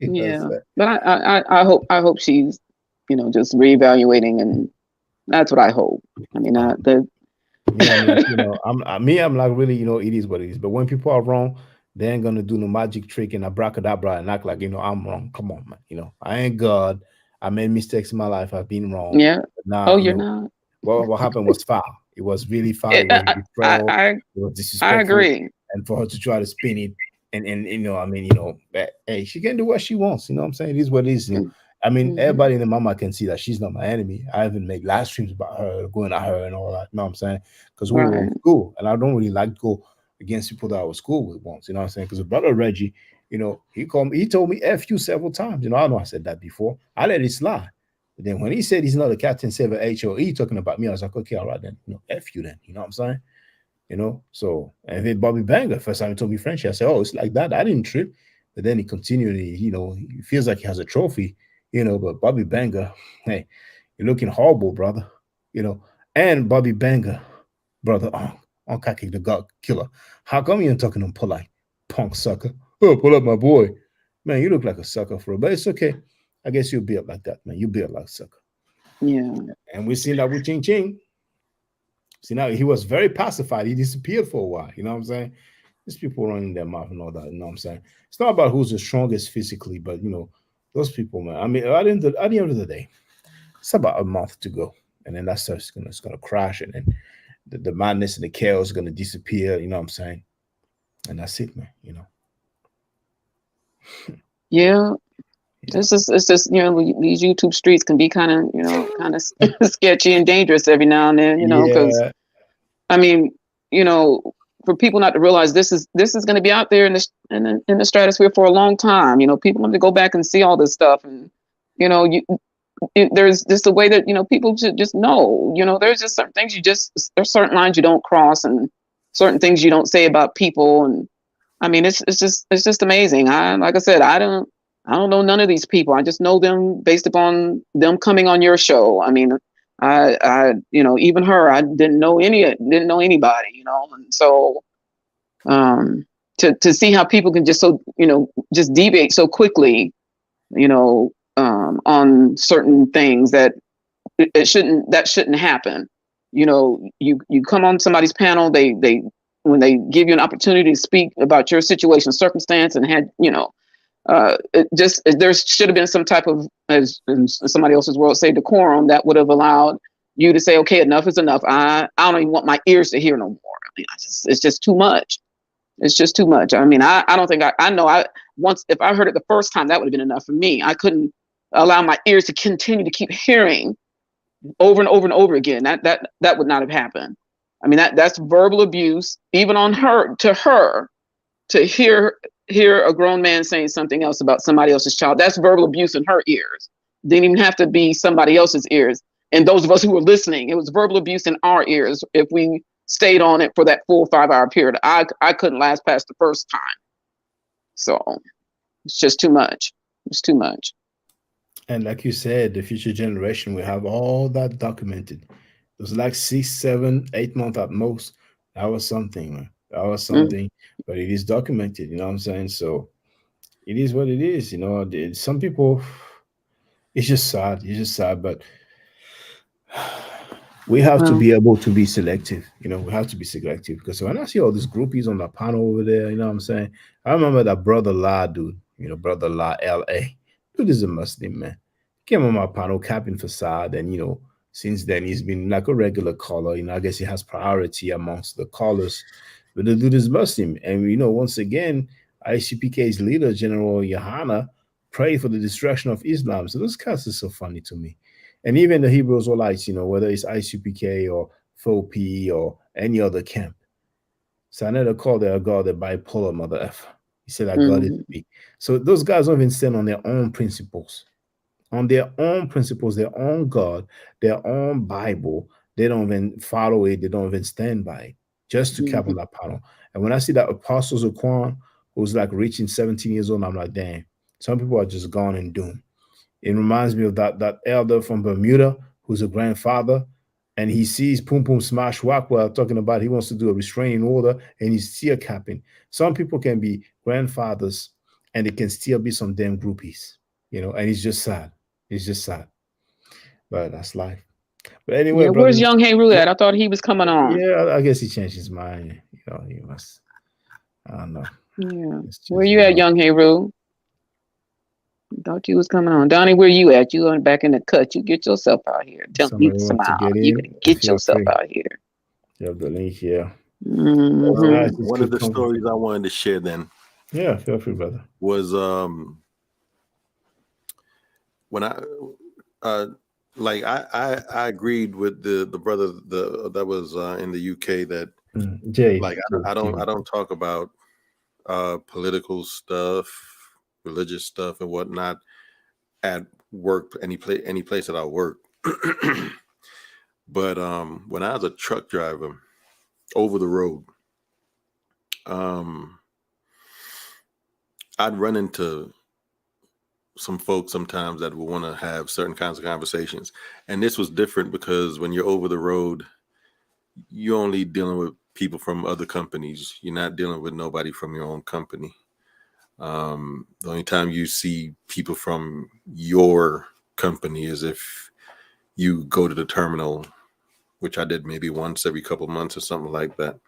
Yeah, but I hope she's just reevaluating, and that's what I hope. I mean, I'm like really, it is what it is. But when people are wrong, they ain't gonna do no magic trick and abracadabra and act like I'm wrong. Come on, man. I ain't God. I made mistakes in my life. I've been wrong. Yeah. Now, you're not. Well, what happened was foul. It was really foul. It was betrayal. It was disrespectful. I agree. And for her to try to spin it, and hey, she can do what she wants. You know what I'm saying? It is what it is. I mean, everybody in the mama can see that she's not my enemy. I even make live streams about her, going at her and all that. You know what I'm saying? Because we were in school, and I don't really like to go against people that I was school with once. You know what I'm saying? Because the brother Reggie, he called me. He told me F you several times. I know I said that before. I let it slide. But then when he said he's not a Captain 7 HOE talking about me, I was like, okay, all right then. F you then. You know what I'm saying? So, and then Bobby Banger, first time he told me French, I said, oh, it's like that. I didn't trip. But then he continued, he feels like he has a trophy, but Bobby Banger, hey, you're looking horrible, brother, and Bobby Banger, brother, on Kaki the God Killer. How come you ain't talking to him polite, punk sucker? Oh, pull up my boy. Man, you look like a sucker for real, but it's okay. I guess you'll be up like that, man. You be up like a sucker. Yeah. And we've seen that with Ching Ching. See, now he was very pacified. He disappeared for a while. You know what I'm saying? These people running their mouth and all that. You know what I'm saying? It's not about who's the strongest physically, but those people, man. I mean, at the end of the day, it's about a month to go, and then that stuff's gonna crash, and then the madness and the chaos is gonna disappear. You know what I'm saying? And that's it, man. Yeah. It's just these YouTube streets can be kind of sketchy and dangerous every now and then, because I mean, for people not to realize this is going to be out there in the stratosphere for a long time. People want to go back and see all this stuff, and there's just a way that, people should just know, there's just certain things there's certain lines you don't cross and certain things you don't say about people. And I mean, it's just amazing. Like I said, I don't know none of these people. I just know them based upon them coming on your show. I mean, even her, I didn't know anybody, and so, to see how people can just just deviate so quickly, on certain things that shouldn't happen. You come on somebody's panel, they when they give you an opportunity to speak about your situation, circumstance, and had, there should have been some type of, as in somebody else's world say, decorum that would have allowed you to say, okay, enough is enough. I don't even want my ears to hear no more. I mean, it's just too much. It's just too much. I mean, I don't think I know once, if I heard it the first time, that would have been enough for me. I couldn't allow my ears to continue to keep hearing over and over and over again. That would not have happened. I mean, that's verbal abuse, even on her, to hear a grown man saying something else about somebody else's child. That's verbal abuse in her ears. Didn't even have to be somebody else's ears. And those of us who were listening, it was verbal abuse in our ears if we stayed on it for that full 5-hour period. I couldn't last past the first time. So it's just too much. It's too much. And like you said, the future generation will have all that documented. It was like 6, 7, 8 months at most. That was something, man. That was something, but it is documented, you know what I'm saying? So it is what it is, Some people, it's just sad. It's just sad, but we have to be able to be selective. We have to be selective, because when I see all these groupies on the panel over there, you know what I'm saying? I remember that Brother La dude, Brother La LA. Dude is a Muslim, man. Came on my panel capping facade, and since then he's been like a regular caller. I guess he has priority amongst the callers. But the dude is Muslim. And once again, ICPK's leader, General Yohana, prayed for the destruction of Islam. So those cats are so funny to me. And even the Hebrew Israelites, whether it's ICPK or FOP or any other camp. So I never call their God a bipolar mother effer. He said that God is me. So those guys don't even stand on their own principles. On their own principles, their own God, their own Bible. They don't even follow it. They don't even stand by it. Just to cap on that panel. And when I see that Apostle Zaquan, who's like reaching 17 years old, I'm like, damn, some people are just gone and doomed. It reminds me of that elder from Bermuda who's a grandfather, and he sees Pum Pum Smash Rockwell talking about he wants to do a restraining order, and he's still capping. Some people can be grandfathers, and it can still be some damn groupies, and it's just sad. It's just sad. But that's life. But anyway, where's Young Heru at? I thought he was coming on. Yeah, I guess he changed his mind. He must. I don't know. Yeah. Where you at, Young Heru? Thought you was coming on. Donnie, where you at? You back in the cut. You get yourself out here. Tell me to smile. You can get yourself out here. You have the link here. One of the stories I wanted to share then. Yeah, feel free, brother. Was when I agreed with the brother that was in the UK that Jay. Like I don't talk about political stuff, religious stuff, and whatnot at work, any place that I work. But when I was a truck driver over the road, I'd run into some folks sometimes that would want to have certain kinds of conversations. And this was different because when you're over the road, you're only dealing with people from other companies. You're not dealing with nobody from your own company. The only time you see people from your company is if you go to the terminal, which I did maybe once every couple of months or something like that.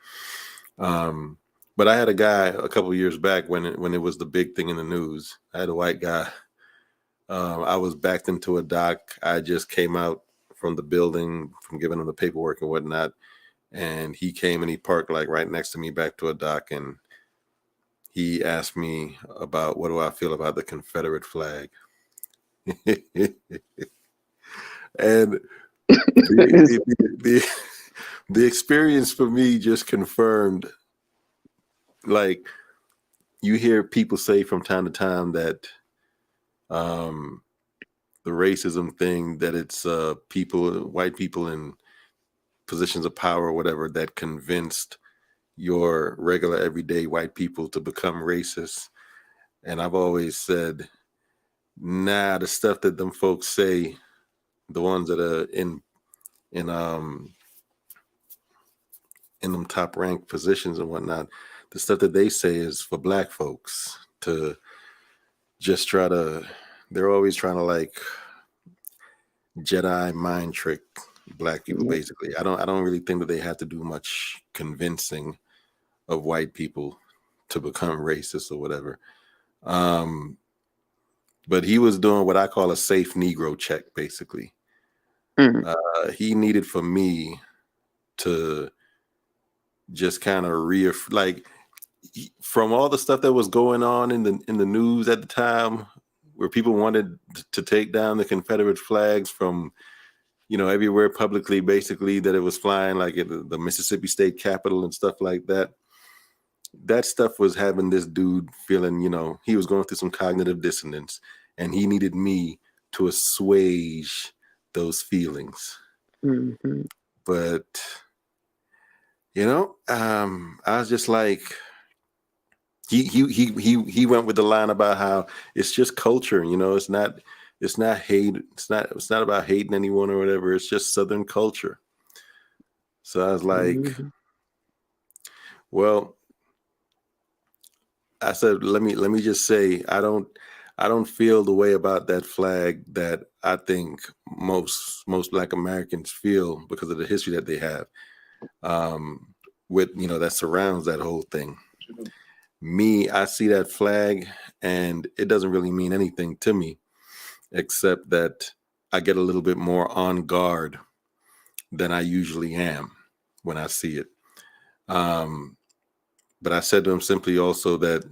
But I had a guy a couple of years back when it was the big thing in the news. I had a white guy. I was backed into a dock. I just came out from the building from giving him the paperwork and whatnot. And he came and he parked like right next to me back to a dock. And he asked me about what do I feel about the Confederate flag. And the experience for me just confirmed, like, you hear people say from time to time that racism thing, that it's white people in positions of power or whatever that convinced your regular everyday white people to become racist. And I've always said, nah, the stuff that them folks say, the ones that are in them top ranked positions and whatnot, the stuff that they say is for black folks to just they're always trying to like Jedi mind trick black people, basically. I don't really think that they have to do much convincing of white people to become racist or whatever. But he was doing what I call a safe Negro check, basically. He needed for me to just kind of from all the stuff that was going on in the news at the time, where people wanted to take down the Confederate flags from, everywhere publicly, basically, that it was flying, like at the Mississippi State Capitol and stuff like that. That stuff was having this dude feeling, he was going through some cognitive dissonance, and he needed me to assuage those feelings. Mm-hmm. But, I was just like, he went with the line about how it's just culture, it's not hate, it's not about hating anyone or whatever, it's just Southern culture. So I was like, well, I said, let me just say, I don't feel the way about that flag that I think most Black Americans feel because of the history that they have, that surrounds that whole thing. Me, I see that flag and it doesn't really mean anything to me, except that I get a little bit more on guard than I usually am when I see it. But I said to him simply also that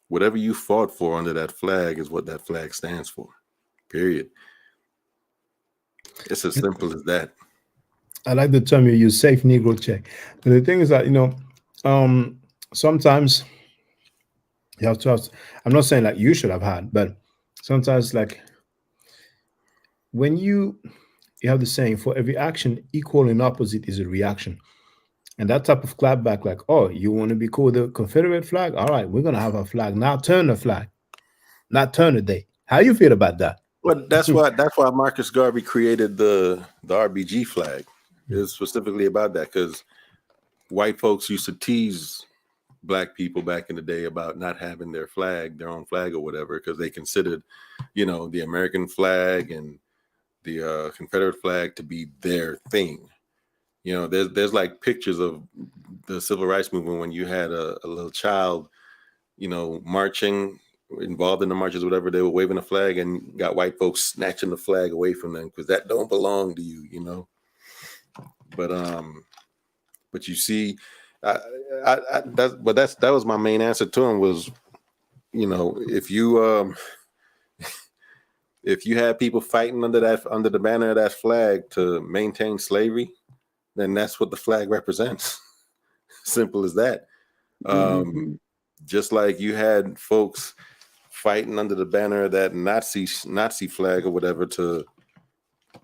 whatever you fought for under that flag is what that flag stands for, period. It's as simple as that. I like the term you use, safe Negro check. But the thing is that, sometimes you have to have, I'm not saying like you should have had, but sometimes like when you have the saying, for every action, equal and opposite is a reaction. And that type of clapback, like, oh, you want to be cool with the Confederate flag? All right, we're going to have a flag. Now turn the flag, not turn the day. How you feel about that? Well, that's why Marcus Garvey created the RBG flag. It's specifically about that, because white folks used to tease Black people back in the day about not having their own flag or whatever, because they considered, the American flag and the Confederate flag to be their thing. There's like pictures of the civil rights movement when you had a little child, marching, involved in the marches, whatever, they were waving a flag and got white folks snatching the flag away from them because that don't belong to you, But you see, that was my main answer to him was, if you had people fighting under the banner of that flag to maintain slavery, then that's what the flag represents. Simple as that. Just like you had folks fighting under the banner of that Nazi flag or whatever to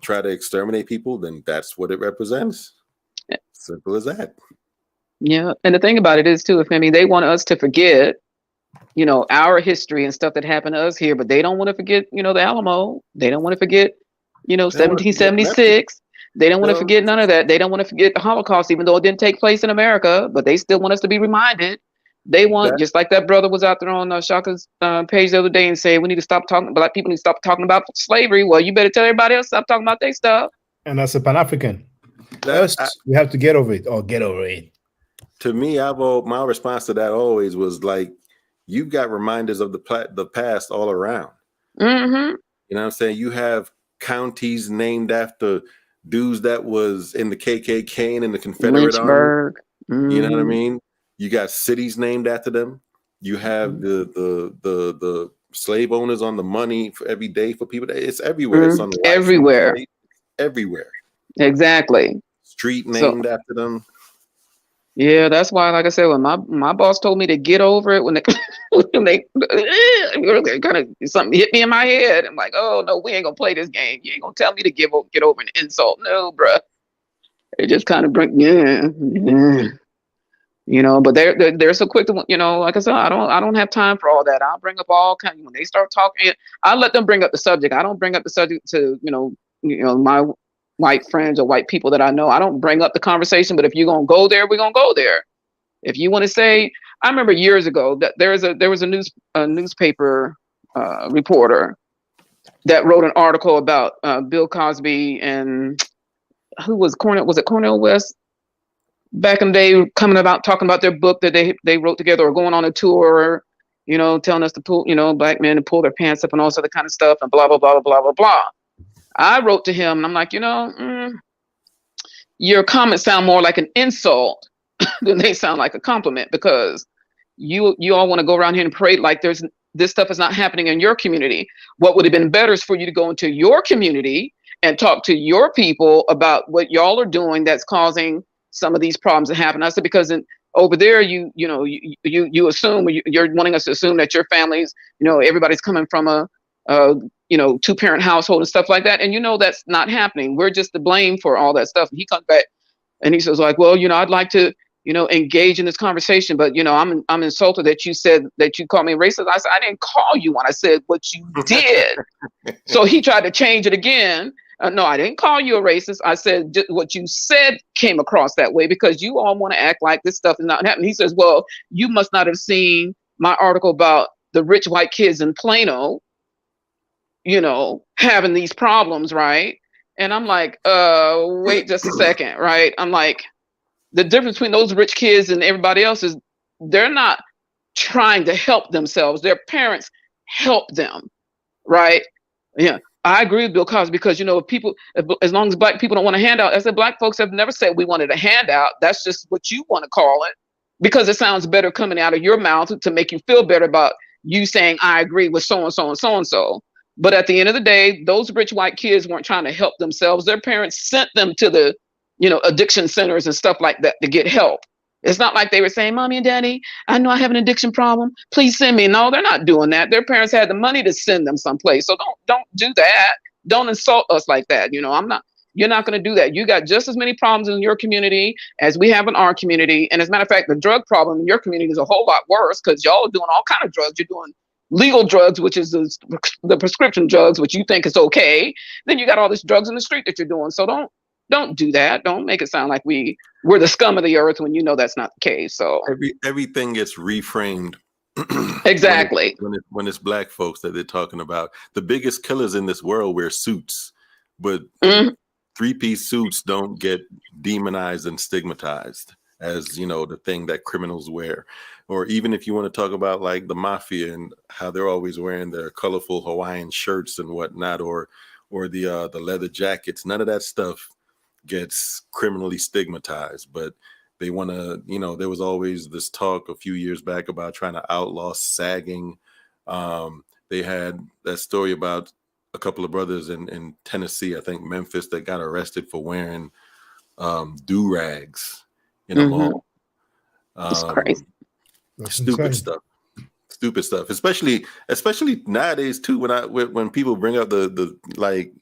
try to exterminate people, then that's what it represents. Simple as that. Yeah. And the thing about it is too, they want us to forget, our history and stuff that happened to us here, but they don't want to forget, the Alamo. They don't want to forget, 1776. They don't want to forget none of that. They don't want to forget the Holocaust, even though it didn't take place in America, but they still want us to be reminded. They want, just like that brother was out there on Shaka's page the other day and say, we need to stop talking, Black people need to stop talking about slavery. Well, you better tell everybody else stop talking about their stuff. And as a Pan-African, first we have to get over it or get over it. To me, my response to that always was like, you've got reminders of the past all around. Mm-hmm. You know what I'm saying? You have counties named after dudes that was in the KKK and in the Confederate Lynchburg. Army. You know what I mean? You got cities named after them. You have the slave owners on the money for every day for people. It's everywhere. It's on the everywhere. Everywhere. Exactly. Street named after them. Yeah, that's why, like I said, when my boss told me to get over it, when they kind of something hit me in my head, I'm like, oh no, we ain't gonna play this game. You ain't gonna tell me to get over an insult. No, bruh. It just kind of bring, yeah. You know, but they're so quick to, you know, like I said, I don't have time for all that. I'll bring up all kind when they start talking. I let them bring up the subject. I don't bring up the subject to, you know, my white friends or white people that I know. I don't bring up the conversation, but if you're gonna go there, we're gonna go there. If you want to say, I remember years ago that there was a newspaper reporter that wrote an article about Bill Cosby and who was Cornel? Was it Cornel West? Back in the day, talking about their book that they wrote together, or going on a tour, you know, telling us to pull, you know, black men to pull their pants up and all this other kind of stuff, and blah blah blah blah blah blah. I wrote to him, and I'm like, you know, your comments sound more like an insult than they sound like a compliment, because you all want to go around here and parade like this stuff is not happening in your community. What would have been better is for you to go into your community and talk to your people about what y'all are doing that's causing some of these problems to happen. I said, because over there, you assume, you're wanting us to assume that your families, you know, everybody's coming from a you know, 2-parent household and stuff like that. And, you know, that's not happening. We're just to blame for all that stuff. And he comes back and he says, like, well, you know, I'd like to, you know, engage in this conversation, but, you know, I'm insulted that you said that you called me racist. I said, I didn't call you one. I said what you did. So he tried to change it again. No, I didn't call you a racist. I said what you said came across that way because you all want to act like this stuff is not happening. He says, well, you must not have seen my article about the rich white kids in Plano, you know, having these problems, right? And I'm like, wait just a second, right? I'm like, the difference between those rich kids and everybody else is they're not trying to help themselves. Their parents help them, right? Yeah. I agree with Bill Cosby because, you know, as long as black people don't want a handout, I said, black folks have never said we wanted a handout. That's just what you want to call it because it sounds better coming out of your mouth to make you feel better about you saying, I agree with so-and-so and so-and-so. But at the end of the day, those rich white kids weren't trying to help themselves. Their parents sent them to the, you know, addiction centers and stuff like that to get help. It's not like they were saying, Mommy and Daddy, I know I have an addiction problem. Please send me. No, they're not doing that. Their parents had the money to send them someplace. So don't do that. Don't insult us like that. You know, you're not going to do that. You got just as many problems in your community as we have in our community. And as a matter of fact, the drug problem in your community is a whole lot worse because y'all are doing all kind of drugs. You're doing legal drugs, which is the prescription drugs, which you think is okay. Then you got all these drugs in the street that you're doing. So don't do that. Don't make it sound like we're the scum of the earth when you know that's not the case. So everything gets reframed. Exactly. When it's black folks that they're talking about, the biggest killers in this world wear suits, but 3-piece suits don't get demonized and stigmatized as, you know, the thing that criminals wear. Or even if you want to talk about like the mafia and how they're always wearing their colorful Hawaiian shirts and whatnot, or the leather jackets, none of that stuff gets criminally stigmatized. But they want to, you know, there was always this talk a few years back about trying to outlaw sagging. They had that story about a couple of brothers in Tennessee, I think Memphis, that got arrested for wearing do-rags in a mall. That's crazy. Stupid stuff, especially nowadays too, when people bring up the like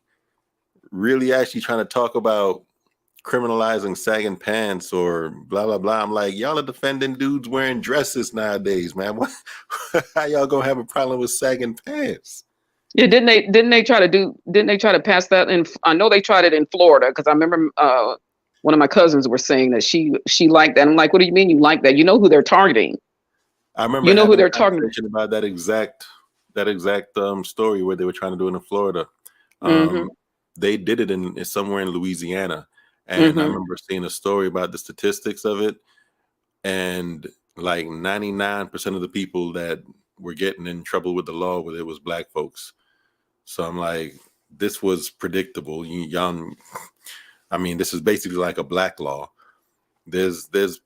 really actually trying to talk about criminalizing sagging pants or blah blah blah. I'm like, y'all are defending dudes wearing dresses nowadays, man. What? How y'all gonna have a problem with sagging pants? Yeah, didn't they try to pass that in? I know they tried it in Florida because I remember one of my cousins were saying that she liked that. I'm like, what do you mean you like that? You know who they're targeting. I remember you know who they're targeting about that exact story where they were trying to do it in Florida. They did it in somewhere in Louisiana, and I remember seeing a story about the statistics of it, and like 99% of the people that were getting in trouble with the law, whether it was black folks. So I'm like, this was predictable. I mean, this is basically like a black law. There's been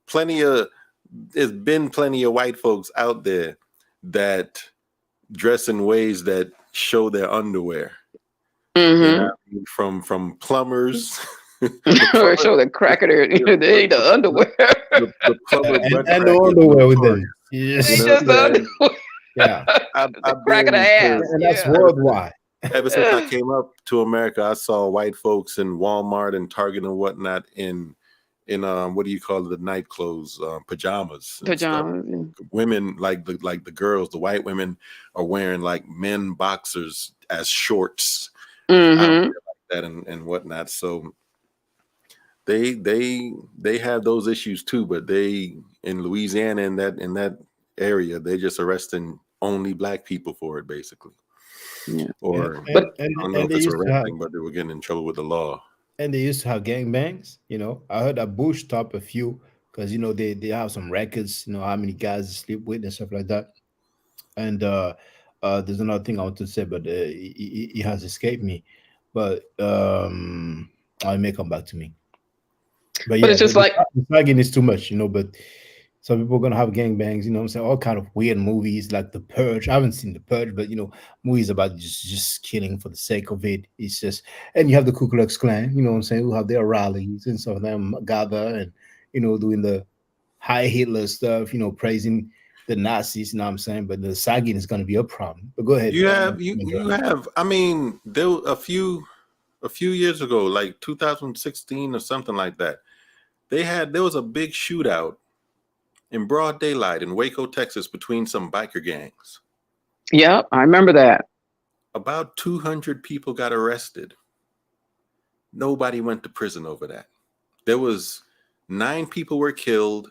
plenty of white folks out there that dress in ways that show their underwear. You know, from plumbers. Show the crack of they ain't the underwear. the plumber butt and crack the is underwear with notorious. them. They Yes. You know just what I'm saying? Yeah. I've crack of the been ass. to And that's Yeah. worldwide. ever since I came up to America, I saw white folks in Walmart and Target and whatnot in what do you call it, the night clothes, pajamas and stuff. Pajamas. Yeah. Women like the girls, the white women are wearing like men boxers as shorts out Mm-hmm. there like that and whatnot. So they have those issues too, but they in Louisiana in that area, they just arresting only black people for it basically. Yeah. Or But I don't know if they it's used to have arresting, but they were getting in trouble with the law. and they used to have gangbangs. You know, I heard that Bush stopped a few because you know they have some records. You know how many guys they sleep with and stuff like that. And there's another thing I want to say, but it has escaped me. But it may come back to me. But yeah, it's just like the sagging is too much, you know. But some people are gonna have gangbangs, you know what I'm saying? All kind of weird movies like The Purge. I haven't seen The Purge, but you know, movies about just killing for the sake of it. It's just, and you have the Ku Klux Klan, you know what I'm saying, who have their rallies and some of them gather and you know, doing the high Hitler stuff, you know, praising the Nazis, you know what I'm saying? But the sagging is gonna be a problem. But go ahead. You have I mean, there were a few years ago, like 2016 or something like that. There was a big shootout in broad daylight in Waco, Texas, between some biker gangs. yeah, I remember that. About 200 people got arrested. Nobody went to prison over that. There was 9 people were killed,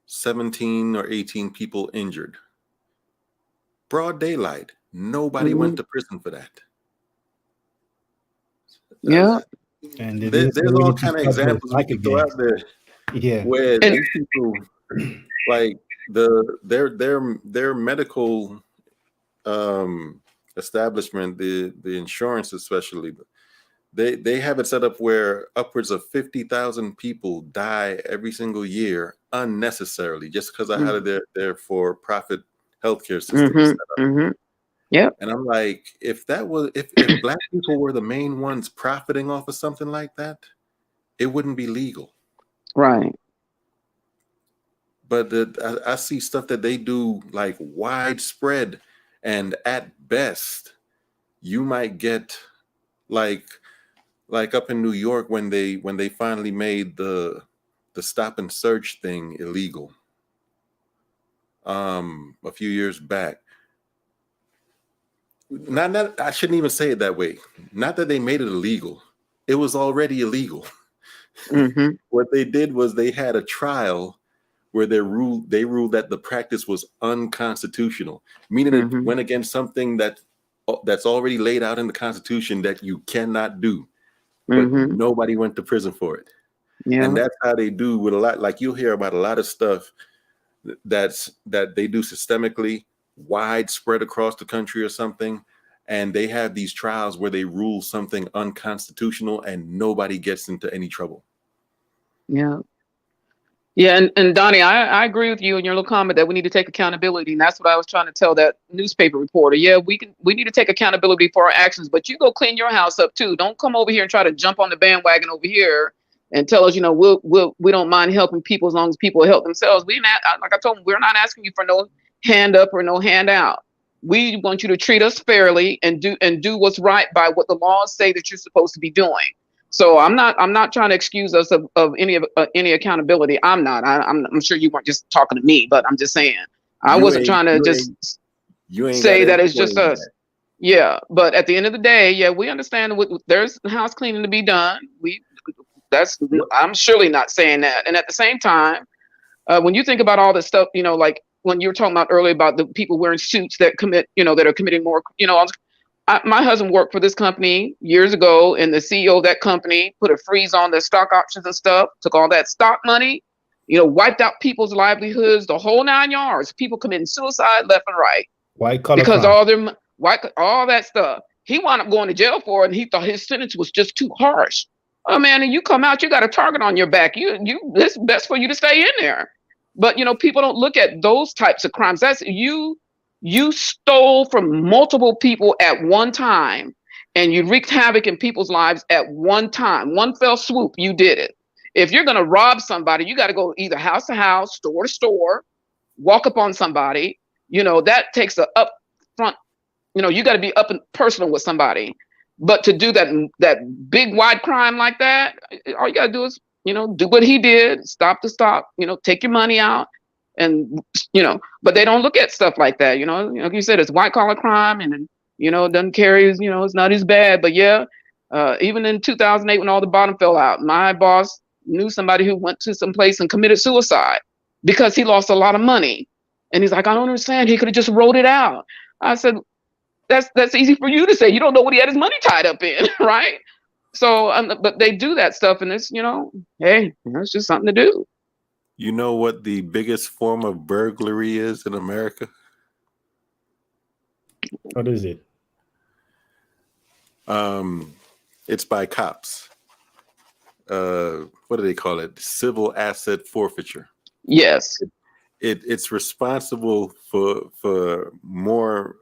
17 or 18 people injured. Broad daylight. Nobody went to prison for that. Yeah. And there's all kind of examples we can throw out there. Yeah. Where these people, like their medical establishment, the insurance especially, they have it set up where upwards of 50,000 people die every single year unnecessarily just because of how their for-profit healthcare system is set up. Yeah. And I'm like, if black people were the main ones profiting off of something like that, it wouldn't be legal. Right. But I see stuff that they do like widespread, and at best, you might get like up in New York when they finally made the stop and search thing illegal a few years back. Not that I shouldn't even say it that way. Not that they made it illegal. It was already illegal. What they did was they had a trial where they ruled that the practice was unconstitutional, meaning it went against something that's already laid out in the Constitution that you cannot do. But nobody went to prison for it. Yeah. And that's how they do with a lot. Like you'll hear about a lot of stuff that they do systemically, widespread across the country or something, and they have these trials where they rule something unconstitutional and nobody gets into any trouble. Yeah. Yeah, and Donnie, I agree with you in your little comment that we need to take accountability, and that's what I was trying to tell that newspaper reporter. Yeah, we need to take accountability for our actions, but you go clean your house up too. Don't come over here and try to jump on the bandwagon over here and tell us, you know, we don't mind helping people as long as people help themselves. Like I told them, we're not asking you for no hand up or no handout. We want you to treat us fairly and do what's right by what the laws say that you're supposed to be doing. So I'm not trying to excuse us of any accountability. I'm not. I'm sure you weren't just talking to me, but I'm just saying I wasn't trying to just say that it's just us. Yeah, but at the end of the day, yeah, we understand there's house cleaning to be done. I'm surely not saying that. And at the same time, when you think about all this stuff, you know, like when you were talking about earlier about the people wearing suits that are committing more, you know, my husband worked for this company years ago, and the CEO of that company put a freeze on their stock options and stuff, took all that stock money, you know, wiped out people's livelihoods, the whole 9 yards, people committing suicide left and right. White collar because crime. all that stuff. He wound up going to jail for it, and he thought his sentence was just too harsh. Oh man, and you come out, you got a target on your back. It's best for you to stay in there. But you know, people don't look at those types of crimes. That's you stole from multiple people at one time, and you wreaked havoc in people's lives at one time. One fell swoop, you did it. if you're going to rob somebody, you got to go either house to house, store to store, walk up on somebody. You know, that takes a upfront, you know, you got to be up and personal with somebody. But to do that big wide crime like that, all you got to do is, you know, do what he did, stop, you know, take your money out. And, you know, but they don't look at stuff like that. You know, like you said, it's white collar crime, and, you know, it doesn't carry, you know, it's not as bad. But yeah, even in 2008, when all the bottom fell out, my boss knew somebody who went to some place and committed suicide because he lost a lot of money. And he's like, I don't understand. He could have just wrote it out. I said, that's easy for you to say. You don't know what he had his money tied up in, right? So, but they do that stuff, and it's, you know, hey, it's just something to do. You know what the biggest form of burglary is in America? What is it? It's by cops. What do they call it? Civil asset forfeiture. Yes. It's responsible for more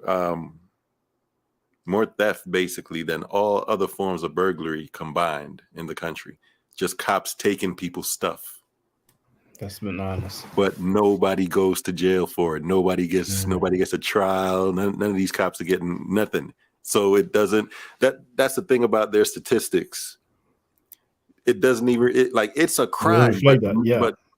theft basically than all other forms of burglary combined in the country. Just cops taking people's stuff. That's bananas. But nobody goes to jail for it. Nobody gets a trial. None of these cops are getting nothing. So it doesn't. That's the thing about their statistics. It doesn't even it's a crime,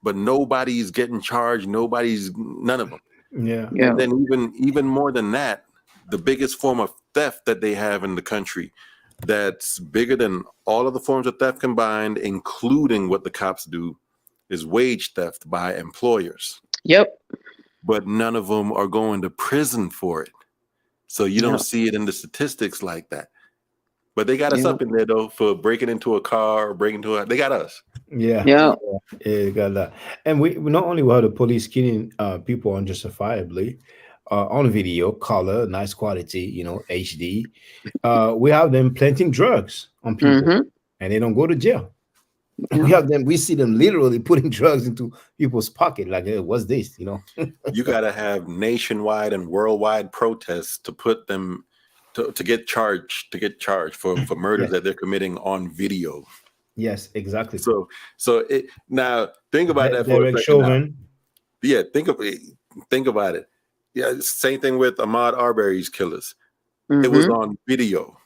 but nobody's getting charged. None of them. Yeah. And then even more than that, the biggest form of theft that they have in the country, that's bigger than all of the forms of theft combined, including what the cops do, is wage theft by employers. Yep. But none of them are going to prison for it. So you don't see it in the statistics like that. But they got us up in there though for breaking into a car, they got us. Yeah, they got that. And we not only have the police killing people unjustifiably on video, color, nice quality, you know, HD. We have them planting drugs on people, and they don't go to jail. We see them literally putting drugs into people's pocket. Like, hey, what's this? You know, you got to have nationwide and worldwide protests to put them to get charged for murders that they're committing on video. Yes, exactly. So now think about that for a second. Yeah, think about it. Yeah, same thing with Ahmaud Arbery's killers. It was on video,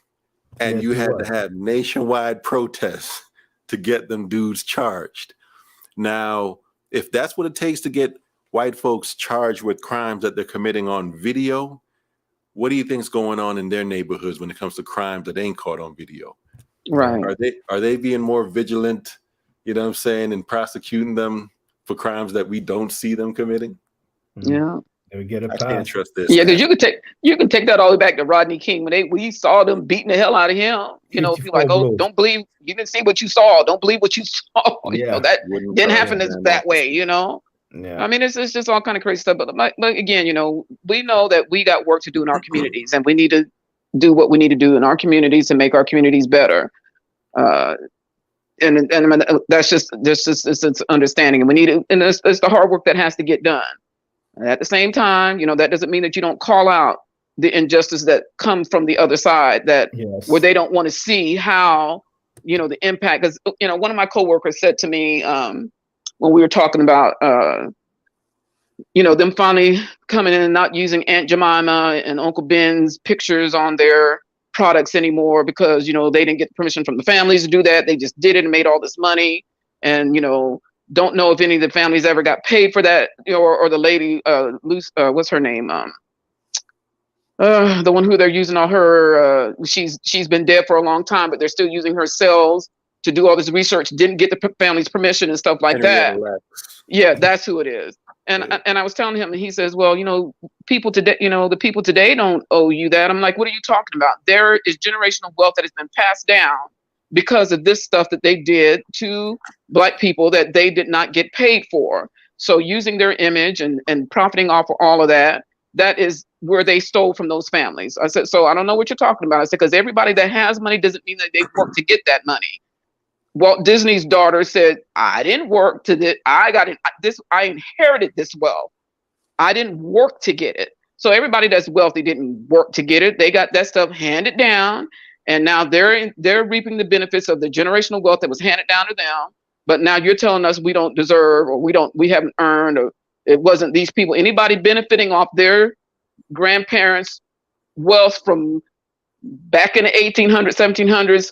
and you had to have nationwide protests to get them dudes charged. Now, if that's what it takes to get white folks charged with crimes that they're committing on video, what do you think's going on in their neighborhoods when it comes to crimes that ain't caught on video? Right. Are they being more vigilant, you know what I'm saying, in prosecuting them for crimes that we don't see them committing? Yeah. We get a I can't trust this. Yeah, because you can take that all the way back to Rodney King when we saw them beating the hell out of him. You know, people like, oh, don't believe you didn't see what you saw. Don't believe what you saw. You know, that didn't happen that way. You know. Yeah. I mean, it's just all kind of crazy stuff. But again, you know, we know that we got work to do in our communities, and we need to do what we need to do in our communities to make our communities better. And that's just it's understanding, and we need it, and it's the hard work that has to get done. And at the same time, you know, that doesn't mean that you don't call out the injustice that comes from the other side, where they don't want to see how, you know, the impact. Because, you know, one of my coworkers said to me when we were talking about, you know, them finally coming in and not using Aunt Jemima and Uncle Ben's pictures on their products anymore because, you know, they didn't get permission from the families to do that. They just did it and made all this money. And, you know, don't know if any of the families ever got paid for that, you know, or the lady, what's her name? The one who they're using all her, she's been dead for a long time, but they're still using her cells to do all this research, didn't get the family's permission and stuff like that. Yeah, that's who it is. And I was telling him, and he says, well, you know, people today, you know, the people today don't owe you that. I'm like, what are you talking about? There is generational wealth that has been passed down because of this stuff that they did to Black people that they did not get paid for. So using their image and profiting off of all of that, that is where they stole from those families. I said, so I don't know what you're talking about. I said, because everybody that has money doesn't mean that they work to get that money. Walt Disney's daughter said, I didn't work to this. I inherited this wealth. I didn't work to get it. So everybody that's wealthy didn't work to get it. They got that stuff handed down. And now they're reaping the benefits of the generational wealth that was handed down to them. But now you're telling us we don't deserve, or we haven't earned, or it wasn't these people. Anybody benefiting off their grandparents' wealth from back in the 1800s, 1700s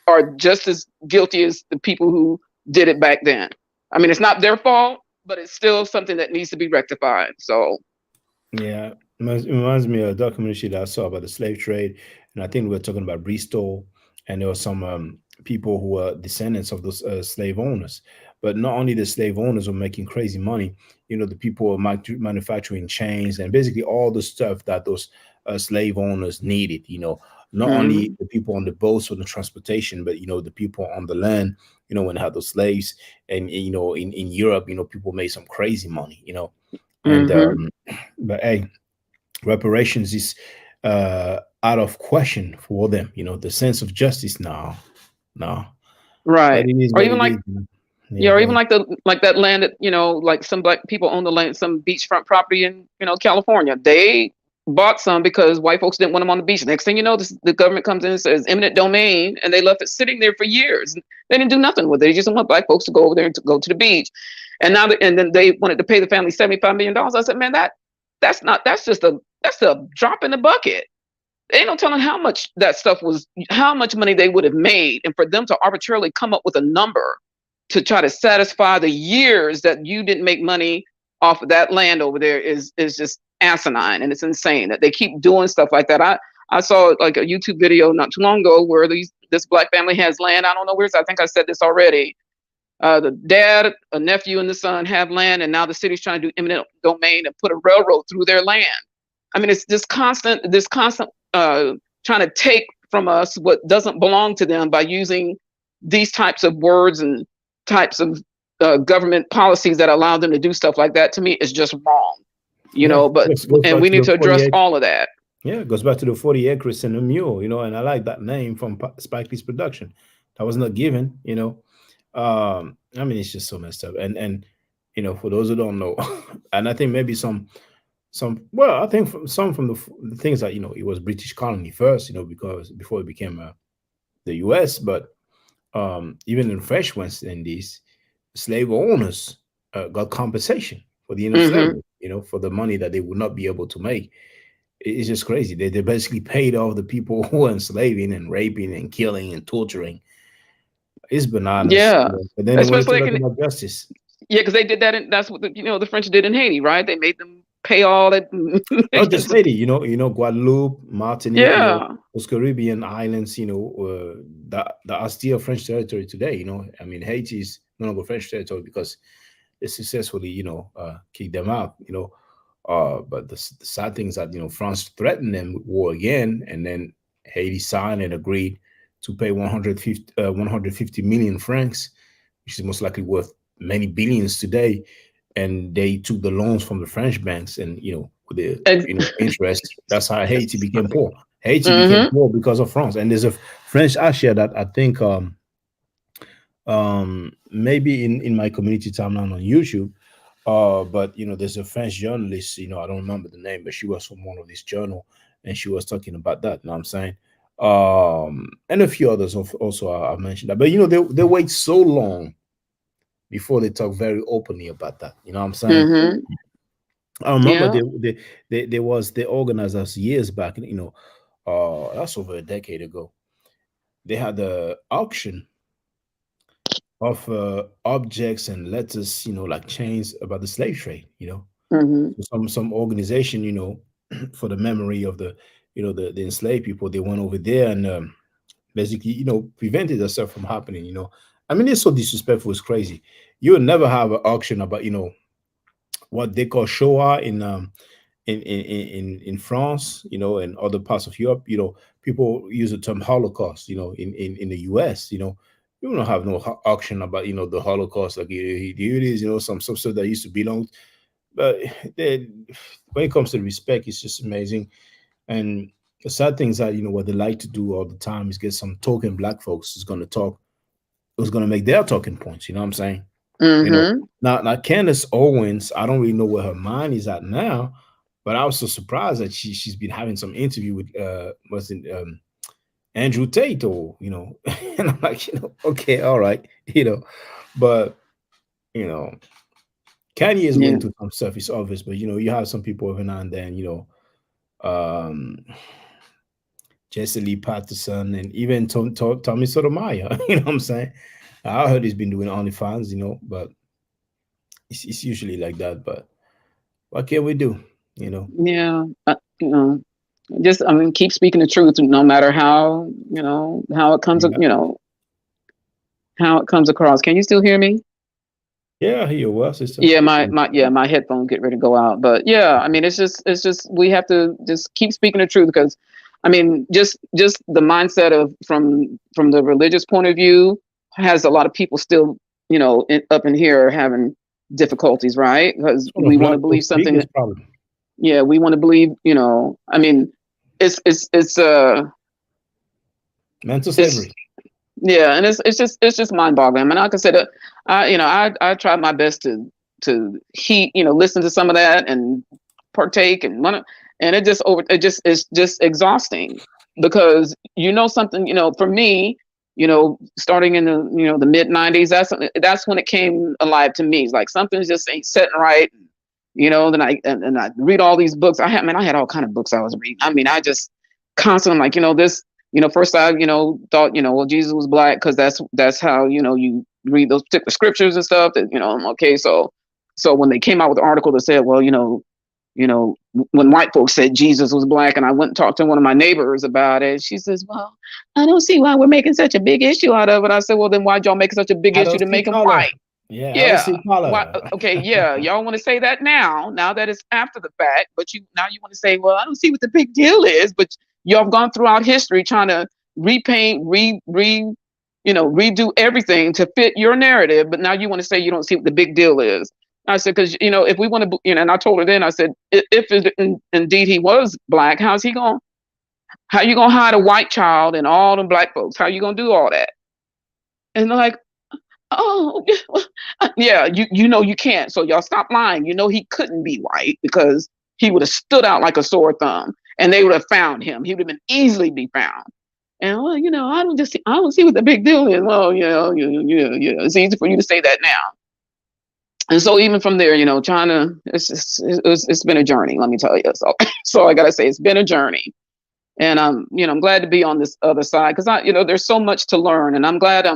are just as guilty as the people who did it back then. I mean, it's not their fault, but it's still something that needs to be rectified. So, yeah, it reminds me of a documentary that I saw about the slave trade, and I think we were talking about Bristol, and there were some people who were descendants of those slave owners. But not only the slave owners were making crazy money, you know, the people were manufacturing chains and basically all the stuff that those slave owners needed, you know, not only the people on the boats for the transportation, but, you know, the people on the land, you know, when they had those slaves. And, you know, in Europe, you know, people made some crazy money, you know. And but hey, reparations is out of question for them, you know, the sense of justice now. No. Right. Or even like, yeah, or even like that land that, you know, like some black people own the land, some beachfront property in, you know, California. They bought some because white folks didn't want them on the beach. Next thing you know, the government comes in and says eminent domain, and they left it sitting there for years. They didn't do nothing with it. They just want black folks to go over there and to go to the beach. And now, and then they wanted to pay the family $75 million. I said, man, that's just a drop in the bucket. Ain't no telling how much that stuff was, how much money they would have made. And for them to arbitrarily come up with a number to try to satisfy the years that you didn't make money off of that land over there is just asinine. And it's insane that they keep doing stuff like that. I saw like a YouTube video not too long ago where this black family has land. I don't know where it's, I think I said this already. The dad, a nephew, and the son have land, and now the city's trying to do eminent domain and put a railroad through their land. I mean, it's this constant trying to take from us what doesn't belong to them by using these types of words and types of government policies that allow them to do stuff like that. To me, is just wrong, you know. But and we need to address all of that. Yeah, it goes back to the 40 acres and a mule, you know. And I like that name from Spike Lee's production. That was not given, you know. I mean, it's just so messed up. And you know, for those who don't know, and I think maybe some well, I think from the things that, you know, it was British colony first, you know, because before it became the US. But even in French West Indies, slave owners got compensation for the end of slavery, you know, for the money that they would not be able to make. It's just crazy. They basically paid off the people who were enslaving and raping and killing and torturing. It's bananas. Yeah, but then especially they about justice. Yeah, because they did that. That's what the French did in Haiti, right? They made them pay all that. Not just Haiti, you know, Guadeloupe, Martinique, yeah, you know, those Caribbean islands, you know, that are still French territory today. You know, I mean, Haiti is no longer French territory because they successfully, you know, kicked them out. You know, but the sad thing is that, you know, France threatened them with war again, and then Haiti signed and agreed to pay 150 million francs, which is most likely worth many billions today. And they took the loans from the French banks, and, you know, with the interest, that's how Haiti became poor. Haiti became poor because of France. And there's a French Asia that I think maybe in my community timeline on YouTube, but, you know, there's a French journalist, you know, I don't remember the name, but she was from one of these journal, and she was talking about that. You know what I'm saying? And a few others also I mentioned that, but, you know, they wait so long before they talk very openly about that. You know what I'm saying? I remember there was the organizers years back, you know, that's over a decade ago. They had the auction of objects and letters, you know, like chains about the slave trade, you know. Some organization, you know, for the memory of the, you know, the enslaved people, they went over there and basically, you know, prevented that stuff from happening, you know. I mean, it's so disrespectful, it's crazy. You will never have an auction about, you know, what they call Shoah in France, you know, and other parts of Europe. You know, people use the term Holocaust, you know, in the US, you know. You don't have no auction about, you know, the Holocaust, like here it is, you know, some stuff that used to belong. But when it comes to respect, it's just amazing. And the sad thing is that, you know, what they like to do all the time is get some token black folks who's going to talk, who's going to make their talking points. You know what I'm saying? You know, now Candace Owens, I don't really know where her mind is at now, but I was so surprised that she's been having some interview with Andrew Tate, or and I'm like, okay, all right, but Kanye is going through some stuff. It's obvious, but you have some people every now and then, Jesse Lee Patterson, and even Tommy Sotomayor. You know what I'm saying? I heard he's been doing OnlyFans, but it's usually like that. But what can we do? Yeah, just keep speaking the truth, no matter how how it comes, how it comes across. Can you still hear me? Yeah, I hear you well, sister. Yeah, my headphones get ready to go out. But yeah, it's just we have to just keep speaking the truth, because just the mindset of from the religious point of view has a lot of people still, up in here having difficulties, right? Because we want to believe something that, yeah, we want to believe, it's mental slavery. Yeah, and it's just mind-boggling. Like I said, I tried my best to listen to some of that and partake, and it's just exhausting, because something, for me, starting in the mid 90s, that's when it came alive to me. It's like something just ain't setting right. Then I read all these books. I had all kind of books I was reading. I just constantly this. First I, thought, well, Jesus was black because that's how, you read those particular scriptures and stuff that, okay. So when they came out with the article that said, well, when white folks said Jesus was black, and I went and talked to one of my neighbors about it, she says, well, I don't see why we're making such a big issue out of it. I said, well, then why'd y'all make such a big issue to make them white? Yeah. Okay. Yeah. Y'all want to say that now that it's after the fact, but you want to say, well, I don't see what the big deal is, but y'all have gone throughout history trying to repaint, redo everything to fit your narrative. But now you want to say you don't see what the big deal is. I said, because, if we want to, and I told her then, I said, if indeed he was black, how you going to hide a white child and all the black folks? How you going to do all that? And they're like, oh, yeah, you can't. So y'all stop lying. He couldn't be white, because he would have stood out like a sore thumb, and they would have found him. He would have been easily be found. And well, I don't see what the big deal is. Well, yeah, it's easy for you to say that now. And so even from there, it's been a journey, let me tell you. So I gotta say, it's been a journey. And I'm glad to be on this other side, because there's so much to learn, and I'm glad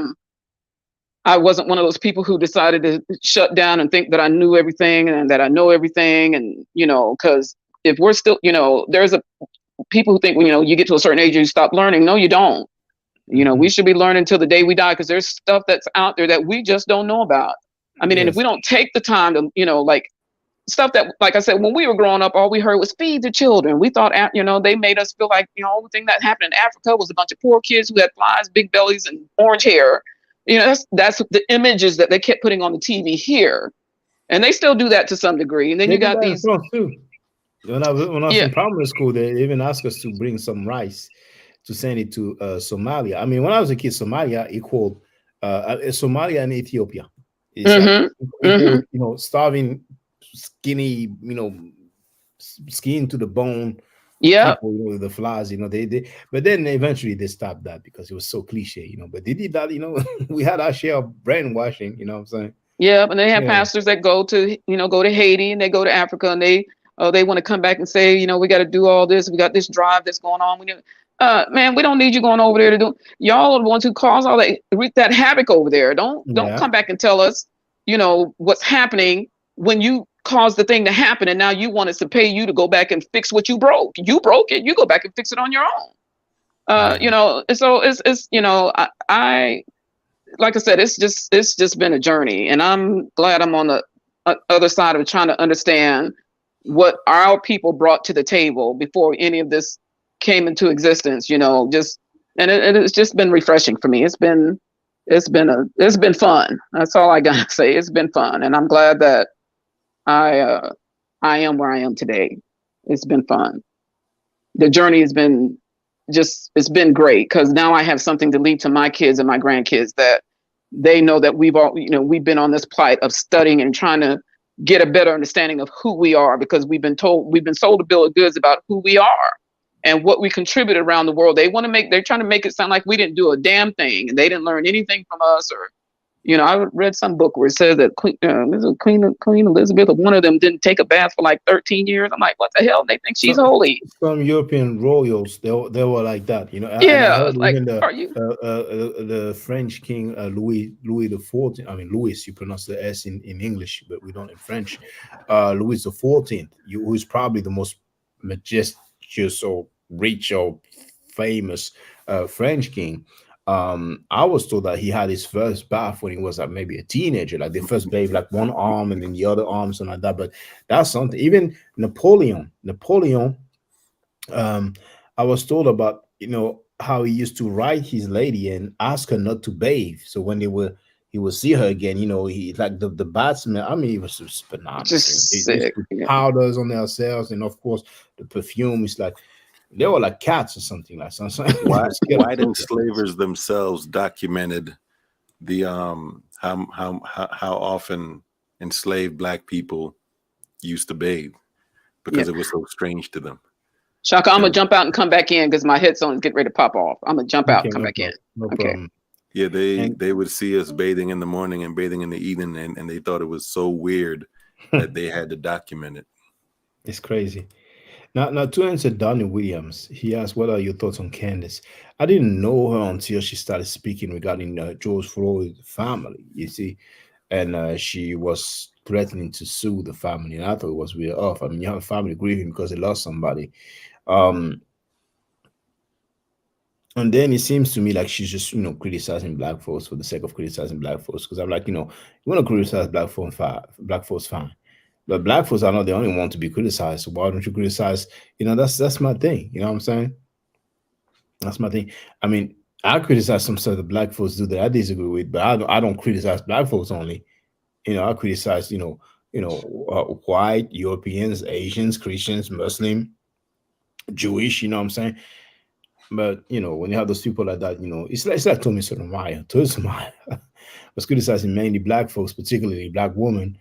I wasn't one of those people who decided to shut down and think that I knew everything and that I know everything. And, because if we're still, there's people who think, you get to a certain age, you stop learning. No, you don't. We should be learning till the day we die, because there's stuff that's out there that we just don't know about. And if we don't take the time to, like stuff that, like I said, when we were growing up, all we heard was feed the children. We thought, they made us feel like, the only thing that happened in Africa was a bunch of poor kids who had flies, big bellies, and orange hair. That's the images that they kept putting on the TV here, and they still do that to some degree. And then you got these. When I was in primary school, they even asked us to bring some rice to send it to Somalia. When I was a kid, Somalia equaled Somalia and Ethiopia. Equaled, starving, skinny, skin to the bone. Yeah, people, the flies, they but then eventually they stopped that because it was so cliche, but they did that, we had our share of brainwashing, what I'm saying? Yeah, and they have pastors that go to Haiti, and they go to Africa, and they want to come back and say, we got to do all this, we got this drive that's going on. Man, we don't need you going over there to do. Y'all are the ones who cause all that, wreak that havoc over there. Don't come back and tell us, what's happening when you caused the thing to happen, and now you want us to pay you to go back and fix what you broke. You broke it. You go back and fix it on your own. So it's I like I said, it's just been a journey, and I'm glad I'm on the other side of trying to understand what our people brought to the table before any of this came into existence. And it's just been refreshing for me. It's been fun. That's all I gotta say. It's been fun, and I'm glad that I am where I am today. It's been fun. The journey has been it's been great, because now I have something to leave to my kids and my grandkids, that they know that we've been on this plight of studying and trying to get a better understanding of who we are, because we've been sold a bill of goods about who we are. and what we contributed around the world. They're trying to make it sound like we didn't do a damn thing and they didn't learn anything from us. Or, I read some book where it says that Queen Elizabeth or one of them didn't take a bath for like 13 years. I'm like, what the hell? They think she's holy. Some European royals, they were like that, Yeah, like, are you? The French King Louis XIV. I mean, Louis, you pronounce the S in English, but we don't in French. Louis XIV, who is probably the most majestuous or rich or famous French king. I was told that he had his first bath when he was like maybe a teenager, like the first bathe, like one arm and then the other arm, something like that. But that's something. Even Napoleon, I was told about, how he used to write his lady and ask her not to bathe. So when he would see her again, he like the batsman. I mean, it was just phenomenal. Just sick. Powders on themselves, and of course the perfume is like. They were like cats or something like something. White enslavers themselves documented the how often enslaved Black people used to bathe because it was so strange to them. Shaka, I'm gonna jump out and come back in because my headphones get ready to pop off. I'm gonna jump out and come back in. No problem. Yeah, they would see us bathing in the morning and bathing in the evening, and they thought it was so weird that they had to document it. It's crazy. Now to answer Donnie Williams, he asked, what are your thoughts on Candace? I didn't know her until she started speaking regarding George Floyd's family, you see, and she was threatening to sue the family, and I thought it was really off. I mean, you have a family grieving because they lost somebody. And then it seems to me like she's just, criticizing Black folks for the sake of criticizing Black folks, because I'm like, you want to criticize Black folks, fine. But Black folks are not the only one to be criticized. So why don't you criticize? That's my thing. You know what I'm saying? That's my thing. I mean, I criticize some stuff that Black folks do that I disagree with, but I don't criticize Black folks only. I criticize, white, Europeans, Asians, Christians, Muslim, Jewish. You know what I'm saying? But when you have those people like that, it's like Tommy Sotomayor. Tommy Sotomayor was criticizing mainly Black folks, particularly Black women.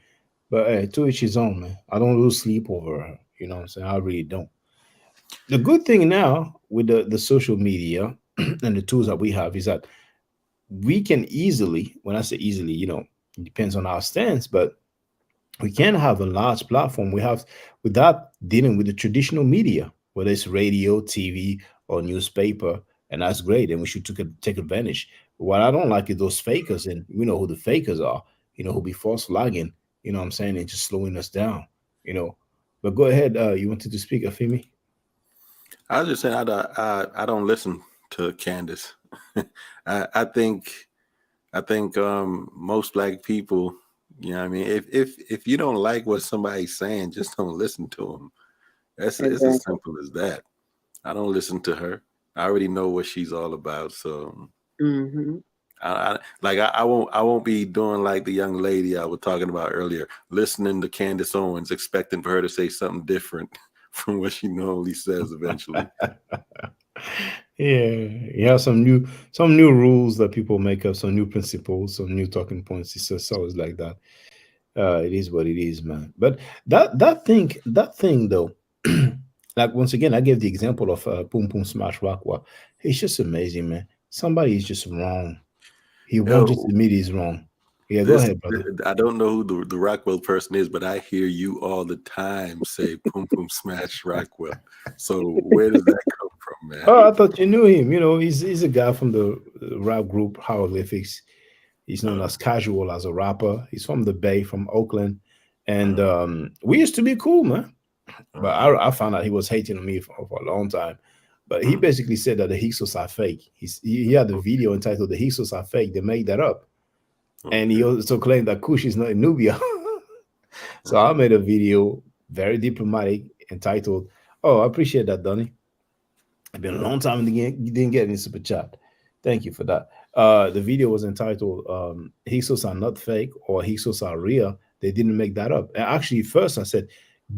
But hey, to each his own, man. I don't lose sleep over her. You know what I'm saying? I really don't. The good thing now with the social media and the tools that we have is that we can easily, when I say easily, it depends on our stance, but we can have a large platform we have without dealing with the traditional media, whether it's radio, TV, or newspaper, and that's great, and we should take advantage. But what I don't like is those fakers, and we know who the fakers are, who be false flagging. You know what I'm saying? And just slowing us down, But go ahead. You wanted to speak, Afimi? I was just saying I don't listen to Candace. I think most Black people, I mean, if you don't like what somebody's saying, just don't listen to them. It's as simple as that. I don't listen to her. I already know what she's all about. So I won't be doing like the young lady I was talking about earlier, listening to Candace Owens, expecting for her to say something different from what she normally says eventually. Yeah, some new rules that people make up, some new principles, some new talking points. It's always like that. It is what it is, man. But that thing though, like once again, I gave the example of Pum Pum Smash Rockwell. It's just amazing, man. Somebody is just wrong. He won't just admit he's wrong. Yeah, go ahead, brother. I don't know who the Rockwell person is, but I hear you all the time say Pum Pum Smash Rockwell. So where does that come from, man? Oh, I thought you knew him. He's a guy from the rap group Hieroglyphics. He's known as Casual as a rapper. He's from the Bay, from Oakland. And we used to be cool, man. But I found out he was hating on me for a long time. But he basically said that the Hyksos are fake. He had a video entitled "The Hyksos Are Fake." They made that up, and he also claimed that Kush is not in Nubia. So I made a video, very diplomatic, entitled, "Oh, I appreciate that, Donnie. It's been a long time you didn't get any super chat. Thank you for that." The video was entitled "Hyksos Are Not Fake" or "Hyksos Are Real." They didn't make that up. And actually, first I said,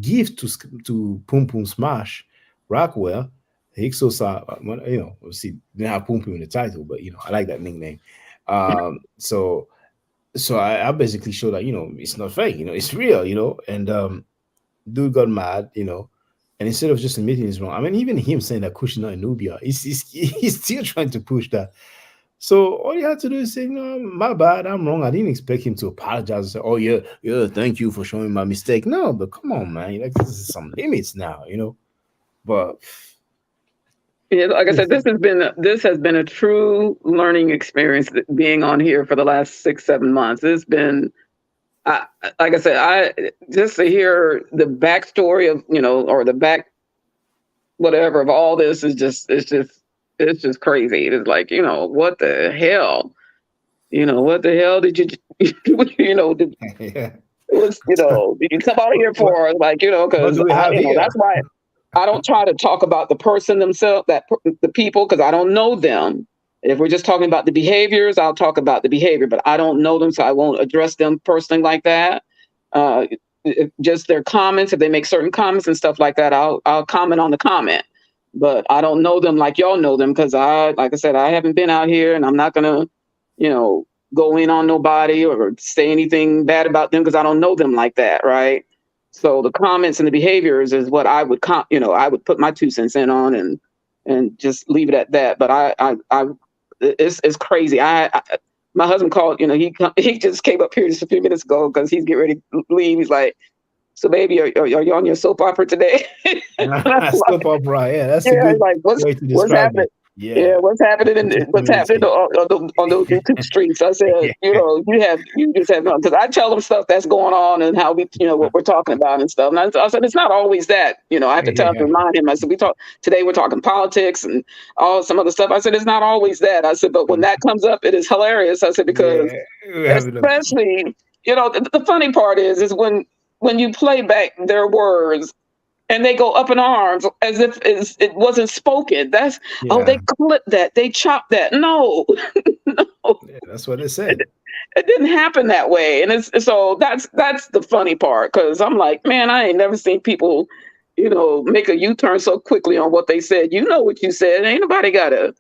"Give to Pum Pum Smash Rockwell." Hyksos are, obviously didn't have Pum Pum in the title, but I like that nickname. So I basically showed that it's not fake, it's real, and dude got mad, And instead of just admitting he's wrong, I mean, even him saying that Kush is not in Nubia, he's still trying to push that. So all you have to do is say, no, my bad, I'm wrong. I didn't expect him to apologize and say, oh yeah, thank you for showing my mistake. No, but come on, man. Like, this is some limits now, you know. But yeah, like I said, this has been a true learning experience being on here for the last 6-7 months. It's been like I said, I just to hear the backstory of, you know, or the back whatever of all this is just it's just crazy. It's like, you know, what the hell? You know, what the hell did you you know, did you come out here for? Like, you know, because that's why I don't try to talk about the person themselves, the people, because I don't know them. If we're just talking about the behaviors, I'll talk about the behavior, but I don't know them, so I won't address them personally like that. Just their comments, if they make certain comments and stuff like that, I'll comment on the comment. But I don't know them like y'all know them, because like I said, I haven't been out here, and I'm not gonna, you know, go in on nobody or say anything bad about them because I don't know them like that, right? So the comments and the behaviors is what I would, I would put my 2 cents in on and just leave it at that. But it's crazy. My husband called, you know, he just came up here just a few minutes ago because he's getting ready to leave. He's like, so baby, are you on your soap opera today? Soap opera, yeah, that's a good like, what's happening? It. Yeah, what's happening on those YouTube streets? I said, you know, you just have, because I tell them stuff that's going on and how we, you know, what we're talking about and stuff. And I said, it's not always that, you know. I have to tell him, remind him. I said, today we're talking politics and all some other stuff. I said, it's not always that. I said, but when that comes up, it is hilarious. I said, because especially, you know, the funny part is when you play back their words and they go up in arms as if it wasn't spoken. That's, they clipped that, they chopped that. No, no. Yeah, that's what it said. It didn't happen that way. And so that's the funny part, because I'm like, man, I ain't never seen people, you know, make a U-turn so quickly on what they said. You know what you said. Ain't nobody gotta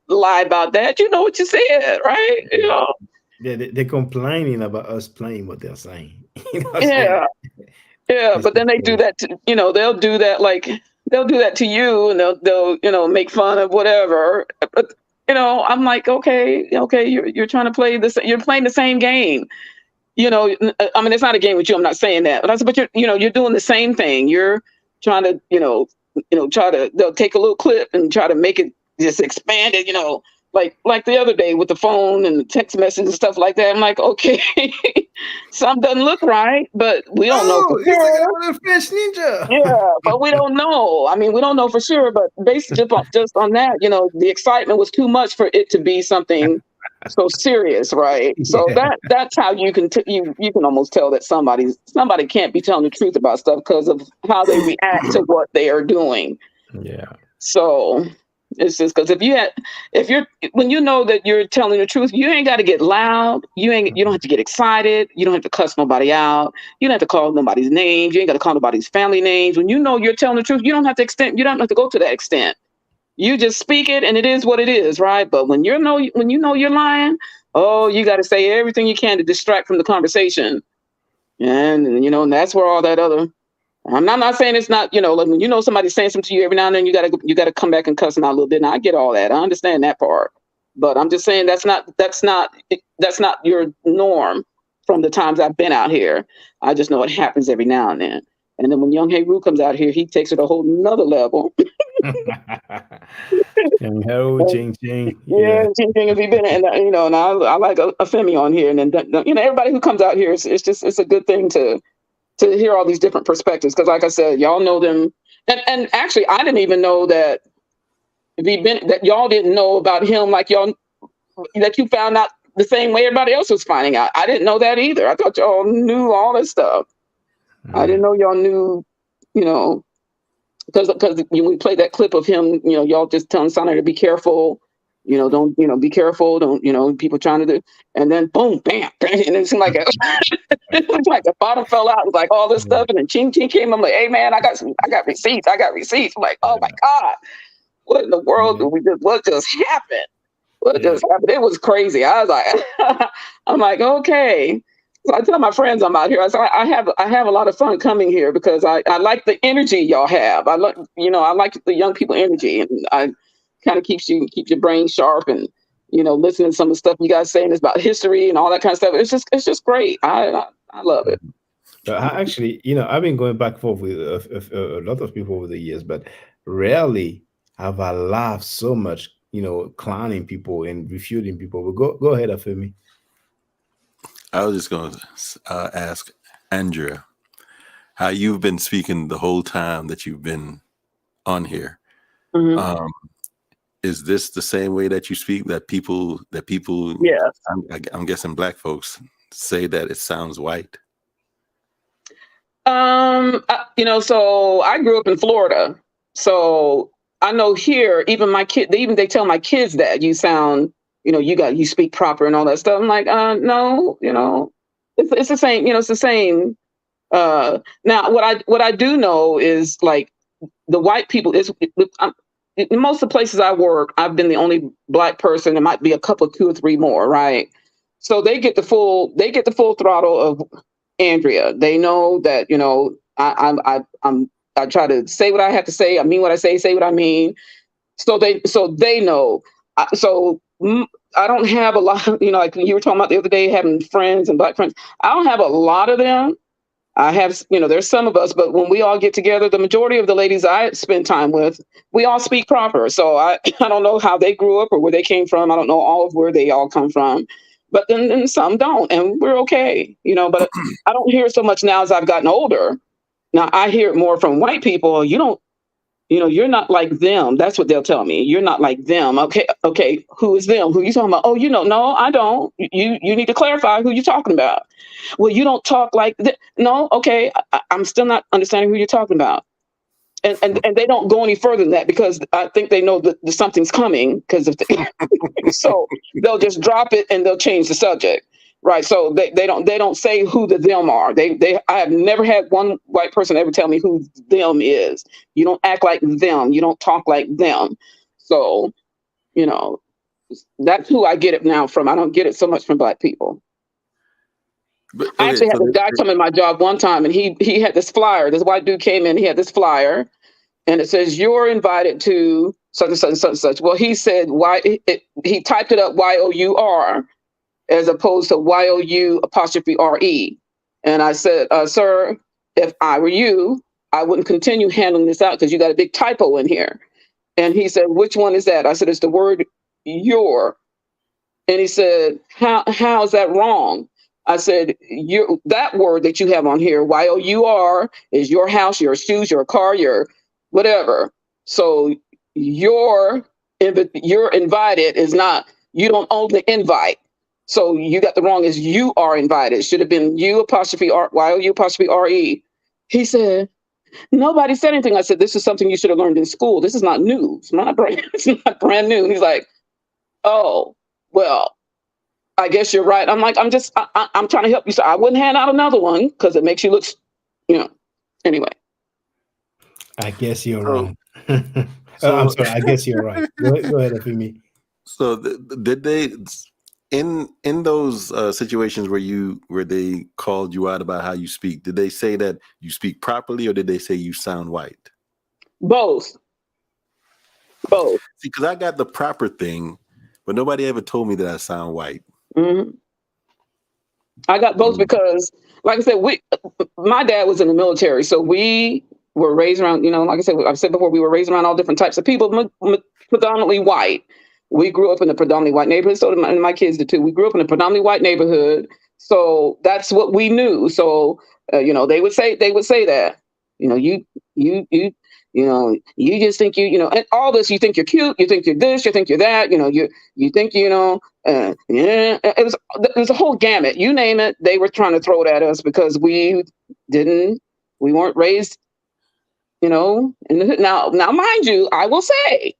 lie about that. You know what you said, right? You know. Yeah, they're complaining about us playing what they're saying. You know what yeah, but then they do that to, you know, they'll do that to you, and they'll you know, make fun of whatever. But you know, I'm like, okay, you're trying to play this, you're playing the same game. You know, I mean, it's not a game with you. I'm not saying that, but I said, but you're doing the same thing. You're trying to, they'll take a little clip and try to make it just expand it, you know. Like the other day with the phone and the text message and stuff like that. I'm like, okay, something doesn't look right, but we don't know for sure. Fresh Ninja. Yeah, but we don't know. I mean, we don't know for sure, but basically just on that, you know, the excitement was too much for it to be something so serious, right? So that's how you can almost tell that somebody can't be telling the truth about stuff because of how they react to what they are doing. Yeah. So it's just because when you know that you're telling the truth, you ain't got to get loud. You don't have to get excited. You don't have to cuss nobody out. You don't have to call nobody's names. You ain't got to call nobody's family names. When you know you're telling the truth, you don't have to go to that extent. You just speak it, and it is what it is, right? But when you know you're lying, you got to say everything you can to distract from the conversation, and you know, and that's where all that other. I'm not saying it's not, you know, like when you know somebody's saying something to you every now and then, you gotta come back and cuss them out a little bit. And I get all that. I understand that part. But I'm just saying that's not your norm from the times I've been out here. I just know it happens every now and then. And then when Young Heru comes out here, he takes it a whole nother level. Young Heru, Ching Ching. Yeah, Ching Ching has been, and you know, and I like a Femi on here, and then you know, everybody who comes out here, it's a good thing to hear all these different perspectives, because like I said, y'all know them, and actually I didn't even know that that y'all didn't know about him, like that you found out the same way everybody else was finding out. I didn't know that either. I thought y'all knew all this stuff. I didn't know y'all knew, you know, because when we played that clip of him, you know, y'all just telling Sana to be careful. You know, don't, you know, be careful. Don't, you know, people trying to do, and then boom, bam, and it seemed like it was like the bottom fell out. It was like all this stuff, and then Ching Ching came. I'm like, hey man, I got receipts. I'm like, oh my God, what in the world what just happened? What just happened? It was crazy. I was like, I'm like, okay. So I tell my friends I'm out here. I say I have a lot of fun coming here because I like the energy y'all have. I like I like the young people energy, and I kind of keeps your brain sharp, and listening to some of the stuff you guys saying is about history and all that kind of stuff. It's just great. I love it. I actually, I've been going back and forth with a lot of people over the years, but rarely have I laughed so much, clowning people and refuting people. But go ahead, Afemi. I was just going to ask Andrea how you've been speaking the whole time that you've been on here. Mm-hmm. Is this the same way that you speak? That people? Yeah. I'm guessing Black folks say that it sounds white. So I grew up in Florida, so I know here, even they tell my kids that you sound, you speak proper and all that stuff. I'm like, no, it's the same, it's the same. Now what I do know is like the white people in most of the places I work, I've been the only Black person. There might be a couple, 2 or 3 more, right? So they get the full throttle of Andrea. They know that, I try to say what I have to say. I mean what I say what I mean. So they know. I don't have a lot, like you were talking about the other day, having friends and Black friends. I don't have a lot of them. I have, there's some of us, but when we all get together, the majority of the ladies I spend time with, we all speak proper. So I don't know how they grew up or where they came from. I don't know all of where they all come from, but then some don't, and we're okay, but I don't hear it so much now as I've gotten older. Now I hear it more from white people. You're not like them. That's what they'll tell me. You're not like them. Okay. Who is them? Who are you talking about? Oh, no, I don't. You need to clarify who you're talking about. Well, you don't talk like no. Okay. I'm still not understanding who you're talking about. And they don't go any further than that because I think they know that something's coming so they'll just drop it and they'll change the subject. Right. So they don't say who the them are. I have never had one white person ever tell me who them is. You don't act like them. You don't talk like them. So, that's who I get it now from. I don't get it so much from Black people. But, I actually had a guy come in my job one time, and he had this flyer. This white dude came in. He had this flyer, and it says, "You're invited to such and such and such and such." Well, he said he typed it up YOUR. As opposed to YOU''RE. And I said, sir, if I were you, I wouldn't continue handling this out because you got a big typo in here. And he said, which one is that? I said, it's the word your. And he said, how is that wrong? I said, that word that you have on here, YOUR, is your house, your shoes, your car, your whatever. So your invited is not, you don't own the invite. So you got the wrong as you are invited. It should have been YOU''RE. He said, nobody said anything. I said, this is something you should have learned in school. This is not new. It's not brand new. And he's like, oh, well, I guess you're right. I'm like, I'm trying to help you. So I wouldn't hand out another one because it makes you look, anyway. I guess you're wrong. I'm sorry. I guess you're right. Go ahead, Afemi. So did they... In those situations where they called you out about how you speak, did they say that you speak properly or did they say you sound white? Both. See, because I got the proper thing, but nobody ever told me that I sound white. Mm-hmm. I got both because, like I said, my dad was in the military, so we were raised around, like I've said before, we were raised around all different types of people, predominantly white. We grew up in a predominantly white neighborhood. So did my kids did too. We grew up in a predominantly white neighborhood. So that's what we knew. So, they would say that, you just think and all this, you think you're cute, you think you're this, you think you're that, you think, it was a whole gamut. You name it. They were trying to throw it at us because we weren't raised, now mind you, I will say,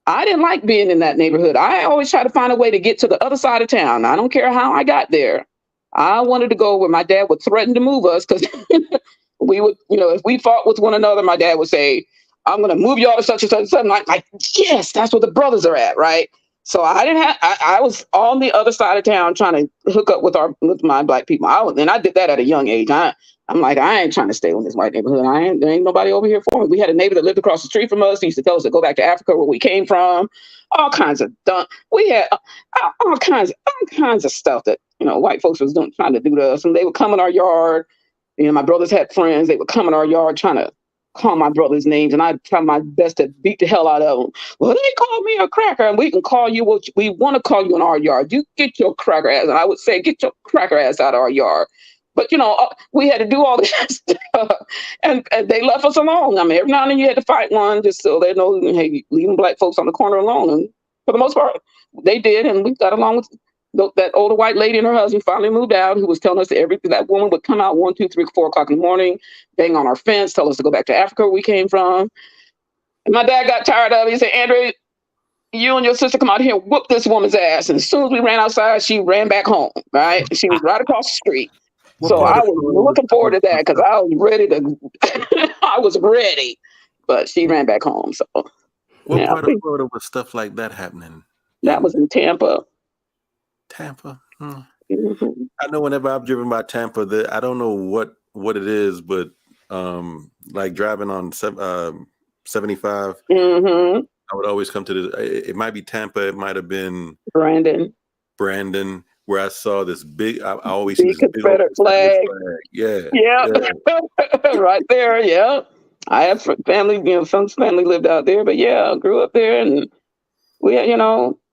I didn't like being in that neighborhood. I always try to find a way to get to the other side of town. I don't care how I got there. I wanted to go where my dad would threaten to move us because we would, if we fought with one another, my dad would say, I'm going to move y'all to such and such and such. Like, yes, that's where the brothers are at, right? So I didn't have. I was on the other side of town trying to hook up with my black people. And I did that at a young age. I'm like, I ain't trying to stay in this white neighborhood. There ain't nobody over here for me. We had a neighbor that lived across the street from us. He used to tell us to go back to Africa where we came from. All kinds of dumb. We had all kinds of stuff that white folks was doing, trying to do to us. And they would come in our yard. My brothers had friends. They would come in our yard trying to call my brothers' names, and I'd try my best to beat the hell out of them. Well, they called me a cracker, and we can call you what we want to call you in our yard. You get your cracker ass. And I would say, get your cracker ass out of our yard. But, we had to do all this stuff, and they left us alone. I mean, every now and then you had to fight one just so they know, hey, leaving black folks on the corner alone. And for the most part, they did, and we got along with that older white lady and her husband finally moved out, who was telling us that woman would come out 1, 2, 3, 4 o'clock in the morning, bang on our fence, tell us to go back to Africa where we came from. And my dad got tired of it. He said, Andrea, you and your sister come out here and whoop this woman's ass. And as soon as we ran outside, she ran back home, right? She was right across the street. So I was looking forward to that because I was ready but she ran back home. So what part of Florida was stuff like that happening? That was in Tampa. Tampa. Mm-hmm. I know whenever I've driven by Tampa, I don't know what it is, but like driving on 75, mm-hmm. I would always come to it might be Tampa, it might have been Brandon, where I saw this big, I always see this Confederate flag. Yeah. Right there. Yeah. I have family, some family lived out there, but yeah, I grew up there, and we,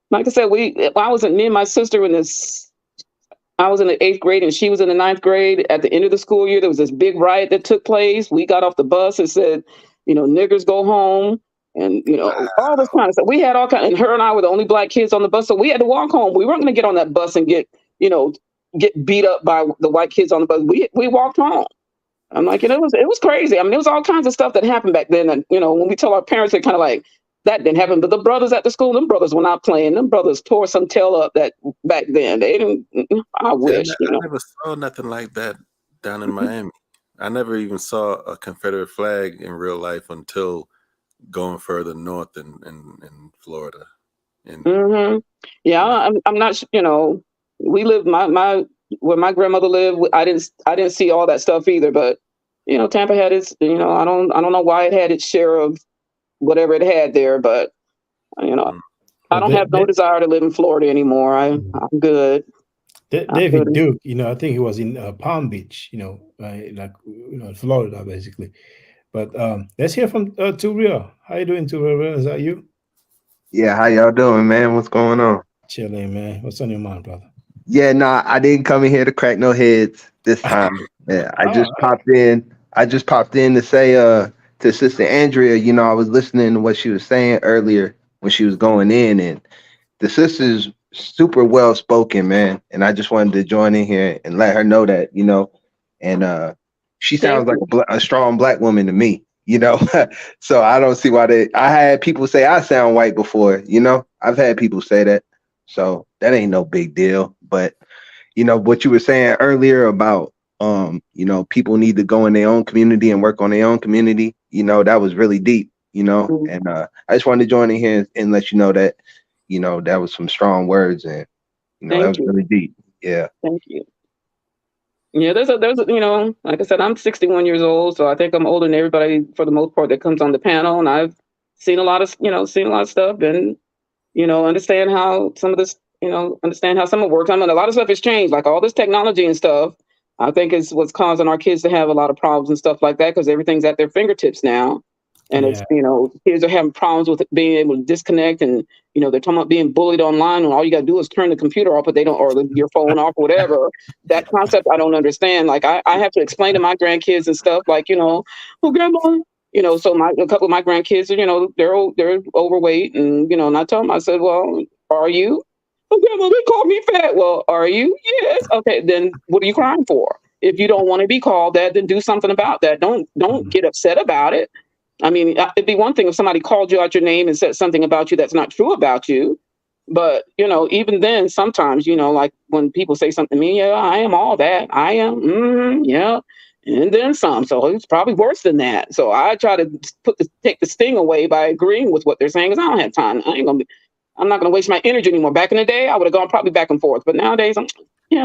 like I said, I was me and my sister I was in the 8th grade and she was in the 9th grade. At the end of the school year, there was this big riot that took place. We got off the bus and said, niggers go home, and all this kind of stuff. We had all and her and I were the only black kids on the bus, so we had to walk home. We weren't going to get on that bus and get beat up by the white kids on the bus. We walked home. I'm like, it was crazy. I mean, it was all kinds of stuff that happened back then. And when we tell our parents, they're kind of like, that didn't happen. But the brothers at the school, them brothers were not playing. Them brothers tore some tail up that back then. They didn't. I wish. I never saw nothing like that down in Miami. I never even saw a Confederate flag in real life until going further north in Florida. Mm-hmm. Yeah, I'm not. We lived where my grandmother lived. I didn't see all that stuff either. But Tampa had its. I don't know why it had its share of whatever it had there, but I don't have no desire to live in Florida anymore. I'm good. David Duke, I think he was in Palm Beach, Florida basically. But let's hear from Turiel. How you doing, Turiel? Is that you? Yeah, how y'all doing, man? What's going on? Chilling, man. What's on your mind, brother? Yeah, I didn't come in here to crack no heads this time. Yeah, I just popped in. To say to Sister Andrea, I was listening to what she was saying earlier when she was going in, and the sister's super well spoken, man. And I just wanted to join in here and let her know that, and she sounds like a strong black woman to me, So I don't see why I had people say I sound white before, I've had people say that, so that ain't no big deal. But what you were saying earlier about people need to go in their own community and work on their own community. That was really deep, Mm-hmm. and I just wanted to join in here and let you know that, that was some strong words, and that was really deep. Yeah. Thank you. Yeah, there's like I said, I'm 61 years old, so I think I'm older than everybody for the most part that comes on the panel, and I've seen a lot of stuff, and understand how some of this, understand how some of it works. I mean, a lot of stuff has changed, like all this technology and stuff. I think is what's causing our kids to have a lot of problems and stuff like that, because everything's at their fingertips now. And it's, kids are having problems with being able to disconnect, and, they're talking about being bullied online, and all you got to do is turn the computer off, but they don't, or your phone off or whatever. That concept, I don't understand. Like, I have to explain to my grandkids and stuff, like, oh, grandma, so a couple of my grandkids are, they're overweight, and, and I tell them, I said, well, are you? Oh, grandma, they called me fat. Well, are you? Yes. Okay, then what are you crying for? If you don't want to be called that, then do something about that. Don't get upset about it. I mean, it'd be one thing if somebody called you out your name and said something about you that's not true about you. But, even then, sometimes, like when people say something to me, yeah, I am all that. I am, yeah. And then some. So it's probably worse than that. So I try to take the sting away by agreeing with what they're saying, because I don't have time. I'm not going to waste my energy anymore. Back in the day, I would have gone probably back and forth. But nowadays,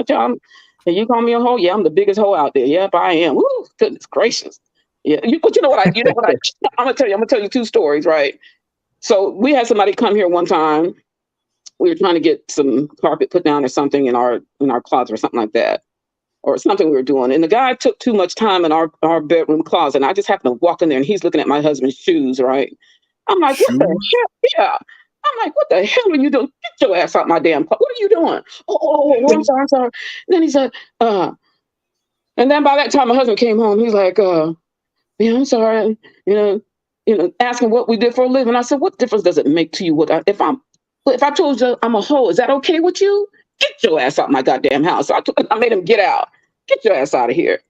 John, you call me a hoe? Yeah, I'm the biggest hoe out there. Yep, I am. Woo, goodness gracious. Yeah, but you know what I'm going to tell you 2 stories, right? So we had somebody come here one time. We were trying to get some carpet put down or something in our closet or something like that, or something we were doing. And the guy took too much time in our bedroom closet. And I just happened to walk in there and he's looking at my husband's shoes, right? I'm like, what the hell? Yeah. I'm like, what the hell are you doing? Get your ass out my damn closet. What are you doing? Oh, I'm sorry. And then he said, and then by that time my husband came home. He's like, yeah, I'm sorry. You know, asking what we did for a living. I said, what difference does it make to you? If I told you I'm a hoe, is that okay with you? Get your ass out my goddamn house. So I made him get out. Get your ass out of here.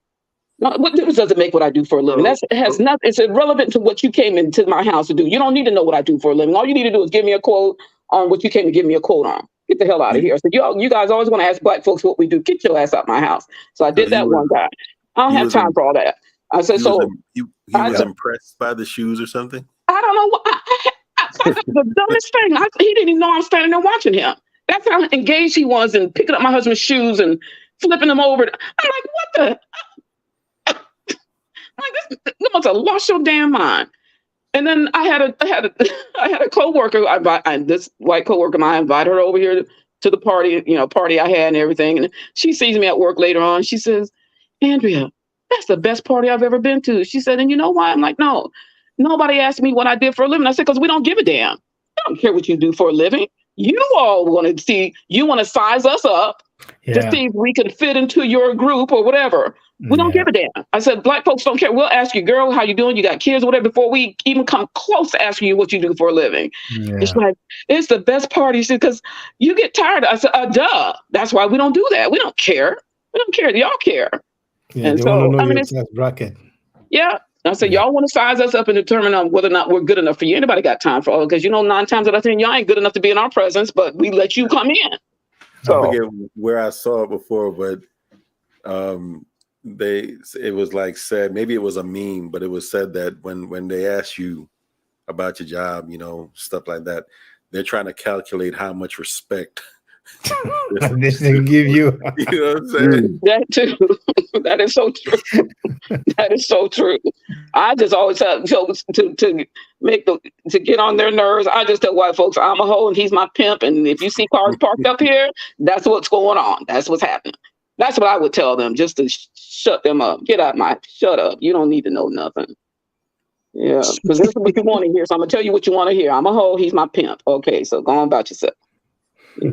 No, what difference does it make what I do for a living? It's irrelevant to what you came into my house to do. You don't need to know what I do for a living. All you need to do is give me a quote on what you came to give me a quote on. Get the hell out of here. So you guys always want to ask black folks what we do. Get your ass out my house. So I did that one time. I don't have time for all that. I said, he was impressed by the shoes or something? I don't know what. The dumbest thing. He didn't even know I was standing there watching him. That's how engaged he was in picking up my husband's shoes and flipping them over. I'm like, what the? Like, you must have lost your damn mind. And then I had a coworker. This white coworker of mine, I invited her over here to the party I had and everything. And she sees me at work later on. She says, Andrea, that's the best party I've ever been to. She said, and you know why? I'm like, no, nobody asked me what I did for a living. I said, because we don't give a damn. I don't care what you do for a living. You all want to size us up to see if we can fit into your group or whatever. We don't give a damn. I said, black folks don't care. We'll ask you, girl, how you doing? You got kids or whatever before we even come close to asking you what you do for a living. Yeah. It's like, it's the best party because you get tired. I said, duh. That's why we don't do that. We don't care. We don't care. Y'all care. Yeah, and so, I mean, it's bracket. Yeah. I said, y'all want to size us up and determine on whether or not we're good enough for you. Anybody got time for all? Because 9 times out of 10, y'all ain't good enough to be in our presence, but we let you come in. So I forget where I saw it before, but it was like said, maybe it was a meme, but it was said that when they ask you about your job, stuff like that, they're trying to calculate how much respect this thing give you. You know what I'm saying? That too. That is so true. That is so true. I just always tell to get on their nerves. I just tell white folks, I'm a hoe and he's my pimp. And if you see cars parked up here, that's what's going on. That's what's happening. That's what I would tell them, just to shut them up. Shut up. You don't need to know nothing. Yeah, because this is what you want to hear. So I'm gonna tell you what you want to hear. I'm a hoe. He's my pimp. Okay, so go on about yourself. Yeah.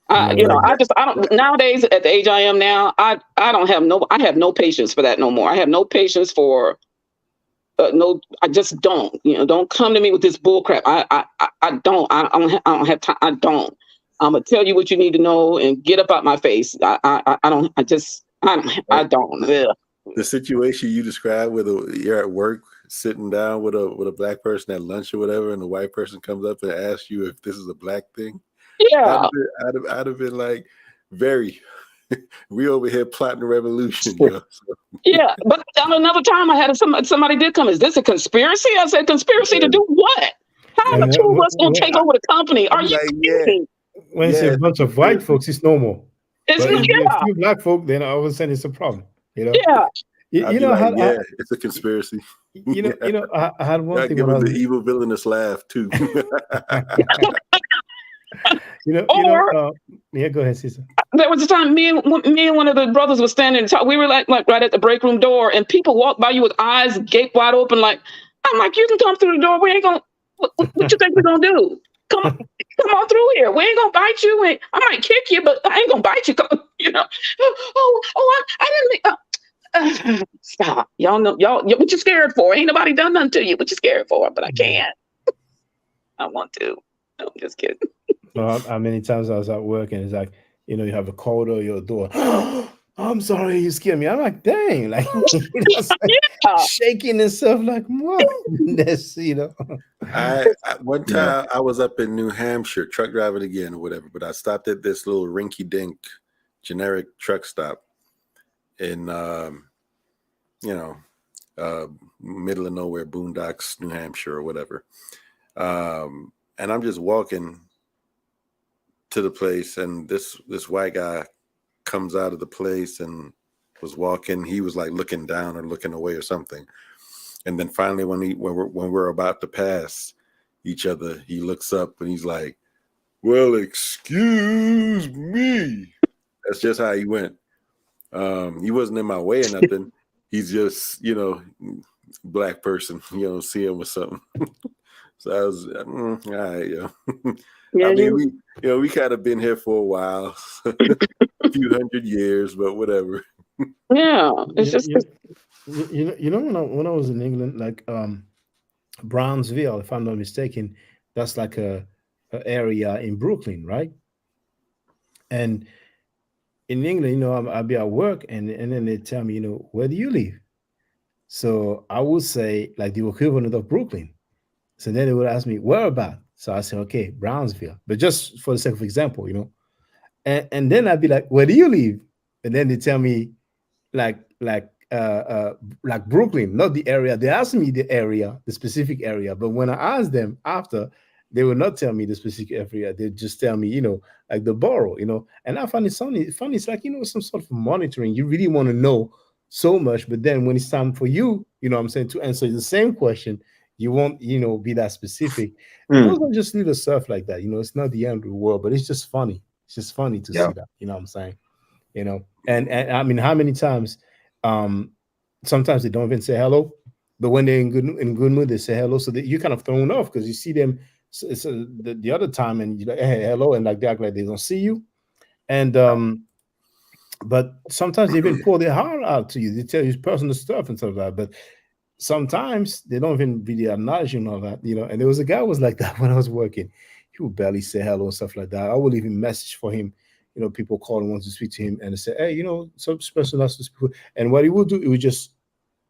I don't nowadays at the age I am now, I have no patience for that no more. I have no patience for I just don't. Don't come to me with this bull crap. I don't have time. I don't. I'm gonna tell you what you need to know and get up out my face. I don't. Yeah. The situation you described you're at work sitting down with a black person at lunch or whatever, and the white person comes up and asks you if this is a black thing. Yeah, I'd have been like, we over here plotting a revolution. So. Yeah, but another time I had somebody did come. Is this a conspiracy? I said, conspiracy to do what? How are the two of us going to take over the company? Are you kidding? When it's a bunch of white folks, it's normal. It's but if a few black folk, then all of a sudden it's a problem. Yeah. It's a conspiracy. I had one thing. Give them the evil villainous laugh too. Yeah, go ahead, Cesar. There was a time me and one of the brothers was standing and talk. We were like right at the break room door, and people walked by you with eyes gape wide open. Like, I'm like, you can come through the door. We ain't gonna. What you think we're gonna do? Come on through here. We ain't gonna bite you. I might kick you, but I ain't gonna bite you. I didn't. Stop. Y'all know what you scared for. Ain't nobody done nothing to you. What you scared for? But I can't. I want to. I'm just kidding. How many times I was at work and it's like, you have a code or your door. I'm sorry, you scared me. I'm like, dang, like, shaking and stuff. Like, what? One time I was up in New Hampshire, truck driving again or whatever, but I stopped at this little rinky-dink generic truck stop in, middle of nowhere, boondocks, New Hampshire or whatever. I'm just walking to the place, and this white guy comes out of the place and was walking. He was like looking down or looking away or something. And then finally, when we're about to pass each other, he looks up and he's like, "Well, excuse me." That's just how he went. He wasn't in my way or nothing. He's just, black person, see him with something. So I was, all right, Yeah, I mean, we kind of been here for a while, a few hundred years, but whatever. yeah. It's just when I was in England, like Brownsville, if I'm not mistaken, that's like a area in Brooklyn, right? And in England, I'll be at work, and then they tell me, where do you live? So I would say like the equivalent of Brooklyn. So then they would ask me, where about? So I say, okay, Brownsville. But just for the sake of example, and then I'd be like, where do you live? And then they tell me like Brooklyn, not the area. They asked me the area, the specific area. But when I asked them after, they will not tell me the specific area. They just tell me, like the borough, And I find it funny. It's like, some sort of monitoring. You really want to know so much, but then when it's time for you, to answer the same question, you won't, be that specific. Those are just little stuff like that. It's not the end of the world, but it's just funny. It's just funny to see that. You know what I'm saying? And I mean, how many times? Sometimes they don't even say hello, but when they're in good mood, they say hello. So that you're kind of thrown off because you see them the other time, and you're like, hey, hello, and like they act like they don't see you. And but sometimes they even pour their heart out to you. They tell you personal stuff and stuff like that. But sometimes they don't even really acknowledge you and all that, And there was a guy who was like that when I was working. He would barely say hello and stuff like that. I would even message for him. People call and want to speak to him, and they say, hey, some person has to speak. And what he would do, he would just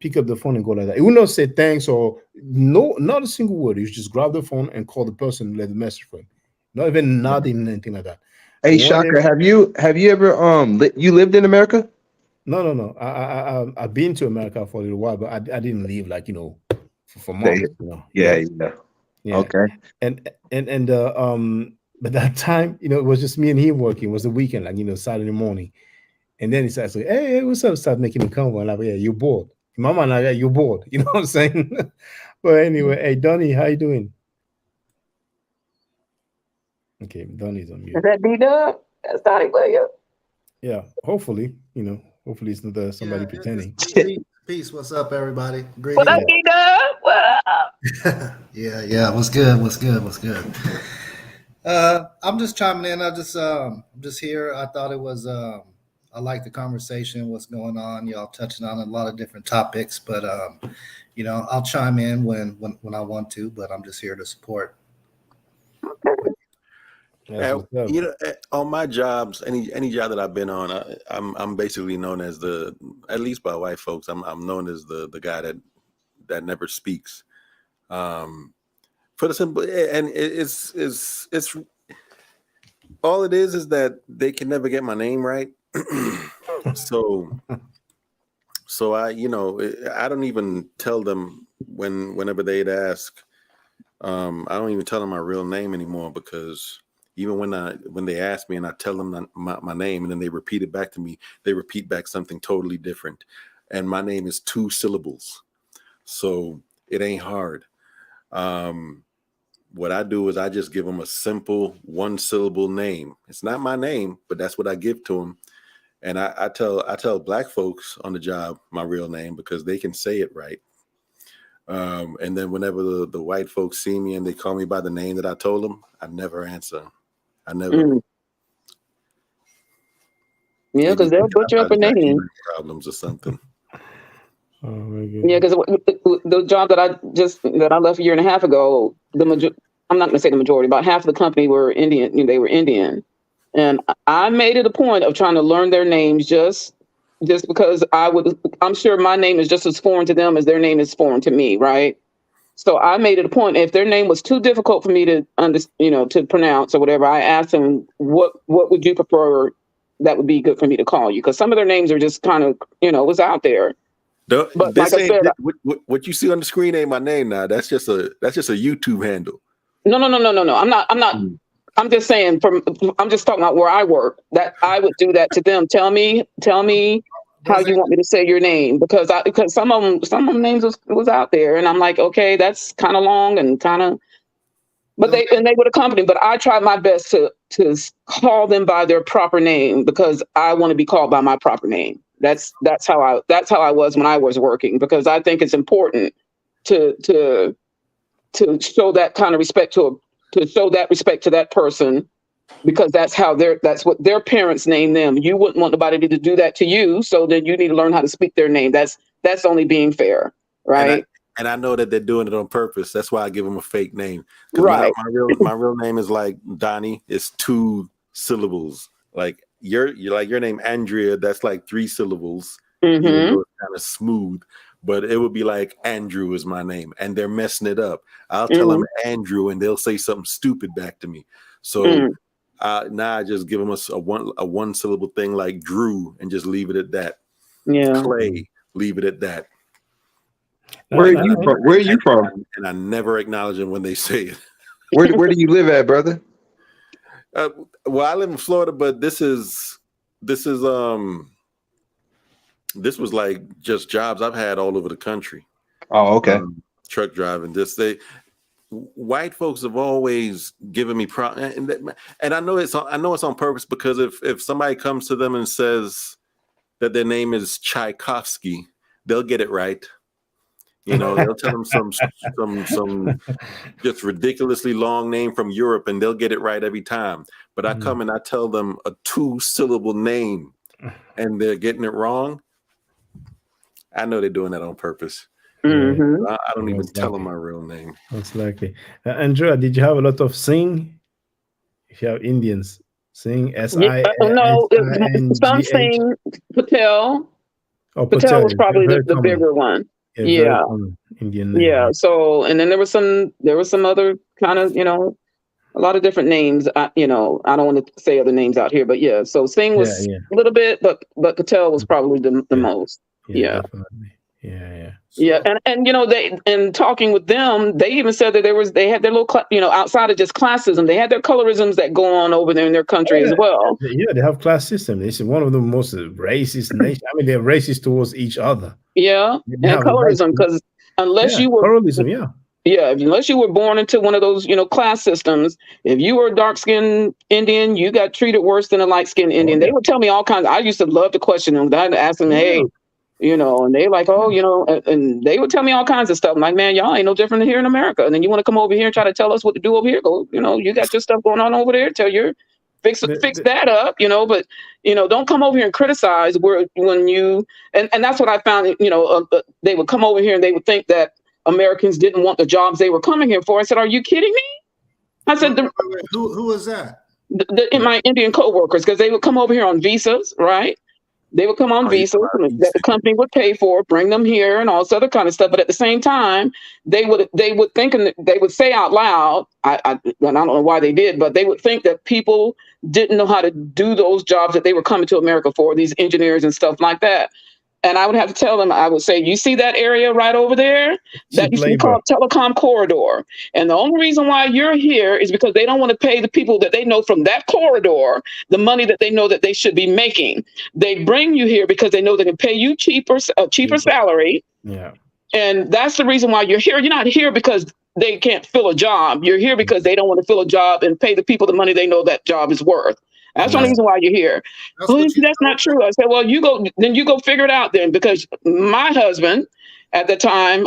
pick up the phone and go like that. He would not say thanks or no, not a single word. He would just grab the phone and call the person and let the message for him. Not even nodding, anything like that. Hey, Shaka, have you ever you lived in America? No. I've been to America for a little while, but I didn't leave for months. Yeah. Okay. And but that time, it was just me and him working. It was the weekend, Saturday morning. And then he started saying, hey, what's up? Start making a convo. I'm like, yeah, you're bored. Mama, now you're bored. You know what I'm saying? But anyway, hey, Donnie, how you doing? Okay, Donnie's on mute. Is that D-Dub? That's Donnie Williams. Yeah, hopefully, hopefully it's not somebody pretending. Peace. What's up, everybody? Greetings. What up, D-Dub? What up? Yeah. What's good? I'm just chiming in. I'm just here. I thought it was I like the conversation, what's going on. Y'all touching on a lot of different topics, but I'll chime in when I want to, but I'm just here to support. On my jobs, any job that I've been on, I'm basically known as at least by white folks, I'm known as the guy that never speaks. For the simple, and it's all it is that they can never get my name right. so I don't even tell them whenever they'd ask. I don't even tell them my real name anymore, because even when they ask me and I tell them my name and then they repeat it back to me, they repeat back something totally different. And my name is 2 syllables, so it ain't hard. What I do is I just give them a simple 1-syllable name. It's not my name, but that's what I give to them. And I tell black folks on the job my real name because they can say it right. And then whenever the white folks see me and they call me by the name that I told them, I never answer. I never. Yeah, because they'll butcher up a name. Problems or something. Oh my God. Yeah, because the job that I left a year and a half ago, I'm not going to say the majority, about half of the company were Indian. They were Indian, and I made it a point of trying to learn their names just because I'm sure my name is just as foreign to them as their name is foreign to me, right? So I made it a point. If their name was too difficult for me to to pronounce or whatever, I asked them, what would you prefer that would be good for me to call you? Because some of their names are just kind of, was out there. But like I said, what you see on the screen ain't my name now. That's just a YouTube handle. No. I'm just saying I'm just talking about where I work, that I would do that to them. Tell me how you want me to say your name, because some of them names was out there, and I'm like, okay, that's kind of long and kind of, but they would accompany. But I tried my best to call them by their proper name, because I want to be called by my proper name. That's how I was when I was working, because I think it's important to show that kind of respect to that person, because that's what their parents named them. You wouldn't want nobody to do that to you, so then you need to learn how to speak their name. That's only being fair, right? And I know that they're doing it on purpose. That's why I give them a fake name. Right. My real name is like Donnie. It's 2 syllables. Like your name Andrea. That's like 3 syllables. Mm-hmm. Even though it's kind of smooth. But it would be like Andrew is my name, and they're messing it up. I'll tell them Andrew, and they'll say something stupid back to me. So now I just give them a 1 syllable thing like Drew, and just leave it at that. Yeah. Clay, leave it at that. Where are you from? Where are you from? And I never acknowledge them when they say it. Where do you live at, brother? Well, I live in Florida, but this was like just jobs I've had all over the country. Oh, okay. Truck driving. White folks have always given me problems, and I know it's on purpose, because if somebody comes to them and says that their name is Tchaikovsky, they'll get it right. They'll tell them some just ridiculously long name from Europe, and they'll get it right every time. But I come and I tell them a 2-syllable name, and they're getting it wrong. I know they're doing that on purpose. Mm-hmm. I don't even tell them my real name. Most likely. Andrea, did you have a lot of Singh? If you have Indians, Singh, S-I-N-G-H. No, some Singh. Patel. Oh, Patel was probably the bigger one. Yeah. Indian name. Yeah. So, and then there was some other kind of, a lot of different names. I don't want to say other names out here, but yeah. So Singh was a little bit, but Patel was probably the most. Yeah. Definitely. Yeah. Yeah, and they, and talking with them, they even said that they had their little outside of just classism, they had their colorisms that go on over there in their country as well. Yeah, they have class system. It's one of the most racist nations. I mean, they're racist towards each other. Yeah, and colorism, because unless you were colorism, unless you were born into one of those class systems, if you were a dark-skinned Indian, you got treated worse than a light-skinned Indian. They would tell me all kinds. I used to love to question them. I'd ask them, hey. And they like, and they would tell me all kinds of stuff. I'm like, man, y'all ain't no different than here in America. And then you want to come over here and try to tell us what to do over here? Go, you got your stuff going on over there. Tell your fix that up, but don't come over here and criticize when you and that's what I found. They would come over here and they would think that Americans didn't want the jobs they were coming here for. I said, are you kidding me? I said, who was that? My Indian coworkers, because they would come over here on visas, right? They would come on visas that the company would pay for, bring them here, and all this other kind of stuff. But at the same time, they would think, and they would say out loud, I don't know why they did, but they would think that people didn't know how to do those jobs that they were coming to America for, these engineers and stuff like that. And I would have to tell them, I would say, you see that area right over there? That used to be called Telecom Corridor. And the only reason why you're here is because they don't want to pay the people that they know from that corridor the money that they know that they should be making. They bring you here because they know they can pay you cheaper salary. Yeah. And that's the reason why you're here. You're not here because they can't fill a job. You're here because they don't want to fill a job and pay the people the money they know that job is worth. That's the only reason why you're here. That's not true. I said, well, you go figure it out then, because my husband at the time,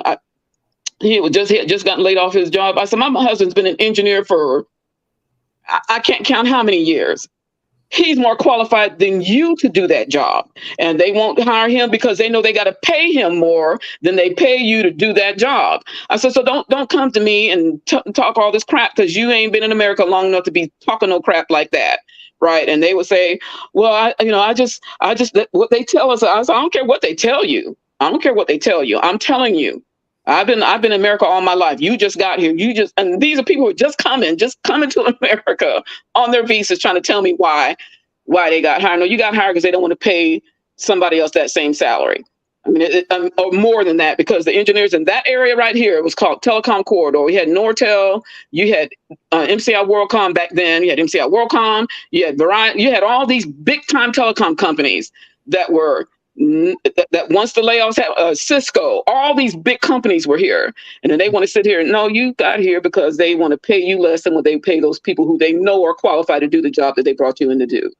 he had just gotten laid off his job. I said, my husband's been an engineer for, I can't count how many years. He's more qualified than you to do that job. And they won't hire him because they know they got to pay him more than they pay you to do that job. I said, so don't come to me and talk all this crap, because you ain't been in America long enough to be talking no crap like that. Right. And they would say, well, I just what they tell us. I said, I don't care what they tell you. I don't care what they tell you. I'm telling you, I've been in America all my life. You just got here. And these are people who are just coming to America on their visas, trying to tell me why they got hired. No, you got hired because they don't want to pay somebody else that same salary. I mean, or more than that, because the engineers in that area right here, it was called Telecom Corridor. We had Nortel, you had MCI WorldCom back then, you had MCI WorldCom, you had Verizon, you had all these big time telecom companies that were, that once the layoffs had, Cisco, all these big companies were here. And then they want to sit here and, no, you got here because they want to pay you less than what they pay those people who they know are qualified to do the job that they brought you in to do.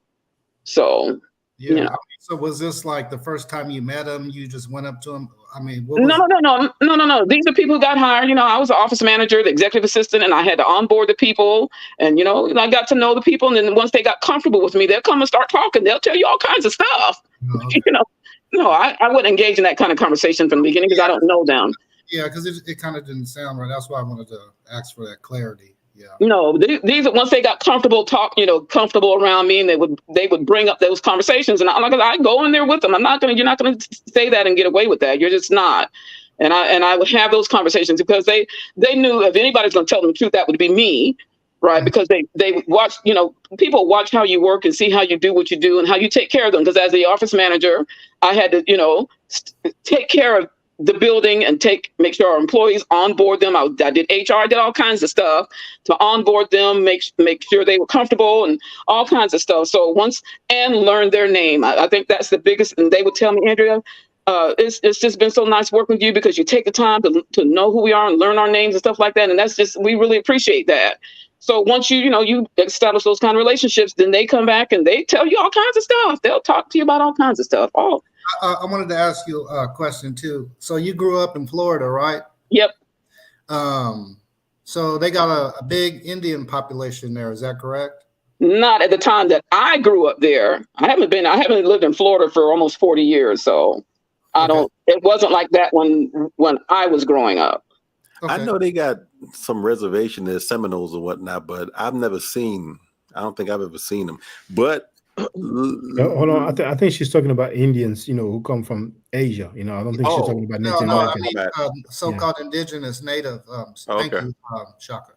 So, Yeah. you know. So was this like the first time you met him? You just went up to him? I mean, No. These are people who got hired. You know, I was the office manager, the executive assistant, and I had to onboard the people. And, you know, I got to know the people. And then once they got comfortable with me, they'll come and start talking. They'll tell you all kinds of stuff. Oh, okay. You know, no, I wouldn't engage in that kind of conversation from the beginning because I don't know them. Yeah, because it kind of didn't sound right. That's why I wanted to ask for that clarity. Yeah. No, these once they got comfortable comfortable around me, and they would bring up those conversations, and I go in there with them. You're not gonna say that and get away with that. You're just not. And I would have those conversations because they knew if anybody's gonna tell them the truth, that would be me, right? Mm-hmm. Because they watch, you know, people watch how you work and see how you do what you do and how you take care of them. Because as the office manager, I had to, you know, take care of the building and make sure our employees onboard them. I did HR, I did all kinds of stuff to onboard them, make sure they were comfortable and all kinds of stuff. So and learn their name. I think that's the biggest. And they would tell me, Andrea, it's just been so nice working with you because you take the time to know who we are and learn our names and stuff like that. And that's just, we really appreciate that. So once you establish those kind of relationships, then they come back and they tell you all kinds of stuff. They'll talk to you about all kinds of stuff. I wanted to ask you a question too. So you grew up in Florida, right? Yep. So they got a big Indian population there. Is that correct? Not at the time that I grew up there. I haven't lived in Florida for almost 40 years. So it wasn't like that when I was growing up. Okay. I know they got some reservation there, Seminoles or whatnot, but I don't think I've ever seen them. But hold on, I think she's talking about Indians, you know, who come from Asia. You know, I don't think she's talking about Native Americans. I mean, so-called indigenous native. Thank you, Shaka.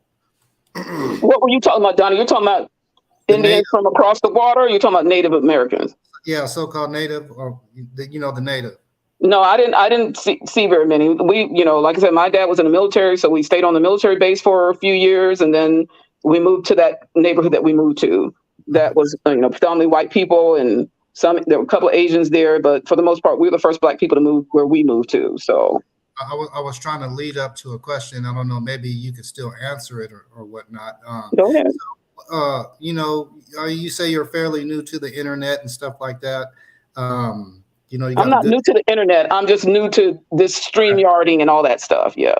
What were you talking about, Donnie? You're talking about Indians from across the water, or you're talking about Native Americans? Yeah, so-called native, or the native. No, I didn't see very many. We, you know, like I said, my dad was in the military, so we stayed on the military base for a few years, and then we moved to that neighborhood that we moved to. That was, you know, predominantly white people, and there were a couple of Asians there, but for the most part, we were the first Black people to move where we moved to. So I was trying to lead up to a question. I don't know, maybe you could still answer it or whatnot. Go ahead. So, you know, you say you're fairly new to the internet and stuff like that. You know, I'm not new to the internet. I'm just new to this StreamYarding and all that stuff. Yeah.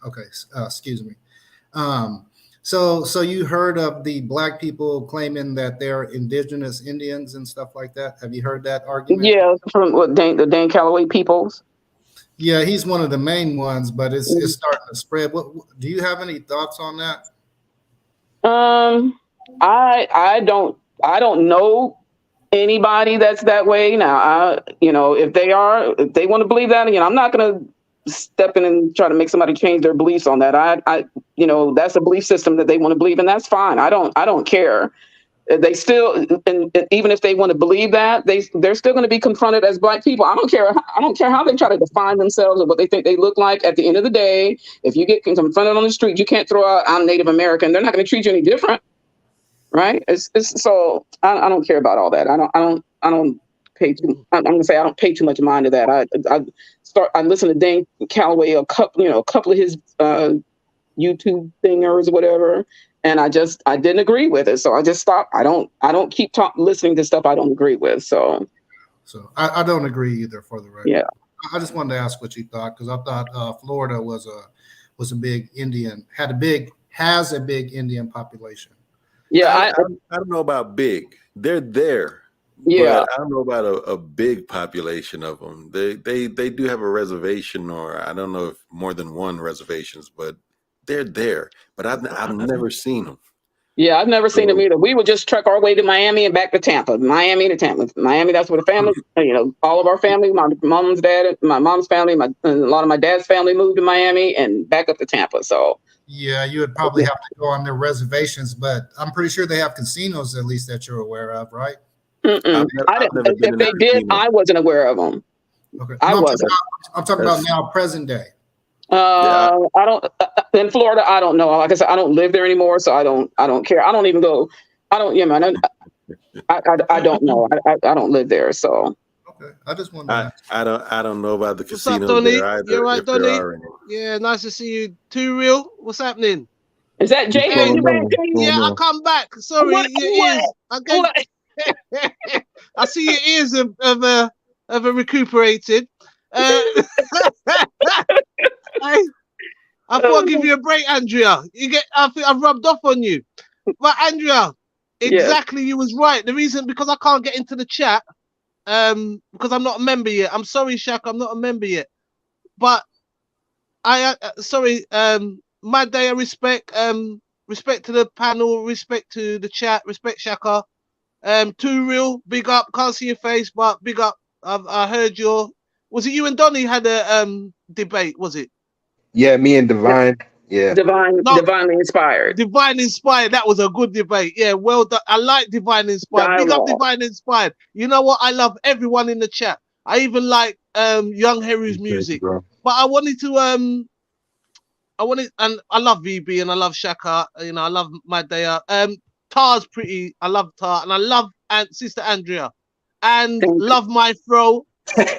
Okay. Excuse me. So you heard of the Black people claiming that they're indigenous Indians and stuff like that? Have you heard that argument? Yeah, from the Dan Calloway peoples. Yeah, he's one of the main ones, but it's starting to spread. Do you have any thoughts on that? I don't know anybody that's that way. Now, you know, if they want to believe that, you know, I'm not going to step in and try to make somebody change their beliefs on that. I you know, that's a belief system that they want to believe in. That's fine. I don't care. They still, and even if they want to believe that, they're still going to be confronted as Black people. I don't care how they try to define themselves or what they think they look like. At the end of the day, if you get confronted on the street, you can't throw out, I'm Native American. They're not going to treat you any different, right? So I don't care about all that. I don't pay too. I'm going to say I don't pay too much mind to that. I listen to Dan Calloway a couple of his YouTube thingers or whatever. And I didn't agree with it. So I just stopped. I don't keep listening to stuff I don't agree with. So I don't agree either, for the record. Yeah. I just wanted to ask what you thought, because I thought Florida was a big Indian, has a big Indian population. Yeah. I don't know about big. They're there. Yeah. But I don't know about a big population of them. They do have a reservation, or I don't know if more than one reservations, but they're there, but I've never seen them. Yeah, I've never seen them either. We would just truck our way to Miami and back to Tampa. Miami, that's where the family, you know, all of our family, my mom's family, and a lot of my dad's family moved to Miami and back up to Tampa. So yeah, you would probably have to go on their reservations, but I'm pretty sure they have casinos, at least, that you're aware of, right? If they did, I wasn't aware of them. Okay. I No, wasn't. I'm talking about now, present day. I don't in Florida. I don't know. Like I said, I don't live there anymore, so I don't care. I don't even go. I don't. Yeah, man. I don't know. I don't live there, so. Okay, I just want to. I don't know about the What's up, casinos Donny? there either. You're right, if there Donny. are any. Yeah, nice to see you. Too real. What's happening? Is that Jay? Hey, You back, Jay? yeah, I come back. Sorry, What? your ears. I see your ears have recuperated. I thought I'd give you a break, Andrea. I think I've rubbed off on you. But Andrea, exactly, you was right. The reason because I can't get into the chat, because I'm not a member yet. I'm sorry, Shaq, I'm not a member yet. But sorry, my day of respect, respect to the panel, respect to the chat, respect Shaka. Too real, big up. Can't see your face, but big up. I heard was it you and Donny had a debate, was it? Yeah, me and Divine. Yeah. Divinely inspired. Divine Inspired. That was a good debate. Yeah, well done. I like Divine Inspired. Big up Divine Inspired. You know what? I love everyone in the chat. I even like Young Heru's music. But I wanted to and I love VB and I love Shaka. You know, I love Madea. Tar's pretty. I love Tar and I love Sister Andrea and love my fro.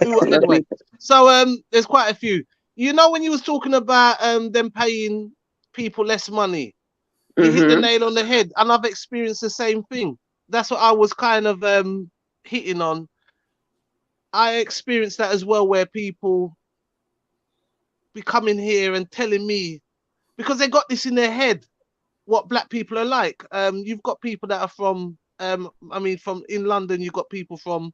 Anyway, so there's quite a few. You know, when you was talking about them paying people less money, you hit the nail on the head, and I've experienced the same thing. That's what I was kind of hitting on. I experienced that as well, where people be coming here and telling me because they got this in their head what black people are like. You've got people that are from from in London, you've got people from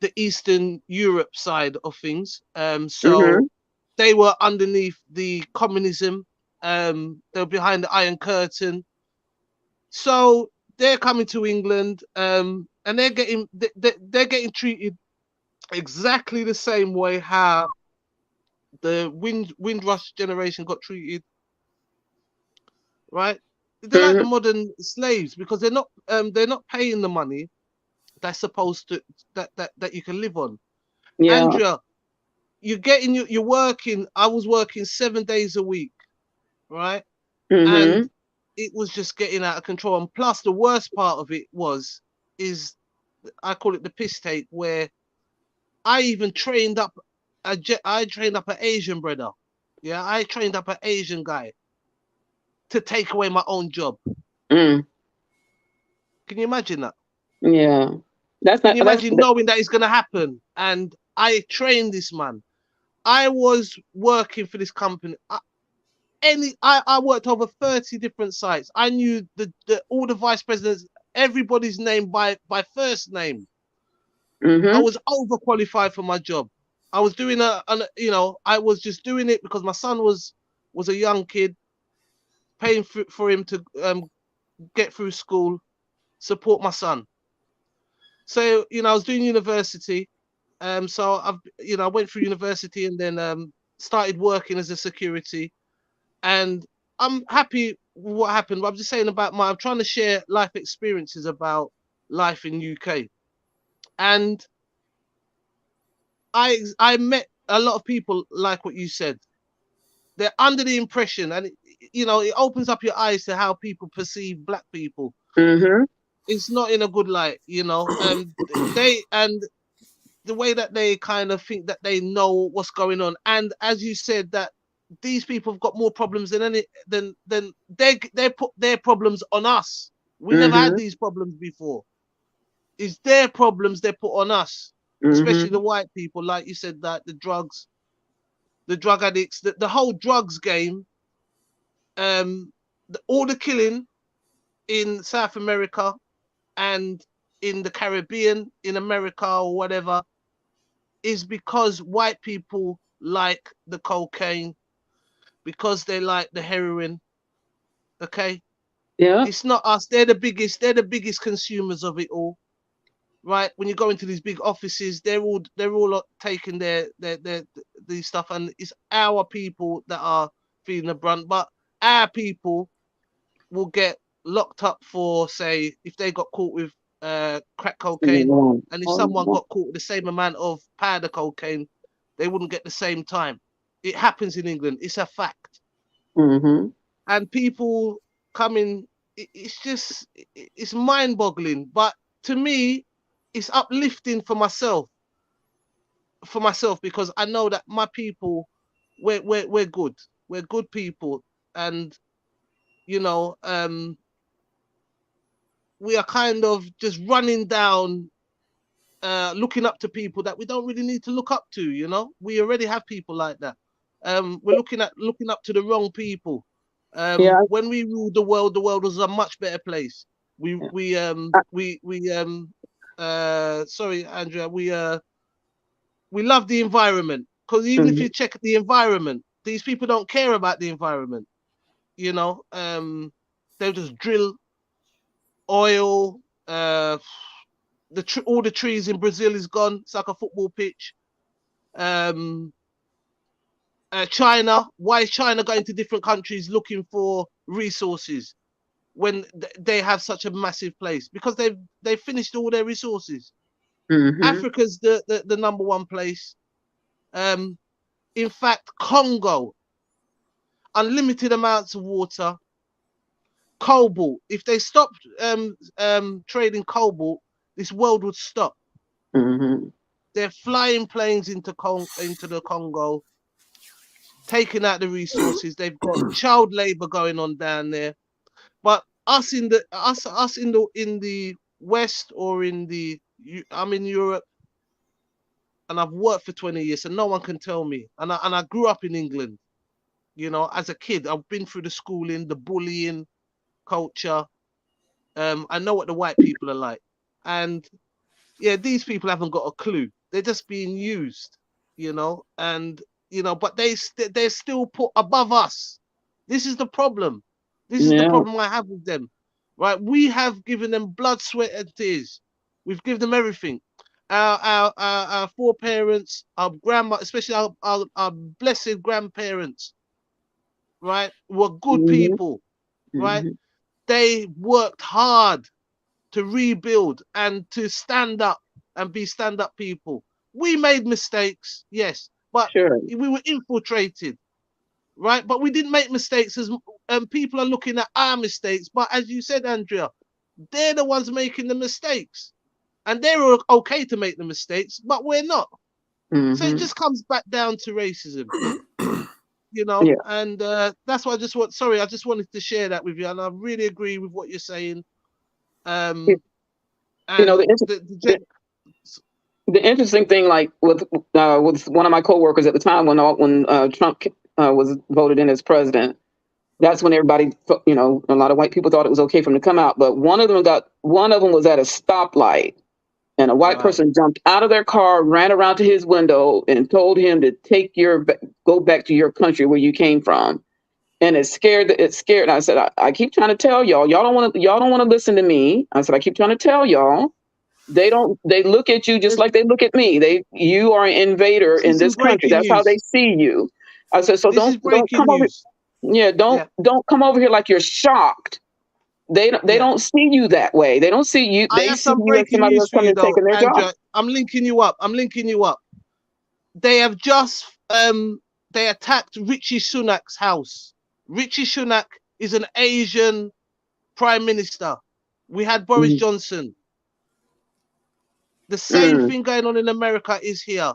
the Eastern Europe side of things. So they were underneath the communism. They were behind the Iron Curtain. So they're coming to England, and they're getting treated exactly the same way how the Windrush generation got treated. Right? They're like the modern slaves because they're not paying the money that's supposed to that you can live on. Yeah. Andrea, you're working. I was working 7 days a week, right? And it was just getting out of control. And plus, the worst part of it is I call it the piss take, where I even trained up an Asian brother. Yeah, I trained up an Asian guy to take away my own job. Can you imagine that? Yeah. Can you imagine knowing that it's going to happen? And I trained this man. I was working for this company. I worked over 30 different sites. I knew all the vice presidents, everybody's name by first name. I was overqualified for my job. I was doing I was just doing it because my son was a young kid, paying for him to get through school, support my son. So I was doing university. So I went through university and then started working as a security. And I'm happy with what happened. But I'm just saying I'm trying to share life experiences about life in UK. And I met a lot of people like what you said. They're under the impression, and it opens up your eyes to how people perceive black people. It's not in a good light, the way that they kind of think that they know what's going on. And as you said, that these people have got more problems than they put their problems on us. We never had these problems before. It's their problems they put on us, especially the white people, like you said, that the drugs, the drug addicts, the whole drugs game, all the killing in South America and in the Caribbean, in America or whatever, is because white people like the cocaine, because they like the heroin. Okay? Yeah. It's not us. They're the biggest consumers of it all. Right? When you go into these big offices, they're all taking their these stuff, and it's our people that are feeling the brunt. But our people will get locked up for, say, if they got caught with crack cocaine, Mhm. and if someone got caught with the same amount of powder cocaine, they wouldn't get the same time. It happens in England. It's a fact. Mm-hmm. And people coming, it's mind-boggling. But to me, it's uplifting for myself. Because I know that my people, we're good. We're good people, and you know, we are kind of just running down, looking up to people that we don't really need to look up to. You know, we already have people like that. We're looking up to the wrong people. Yeah. When we ruled the world was a much better place. Sorry, Andrea, we love the environment, because even if you check the environment, these people don't care about the environment. You know, they'll just drill oil. All the trees in Brazil is gone. It's like a football pitch. China, why is China going to different countries looking for resources when they have such a massive place? Because they've finished all their resources. Mm-hmm. Africa's the number one place. In fact, Congo, unlimited amounts of water. Cobalt, if they stopped trading cobalt, this world would stop. Mm-hmm. They're flying planes into the Congo, taking out the resources. They've got child labor going on down there. But us in the West, or I'm in Europe, and I've worked for 20 years, and no one can tell me. And I grew up in England. You know, as a kid, I've been through the schooling, the bullying culture. I know what the white people are like, and yeah, these people haven't got a clue. They're just being used, you know, and you know, but they're still put above us. This is the problem. This is the problem I have with them, right? We have given them blood, sweat, and tears. We've given them everything. Our foreparents, our grandma, especially our blessed grandparents, right, were good people, right? They worked hard to rebuild and to stand up and be stand-up people. We made mistakes, yes, but we were infiltrated, right? But we didn't make mistakes as people are looking at our mistakes. But as you said, Andrea, they're the ones making the mistakes, and they're okay to make the mistakes, but we're not. So it just comes back down to racism. You know, and that's why I just wanted to share that with you, and I really agree with what you're saying. And you know, the interesting thing, like with one of my coworkers at the time, when Trump was voted in as president, that's when everybody, you know, a lot of white people thought it was okay for him to come out. But one of them was at a stoplight, and a white person jumped out of their car, ran around to his window, and told him to go back to your country where you came from. And it scared. And I said, I keep trying to tell y'all don't want to listen to me. I said, I keep trying to tell y'all. They look at you just like they look at me. You are an invader in this country. That's how they see you. I said, so don't come over. Yeah, don't come over here like you're shocked. They don't see you that way. They don't see you. They see you as somebody else coming and taking their job. I'm linking you up. They have just they attacked Richie Sunak's house. Richie Sunak is an Asian prime minister. We had Boris Johnson. The same thing going on in America is here.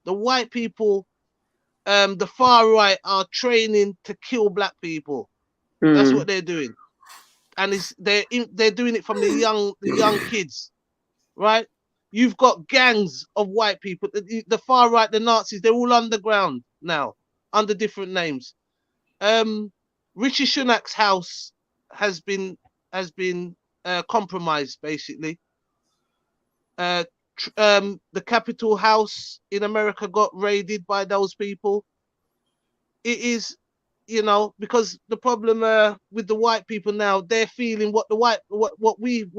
The white people, the far right, are training to kill black people. That's what they're doing, and they're doing it from the young kids, right? You've got gangs of white people. The far right, the Nazis, they're all underground now, under different names. Richie Sunak's house has been compromised, basically. The Capitol House in America got raided by those people. It is, you know, because the problem with the white people now, they're feeling what we've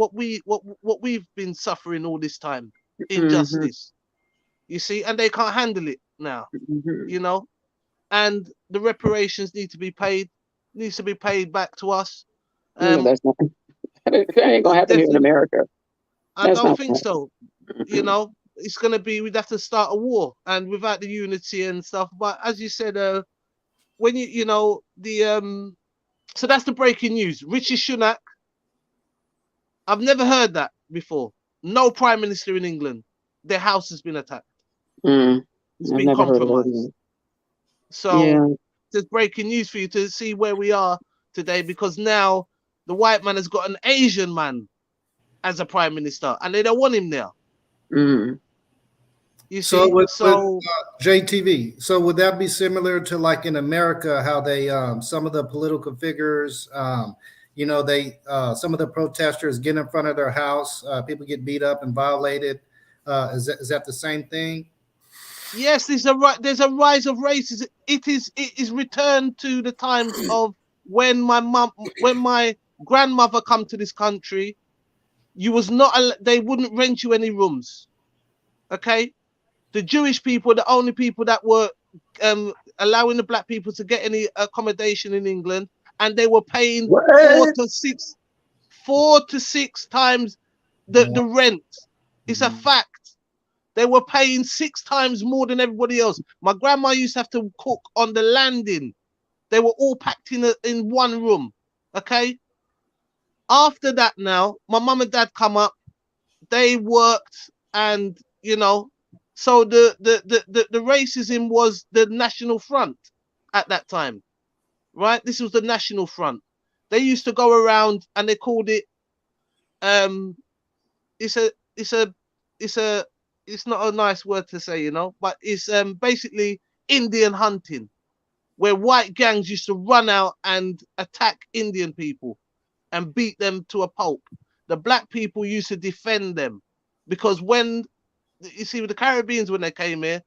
been suffering all this time, injustice. You see, and they can't handle it now. You know, and the reparations needs to be paid back to us. That ain't gonna happen here in America. I That's don't not think so. You know, it's gonna be we'd have to start a war, and without the unity and stuff. But as you said, when you know the so that's the breaking news. Richie Sunak. I've never heard that before. No prime minister in England. Their house has been attacked. It's I've been never heard of that compromised. either. So Yeah. there's breaking news for you to see where we are today, because now the white man has got an Asian man as a prime minister, and they don't want him there. You So see, with so JTV, so would that be similar to like in America, how they some of the political figures, you know, they some of the protesters get in front of their house, people get beat up and violated. Is that the same thing? yes, there's a rise of racism. It is returned to the times of when my grandmother come to this country. You was not they wouldn't rent you any rooms. Okay, the Jewish people are the only people that were allowing the black people to get any accommodation in England, and they were paying 4 to 6 times the rent. It's a fact. They were paying 6 times more than everybody else. My grandma used to have to cook on the landing. They were all packed in one room. Okay. After that, now my mum and dad come up. They worked, and you know, so the racism was the National Front at that time, right? This was the National Front. They used to go around, and they called it it's not a nice word to say, you know, but it's basically Indian hunting, where white gangs used to run out and attack Indian people and beat them to a pulp. The black people used to defend them, because when you see with the Caribbeans, when they came here,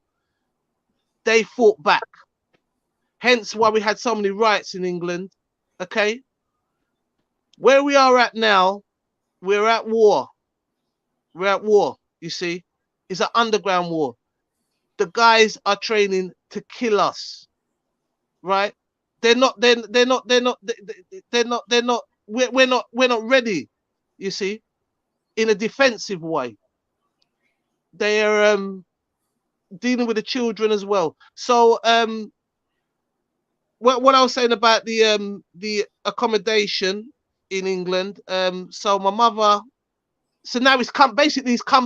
they fought back. Hence why we had so many riots in England. Okay, where we are at now, we're at war. We're at war. You see, it's an underground war. The guys are training to kill us, right? We're not ready, you see, in a defensive way. They are dealing with the children as well. So what I was saying about the accommodation in England, so my mother, so now it's come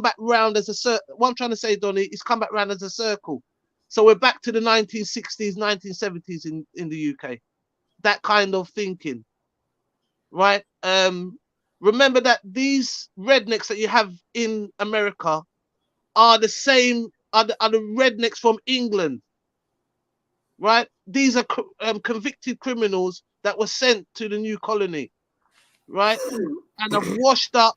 back round as a circle. What I'm trying to say, Donny, it's come back round as a circle. So we're back to the 1960s, 1970s in the UK. That kind of thinking, right? Remember that these rednecks that you have in America are the same, are the rednecks from England, right? These are convicted criminals that were sent to the new colony, right? And have washed up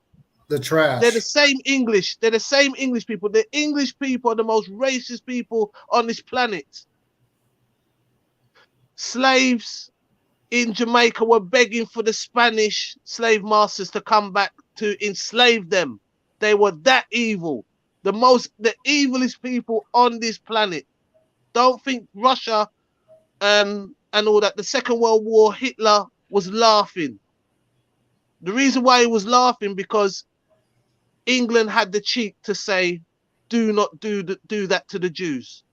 the trash. They're the same English. They're the same English people. The English people are the most racist people on this planet. Slaves in Jamaica were begging for the Spanish slave masters to come back to enslave them. They were that evil. The evilest people on this planet. Don't think Russia and all that. The Second World War, Hitler was laughing. The reason why he was laughing, because England had the cheek to say, do not do that to the Jews,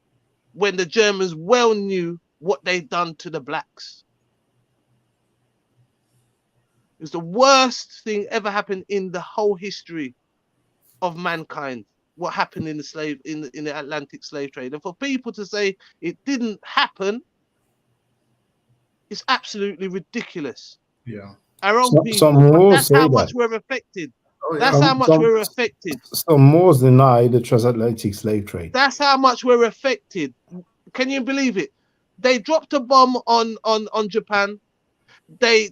when the Germans well knew what they'd done to the blacks. It was the worst thing ever happened in the whole history of mankind, what happened in the Atlantic slave trade. And for people to say it didn't happen is absolutely ridiculous. Yeah. Our own people, that's how much we're affected. Oh, yeah. That's how much we're affected. So Moors deny the transatlantic slave trade. That's how much we're affected. Can you believe it? They dropped a bomb on Japan. They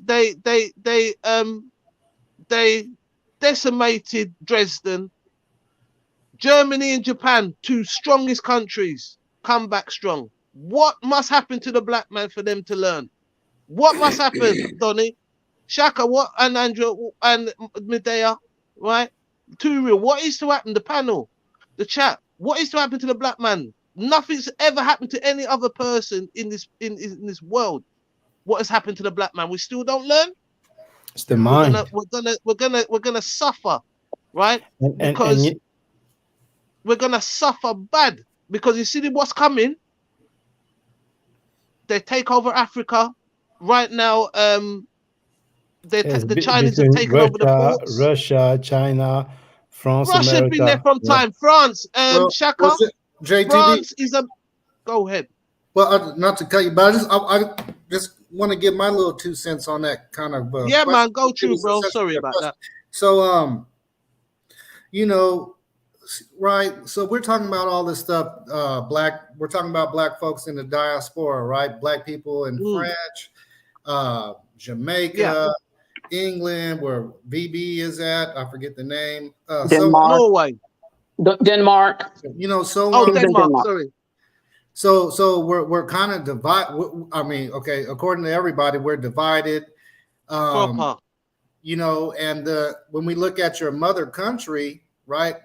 decimated Dresden. Germany and Japan, 2 strongest countries, come back strong. What must happen to the black man for them to learn? What must happen, Donny? Shaka, what, and Andrew and Medea, right? Too real. What is to happen? The panel, the chat. What is to happen to the black man? Nothing's ever happened to any other person in this world. What has happened to the black man? We still don't learn. It's the mind. We're gonna suffer. right? And Because we're gonna suffer bad. Because you see what's coming. They take over Africa right now. The Chinese have taken over the ports. Russia, China, France, Russia's been there America. from time. France, Well, Shaka. JTB. France is a. Go ahead. Well, not to cut you, but I just want to give my little 2 cents on that kind of. Yeah, question. man, go through, bro. Sorry about that. So, you know, right. So we're talking about all this stuff. We're talking about black folks in the diaspora, right? Black people in French, Jamaica, England, where VB is at. I forget the name. Denmark. Norway. Denmark. You know, so Oh, on. Denmark. Sorry. So we're kind of divided. I mean, okay, according to everybody, we're divided. You know, and when we look at your mother country, right?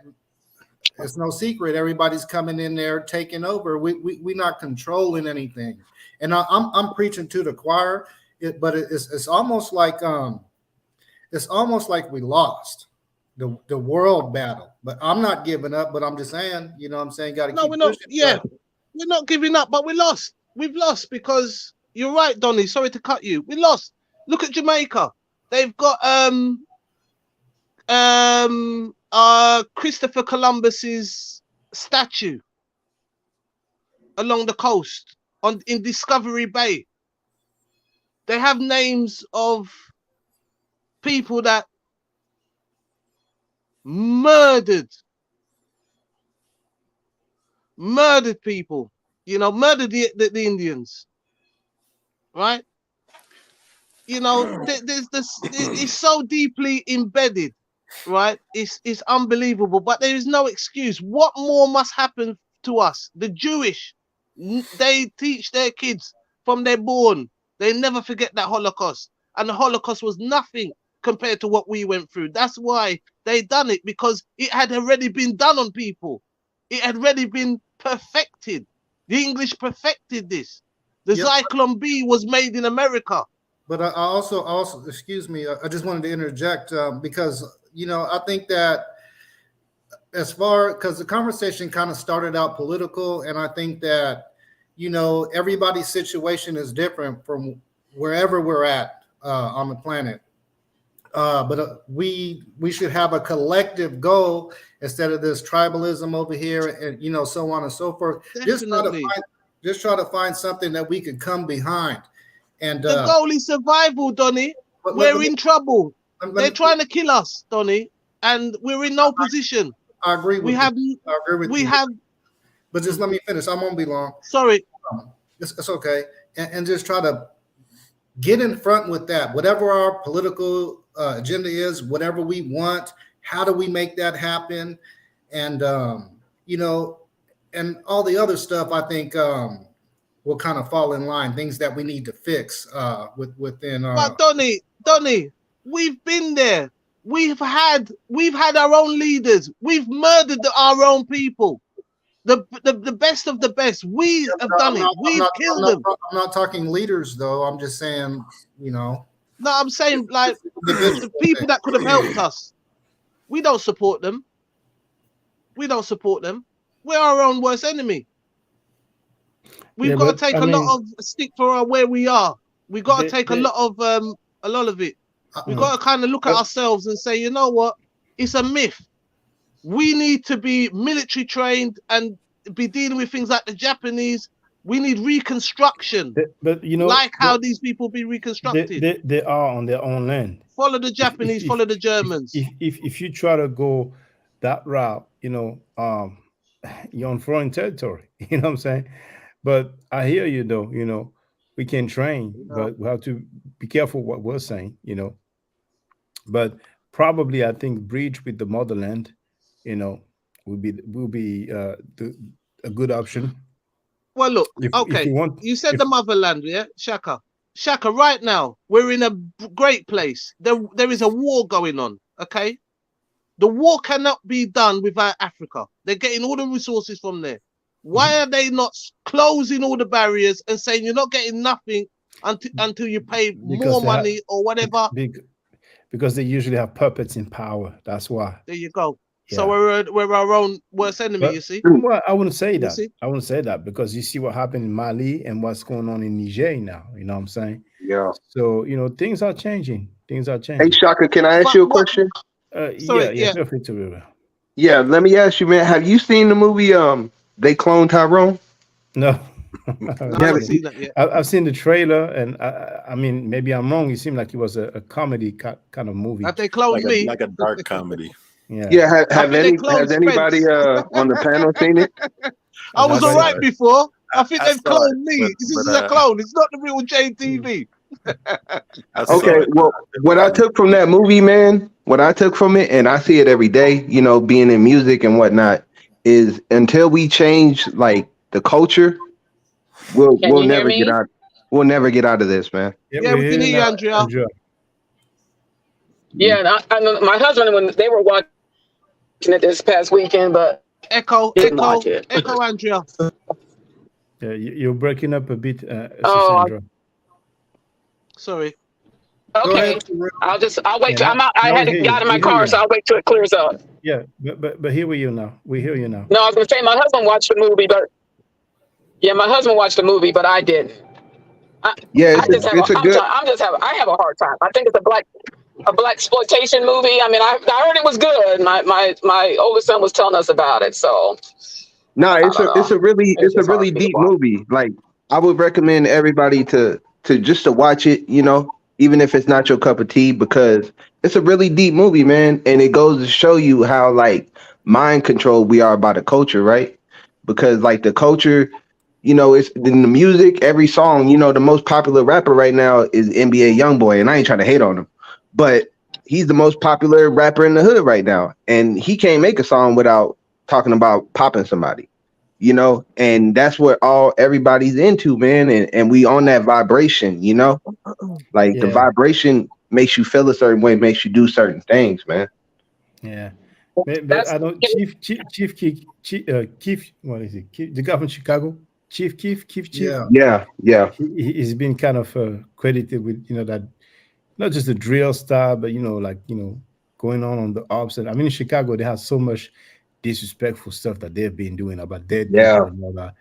It's no secret. Everybody's coming in there, taking over. We're not controlling anything. And I'm preaching to the choir, but it's almost like we lost the world battle. But I'm not giving up. But I'm just saying, you know, what I'm saying, got to keep we're not. pushing. Yeah, we're not giving up, but we lost. We've lost because you're right, Donny. Sorry to cut you. We lost. Look at Jamaica. They've got Christopher Columbus's statue along the coast in Discovery Bay. They have names of people that murdered people, you know, murdered the Indians, right? You know, there's this. It's so deeply embedded, right? It's unbelievable, but there is no excuse. What more must happen to us? The Jewish, they teach their kids from they're born. They never forget that Holocaust, and the Holocaust was nothing compared to what we went through. That's why they done it, because it had already been done on people. It had already been perfected. The English perfected this. The Zyklon B was made in America. But I also, excuse me, I just wanted to interject because, you know, I think that because the conversation kind of started out political, and I think that, you know, everybody's situation is different from wherever we're at on the planet. But we should have a collective goal instead of this tribalism over here, and, you know, so on and so forth. Just try to find something that we could come behind. And the goal is survival, Donny. We're in trouble. They're trying to kill us, Donny, and we're in no position. I agree with you. I agree with you. But just let me finish. I won't be long. Sorry. It's okay. And just try to get in front with that. Whatever our political agenda is, whatever we want, how do we make that happen? And, you know, and all the other stuff, I think, will kind of fall in line, things that we need to fix within our. But Donny, we've been there. We've had our own leaders. We've murdered our own people. The best of the best. We have done it. We've killed them. I'm not talking leaders, though. I'm just saying, you know. No, I'm saying like the people that could have helped us. We don't support them. We don't support them. We're our own worst enemy. We've got to take a lot of stick for where we are. We've got to take a lot of it. We've got to kind of look at ourselves and say, you know what? It's a myth. We need to be military trained and be dealing with things like the Japanese. We need reconstruction. But you know, like how these people be reconstructed. They are on their own land. Follow the Japanese, follow the Germans. If you try to go that route, you know, you're on foreign territory. You know what I'm saying? But I hear you, though. You know, we can train, but we have to be careful what we're saying. You know, but probably I think bridge with the motherland, you know, will be a good option. Well, look, okay. You said the motherland, yeah, Shaka. Shaka, right now we're in a great place. There is a war going on. Okay, the war cannot be done without Africa. They're getting all the resources from there. Why are they not closing all the barriers and saying you're not getting nothing until you pay more money or whatever? because they usually have puppets in power. That's why. There you go. Yeah. So we're our own worst enemy, But, you see. well, I wouldn't say that. see? I wouldn't say that because you see what happened in Mali and what's going on in Niger now. You know what I'm saying? Yeah. So things are changing. Things are Hey, changing. Shaka, can I ask you a question? Sorry, Yeah. yeah. Feel free to River. Yeah, let me ask you, man. Have you seen the movie They Cloned Tyrone? No. I haven't seen that yet. I've seen the trailer, and I mean, maybe I'm wrong. It seemed like it was a comedy kind of movie. Have they cloned me? like a dark comedy. Yeah. Yeah, I think they has cloned anybody Spence. On the panel seen it? I was I all right saw it. before. I think I they've saw it, cloned me. but- This is but, a clone. It's not the real JTV. I saw Okay, it. well, what I took from that movie, man, what I took from it, and I see it every day, being in music and whatnot, is until we change like the culture, we'll Can you hear never me? get out. We'll never get out of this, man. Yeah, we can hear you, Andrea. Yeah, I know my husband, when they were watching it this past weekend, but Echo, didn't watch it. Andrea. Yeah, you're breaking up a bit, Oh, Sandra. Sorry. Okay, I'll wait. Yeah, I now had we to hear get you. out of my We hear car, you so now. I'll wait till it clears up. Yeah, but here we you now. We hear you now. No, I was gonna say my husband watched the movie, but my husband watched the movie, but I didn't. Yeah, I just have it's a good. I have a hard time. I think it's a black exploitation movie. I mean, I heard it was good. My oldest son was telling us about it, so No, it's a really It's just hard for me to deep watch. movie. Like I would recommend everybody to just to watch it, even if it's not your cup of tea, because it's a really deep movie, man. And it goes to show you how like mind control we are by the culture, right? Because like the culture, it's in the music, every song, the most popular rapper right now is NBA Youngboy, and I ain't trying to hate on him, but he's the most popular rapper in the hood right now. And he can't make a song without talking about popping somebody, and that's what everybody's into, man. And we on that vibration, like the Yeah. vibration makes you feel a certain way, makes you do certain things, man. Yeah. But I don't Chief Keef, what is it? The guy from Chicago? Chief Keef. Yeah. Yeah. He's been kind of credited with, that not just the drill style, but going on the opposite. I mean, in Chicago, they have so much disrespectful stuff that they've been doing about dead people and all that.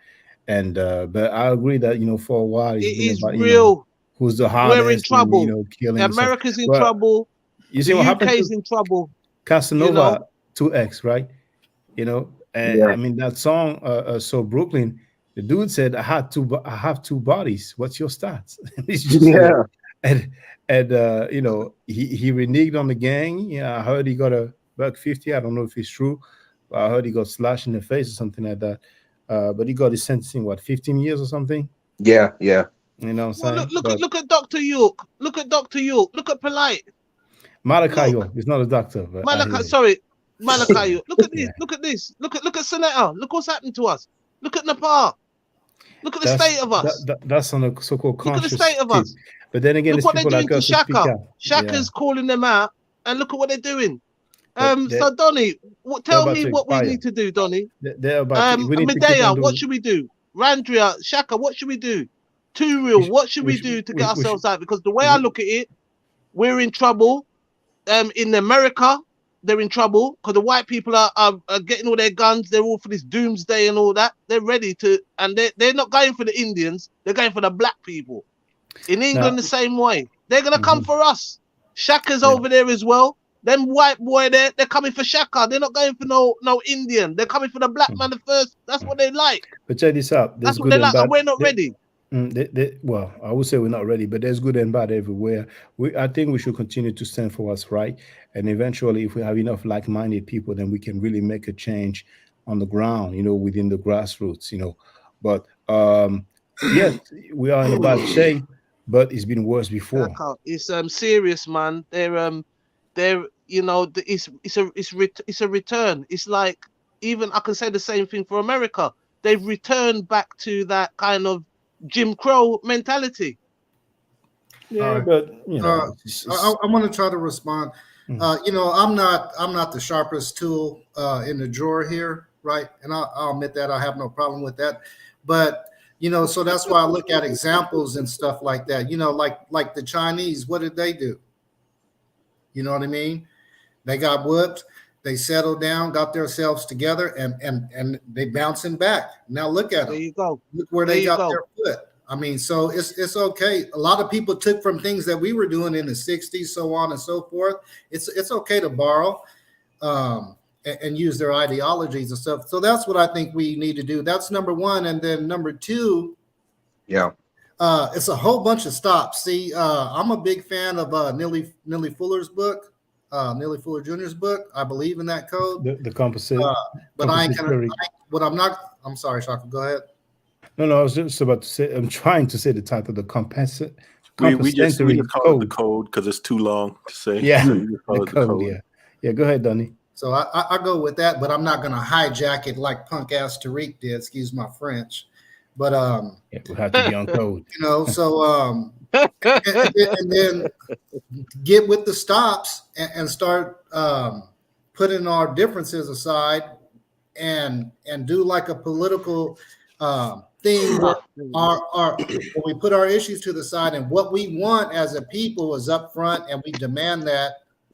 And but I agree that for a while It it's been is about real. who's the hardest, We're in trouble. and, killing and stuff. America's in But trouble. You see The what happened UK's to in trouble. Casanova 2X, right? And Yeah. I mean that song, so Brooklyn. The dude said, I have two bodies. What's your stats? It's just Yeah. and he reneged on the gang. Yeah, I heard he got a $150. I don't know if it's true, but I heard he got slashed in the face or something like that. But he got his sentencing, 15 years or something? Yeah. You know what I'm Well, saying? look at Dr. York. Look at Dr. York. Look at Polite. Malachi York, he's not a doctor. But I hear Malachi, you. sorry, Malachi York. Look at this. Yeah. Look at this. Look at Senator. Look what's happened to us. Look at Nepal. Look at the state of us. That's on a so-called Look at the conscious state of tip. us. But then again, Look it's what they're people doing like to us who speak Shaka. out. Shaka's calling them out, and look at what they're doing. But they- So Donny, tell about me to what we expire. need to do, Donny. They're about to, we need to keep Medea, on what doing. should we do? Randria, Shaka, what should we do? Too Real, what should we do to get ourselves out? Because the way I look at it, we're in trouble. In America, they're in trouble because the white people are getting all their guns. They're all for this doomsday and all that. They're ready to, and they're not going for the Indians. They're going for the black people. In England, Now- the same way. They're gonna come for us. Shaka's over there as well. Them white boy they're coming for Shaka. They're not going for no Indian. They're coming for the black man first. That's what they like. But check this out. There's That's what good they and like. bad. And we're not ready. Well, I would say we're not ready, but there's good and bad everywhere. I think we should continue to stand for what's right, and eventually, if we have enough like-minded people, then we can really make a change on the ground, within the grassroots, But yes, we are in a bad shape, but it's been worse before. Shaka, it's serious, man. They're it's a return. It's like even I can say the same thing for America. They've returned back to that kind of Jim Crow mentality. Yeah, right. but I want to try to respond. I'm not the sharpest tool in the drawer here, right? And I'll admit that I have no problem with that. But so that's why I look at examples and stuff like that. Like the Chinese, what did they do? You know what I mean? They got whooped. They settled down, got themselves together, and they bouncing back. Now look at them. There you go. Look where they got their foot. I mean, so it's okay. A lot of people took from things that we were doing in the 60s, so on and so forth. It's okay to borrow and use their ideologies and stuff. So that's what I think we need to do. That's number one. And then number two, it's a whole bunch of stops. See, I'm a big fan of Neely Fuller's book. Neely Fuller Jr.'s book. I believe in that code. The composite. But I ain't gonna. I'm sorry, Shaka. Go ahead. No, I was just about to say. I'm trying to say the title. The compensatory. We just call it the code because it's too long to say. Yeah, the code. Yeah. Go ahead, Donnie. So I go with that, but I'm not gonna hijack it like punk ass Tariq did. Excuse my French. But we have to be on code. You know, so and then get with the stops and start putting our differences aside and do like a political thing where we put our issues to the side, and what we want as a people is up front, and we demand that,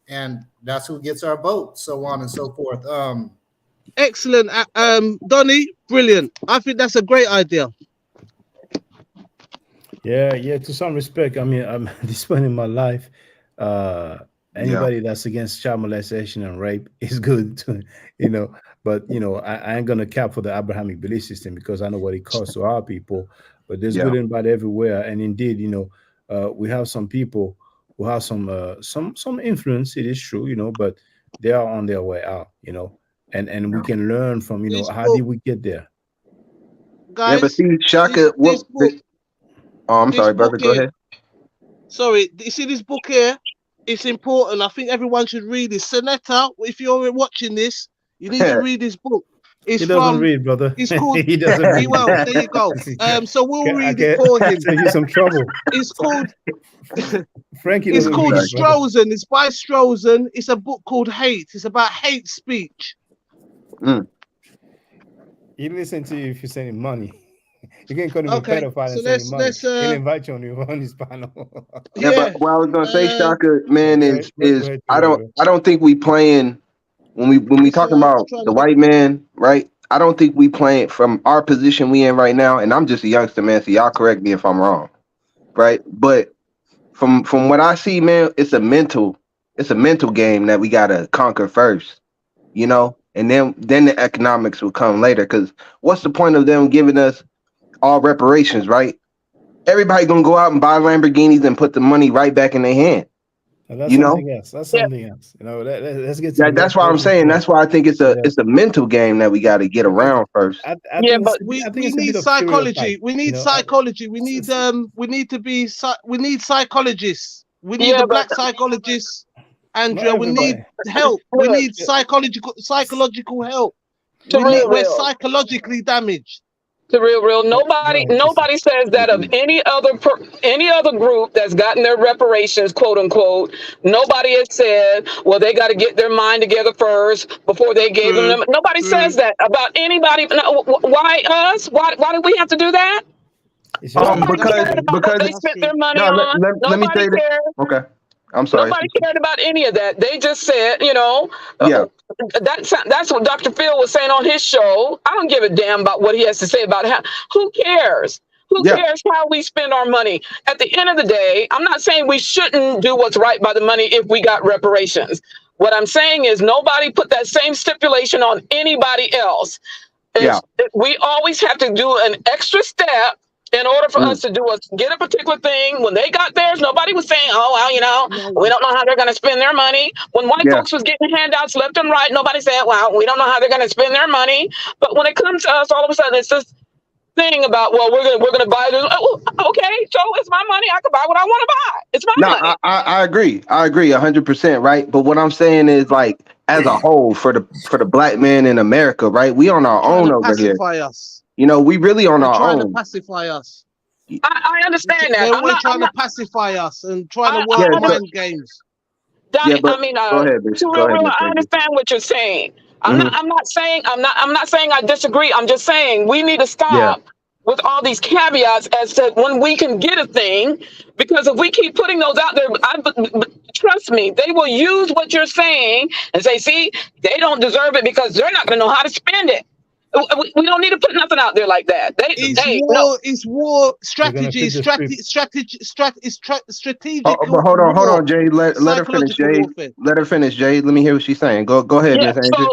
and that's who gets our vote, so on and so forth. Excellent, Donnie, brilliant. I think that's a great idea. Yeah. To some respect, I mean, I'm at this point in my life, anybody that's against child molestation and rape is good, to, But I ain't gonna cap for the Abrahamic belief system because I know what it costs to our people. But there's good and bad everywhere, and indeed, we have some people who have some influence. It is true, but they are on their way out, and we can learn from how did we get there. Guys, but see, Shaka, I'm sorry, brother. Go ahead. Sorry, you see this book here? It's important. I think everyone should read it. Sonetta, if you're watching this, you need to read this book. He doesn't read, brother. It's called. He doesn't read. Well, there you go. So we'll read it for him. Save you some trouble. It's called. Frankie. It's called Strozen. It's by Strozen. It's a book called Hate. It's about hate speech. He listen to you if you send him money. You can't call him a pedophile and send him money. He'll invite you on his panel. But what I was gonna say, Shaka, man, is I don't think we playing when we talking about the white man, right? I don't think we playing from our position we in right now, and I'm just a youngster, man. So y'all correct me if I'm wrong, right? But from what I see, man, it's a mental game that we gotta conquer first, and then the economics will come later. Because what's the point of them giving us all reparations, right? Everybody gonna go out and buy Lamborghinis and put the money right back in their hand. That's something else. That's something else. Let's get to that's why I'm saying. That's why I think it's a mental game that we got to get around first. But we need psychology. We need psychology. We need psychologists. We need the black psychologists, Andrea. We need help. We need psychological help. We're psychologically damaged. The real. Nobody says that of any other group that's gotten their reparations, quote unquote. Nobody has said, well, they got to get their mind together first before they gave them. Nobody says that about anybody. Why us? Why do we have to do that? Because they spent their money on. Let me say that. Okay. I'm sorry. Nobody cared about any of that. They just said, that's what Dr. Phil was saying on his show. I don't give a damn about what he has to say about who cares? Who cares how we spend our money? At the end of the day, I'm not saying we shouldn't do what's right by the money if we got reparations. What I'm saying is nobody put that same stipulation on anybody else. We always have to do an extra step in order for us to get a particular thing. When they got theirs, nobody was saying, oh, well, we don't know how they're going to spend their money. When white folks was getting handouts left and right, nobody said, well, we don't know how they're going to spend their money. But when it comes to us, all of a sudden, it's this thing about, well, we're going to buy this. Oh, okay, so it's my money. I can buy what I want to buy. It's my money. I agree. I agree 100%, right? But what I'm saying is, like, as a whole, for the black man in America, right? We on our own over here. Us. We really on our own. Trying to pacify us. I understand that. They're trying to pacify us and trying to work mind games. Donnie, go ahead, I understand what you're saying. I'm not saying I disagree. I'm just saying we need to stop with all these caveats as to when we can get a thing, because if we keep putting those out there, trust me, they will use what you're saying and say, see, they don't deserve it because they're not going to know how to spend it. We don't need to put nothing out there like that. It's war strategy, strategic. But hold on, Jay. Let her finish, Jay. Let her finish, Jay. Let me hear what she's saying. Go ahead, Miss Andrew.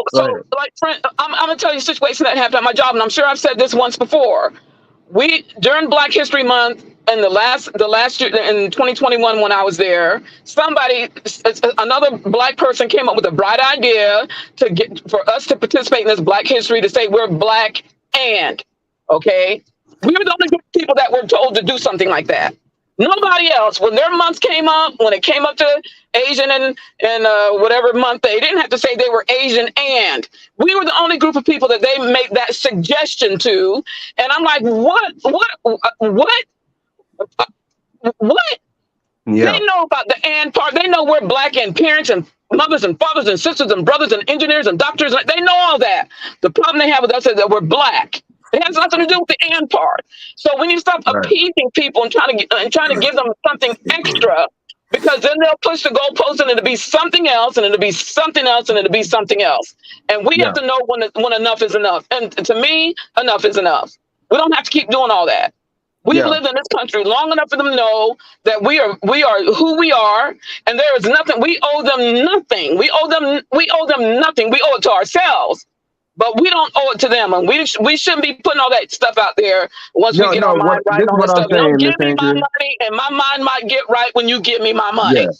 Like, friend, I'm gonna tell you a situation that happened at my job, and I'm sure I've said this once before. We during Black History Month and the last year in 2021 when I was there, another Black person came up with a bright idea for us to participate in this Black History, to say we're Black and okay, we were the only group of people that were told to do something like that. Nobody else. When their months came up, when it came up to Asian and whatever month, they didn't have to say they were Asian and. We were the only group of people that they made that suggestion to. And I'm like, what? Yeah. They know about the and part. They know we're Black and parents and mothers and fathers and sisters and brothers and engineers and doctors. They know all that. The problem they have with us is that we're Black. It has nothing to do with the and part. So we need to stop appeasing people and trying to give them something extra, because then they'll push the goalpost and it'll be something else and it'll be something else and it'll be something else. And we have to know when enough is enough. And to me, enough is enough. We don't have to keep doing all that. We've lived in this country long enough for them to know that we are who we are, and there is nothing. We owe them nothing. We owe them nothing. We owe it to ourselves. But we don't owe it to them, and we shouldn't be putting all that stuff out there once we get our mind right on this stuff. Don't give me my money, and my mind might get right when you give me my money. Yeah.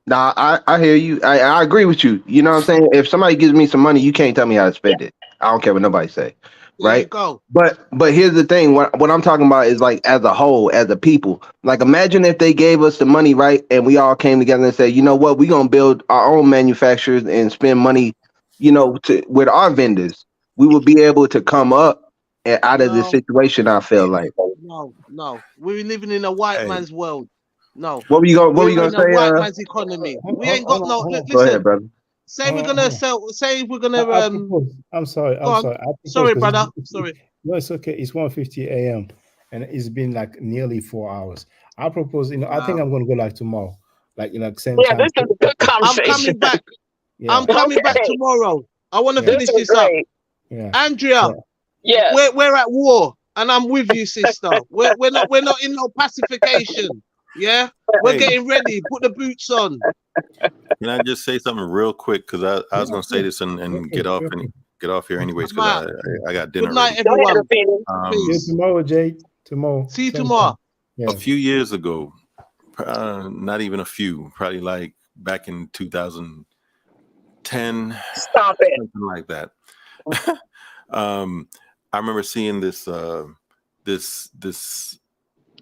Nah, I hear you. I agree with you. You know what I'm saying? If somebody gives me some money, you can't tell me how to spend it. I don't care what nobody say. Right? Go. But here's the thing. What I'm talking about is like as a whole, as a people. Like imagine if they gave us the money, right? And we all came together and said, you know what, we're gonna build our own manufacturers and spend money, with our vendors. We will be able to come up and out of this situation, I feel like. No. We're living in a white man's world. No. What were you gonna say? White man's economy. We ain't got no. Listen, go ahead, brother. Say we're gonna sell. Say we're gonna. I'm sorry. Sorry, brother. Sorry. No, it's okay. It's 1:50 a.m. and it's been like nearly 4 hours. I propose. I think I'm gonna go like tomorrow. Like same time. This is a good conversation. I'm coming back. I'm coming back tomorrow. I want to finish this up. Yeah. Andrea. Yeah. We're at war, and I'm with you, sister. We're not in no pacification. Yeah, we're getting ready. Put the boots on. Can I just say something real quick? Because I was gonna say this and get off here anyways. Because I got dinner. Good night, ready. everyone. See you tomorrow, Jay. Tomorrow. See you tomorrow. Yeah. A few years ago, not even a few, probably like back in 2010. Stop it. Something like that. I remember seeing this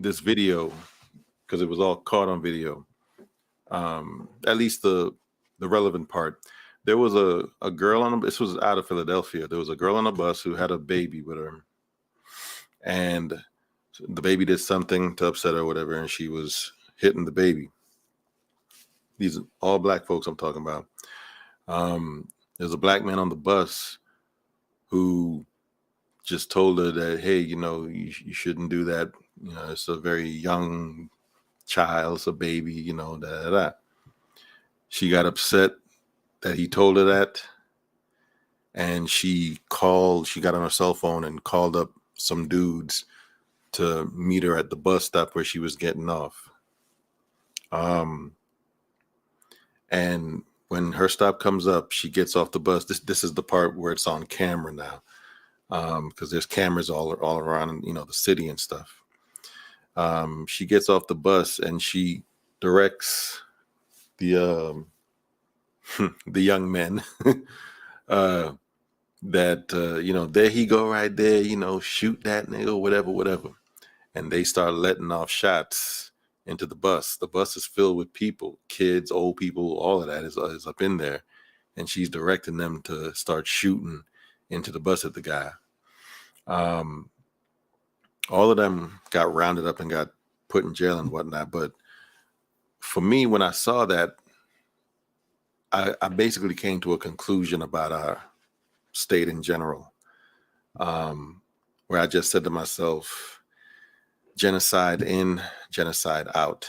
video, because it was all caught on video. At least the relevant part. There was a girl this was out of Philadelphia. There was a girl on a bus who had a baby with her, and the baby did something to upset her or whatever, and she was hitting the baby. These are all Black folks I'm talking about. There's a Black man on the bus who just told her that, hey, you shouldn't do that. It's a very young child, it's a baby, She got upset that he told her that, and she got on her cell phone and called up some dudes to meet her at the bus stop where she was getting off. And when her stop comes up, she gets off the bus. This is the part where it's on camera now, because there's cameras all around, the city and stuff. She gets off the bus and she directs the young men that there he go right there, shoot that nigga, whatever. And they start letting off shots into the bus. The bus is filled with people, kids, old people, all of that is up in there. And she's directing them to start shooting into the bus at the guy. All of them got rounded up and got put in jail and whatnot. But for me, when I saw that, I basically came to a conclusion about our state in general, where I just said to myself, genocide in, genocide out.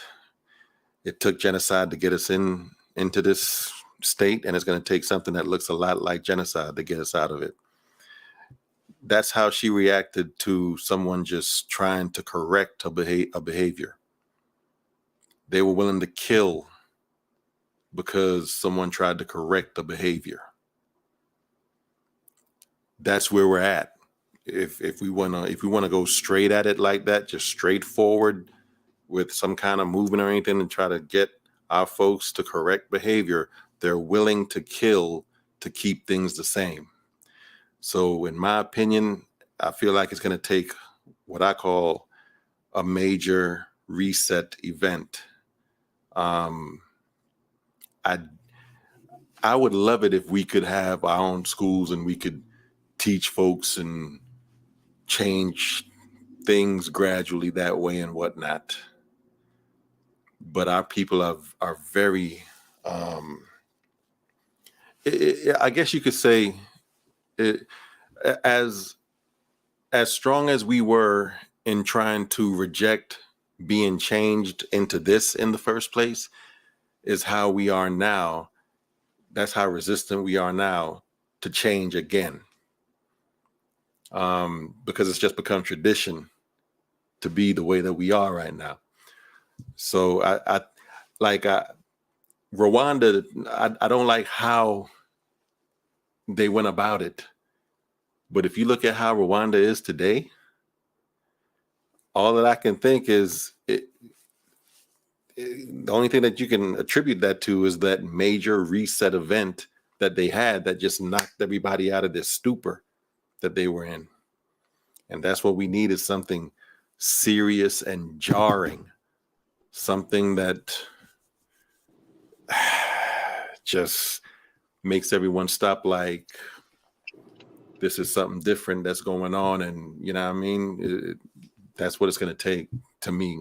It took genocide to get us into this state, and it's going to take something that looks a lot like genocide to get us out of it. That's how she reacted to someone just trying to correct a behavior. They were willing to kill because someone tried to correct a behavior. That's where we're at. If we wanna go straight at it like that, just straightforward with some kind of movement or anything and try to get our folks to correct behavior, they're willing to kill to keep things the same. So in my opinion, I feel like it's going to take what I call a major reset event. I would love it if we could have our own schools and we could teach folks and change things gradually that way and whatnot. But our people are very, I guess you could say, as strong as we were in trying to reject being changed into this in the first place, is how we are now. That's how resistant we are now to change again. Because it's just become tradition to be the way that we are right now. So I Rwanda, I don't like how they went about it. But if you look at how Rwanda is today, all that I can think is the only thing that you can attribute that to is that major reset event that they had that just knocked everybody out of this stupor that they were in. And that's what we need, is something serious and jarring, something that just makes everyone stop like, this is something different that's going on. And you know what I mean? That's what it's going to take to me.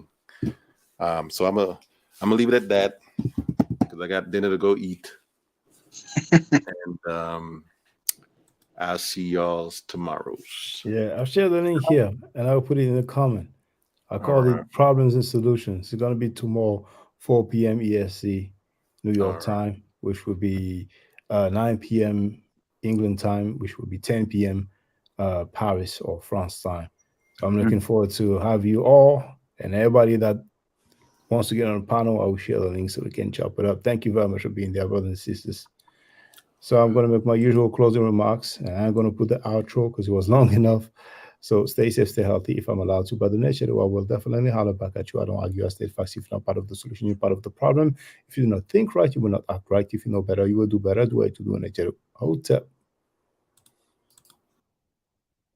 So I'm gonna leave it at that because I got dinner to go eat. And I'll see y'all tomorrow. Yeah, I'll share the link here and I'll put it in the comment. I call it Problems and Solutions. It's going to be tomorrow, 4 p.m. EST, New York time, which will be 9 p.m. England time, which will be 10 p.m. Paris or France time. So I'm looking forward to have you all and everybody that wants to get on the panel. I will share the link so we can chop it up. Thank you very much for being there, brothers and sisters. So I'm going to make my usual closing remarks, and I'm going to put the outro because it was long enough. So stay safe, stay healthy. If I'm allowed to, by the nature, I will definitely holler back at you. I don't argue. I state facts. If you're not part of the solution, you're part of the problem. If you do not think right, you will not act right. If you know better, you will do better. Do it to do an Hotep.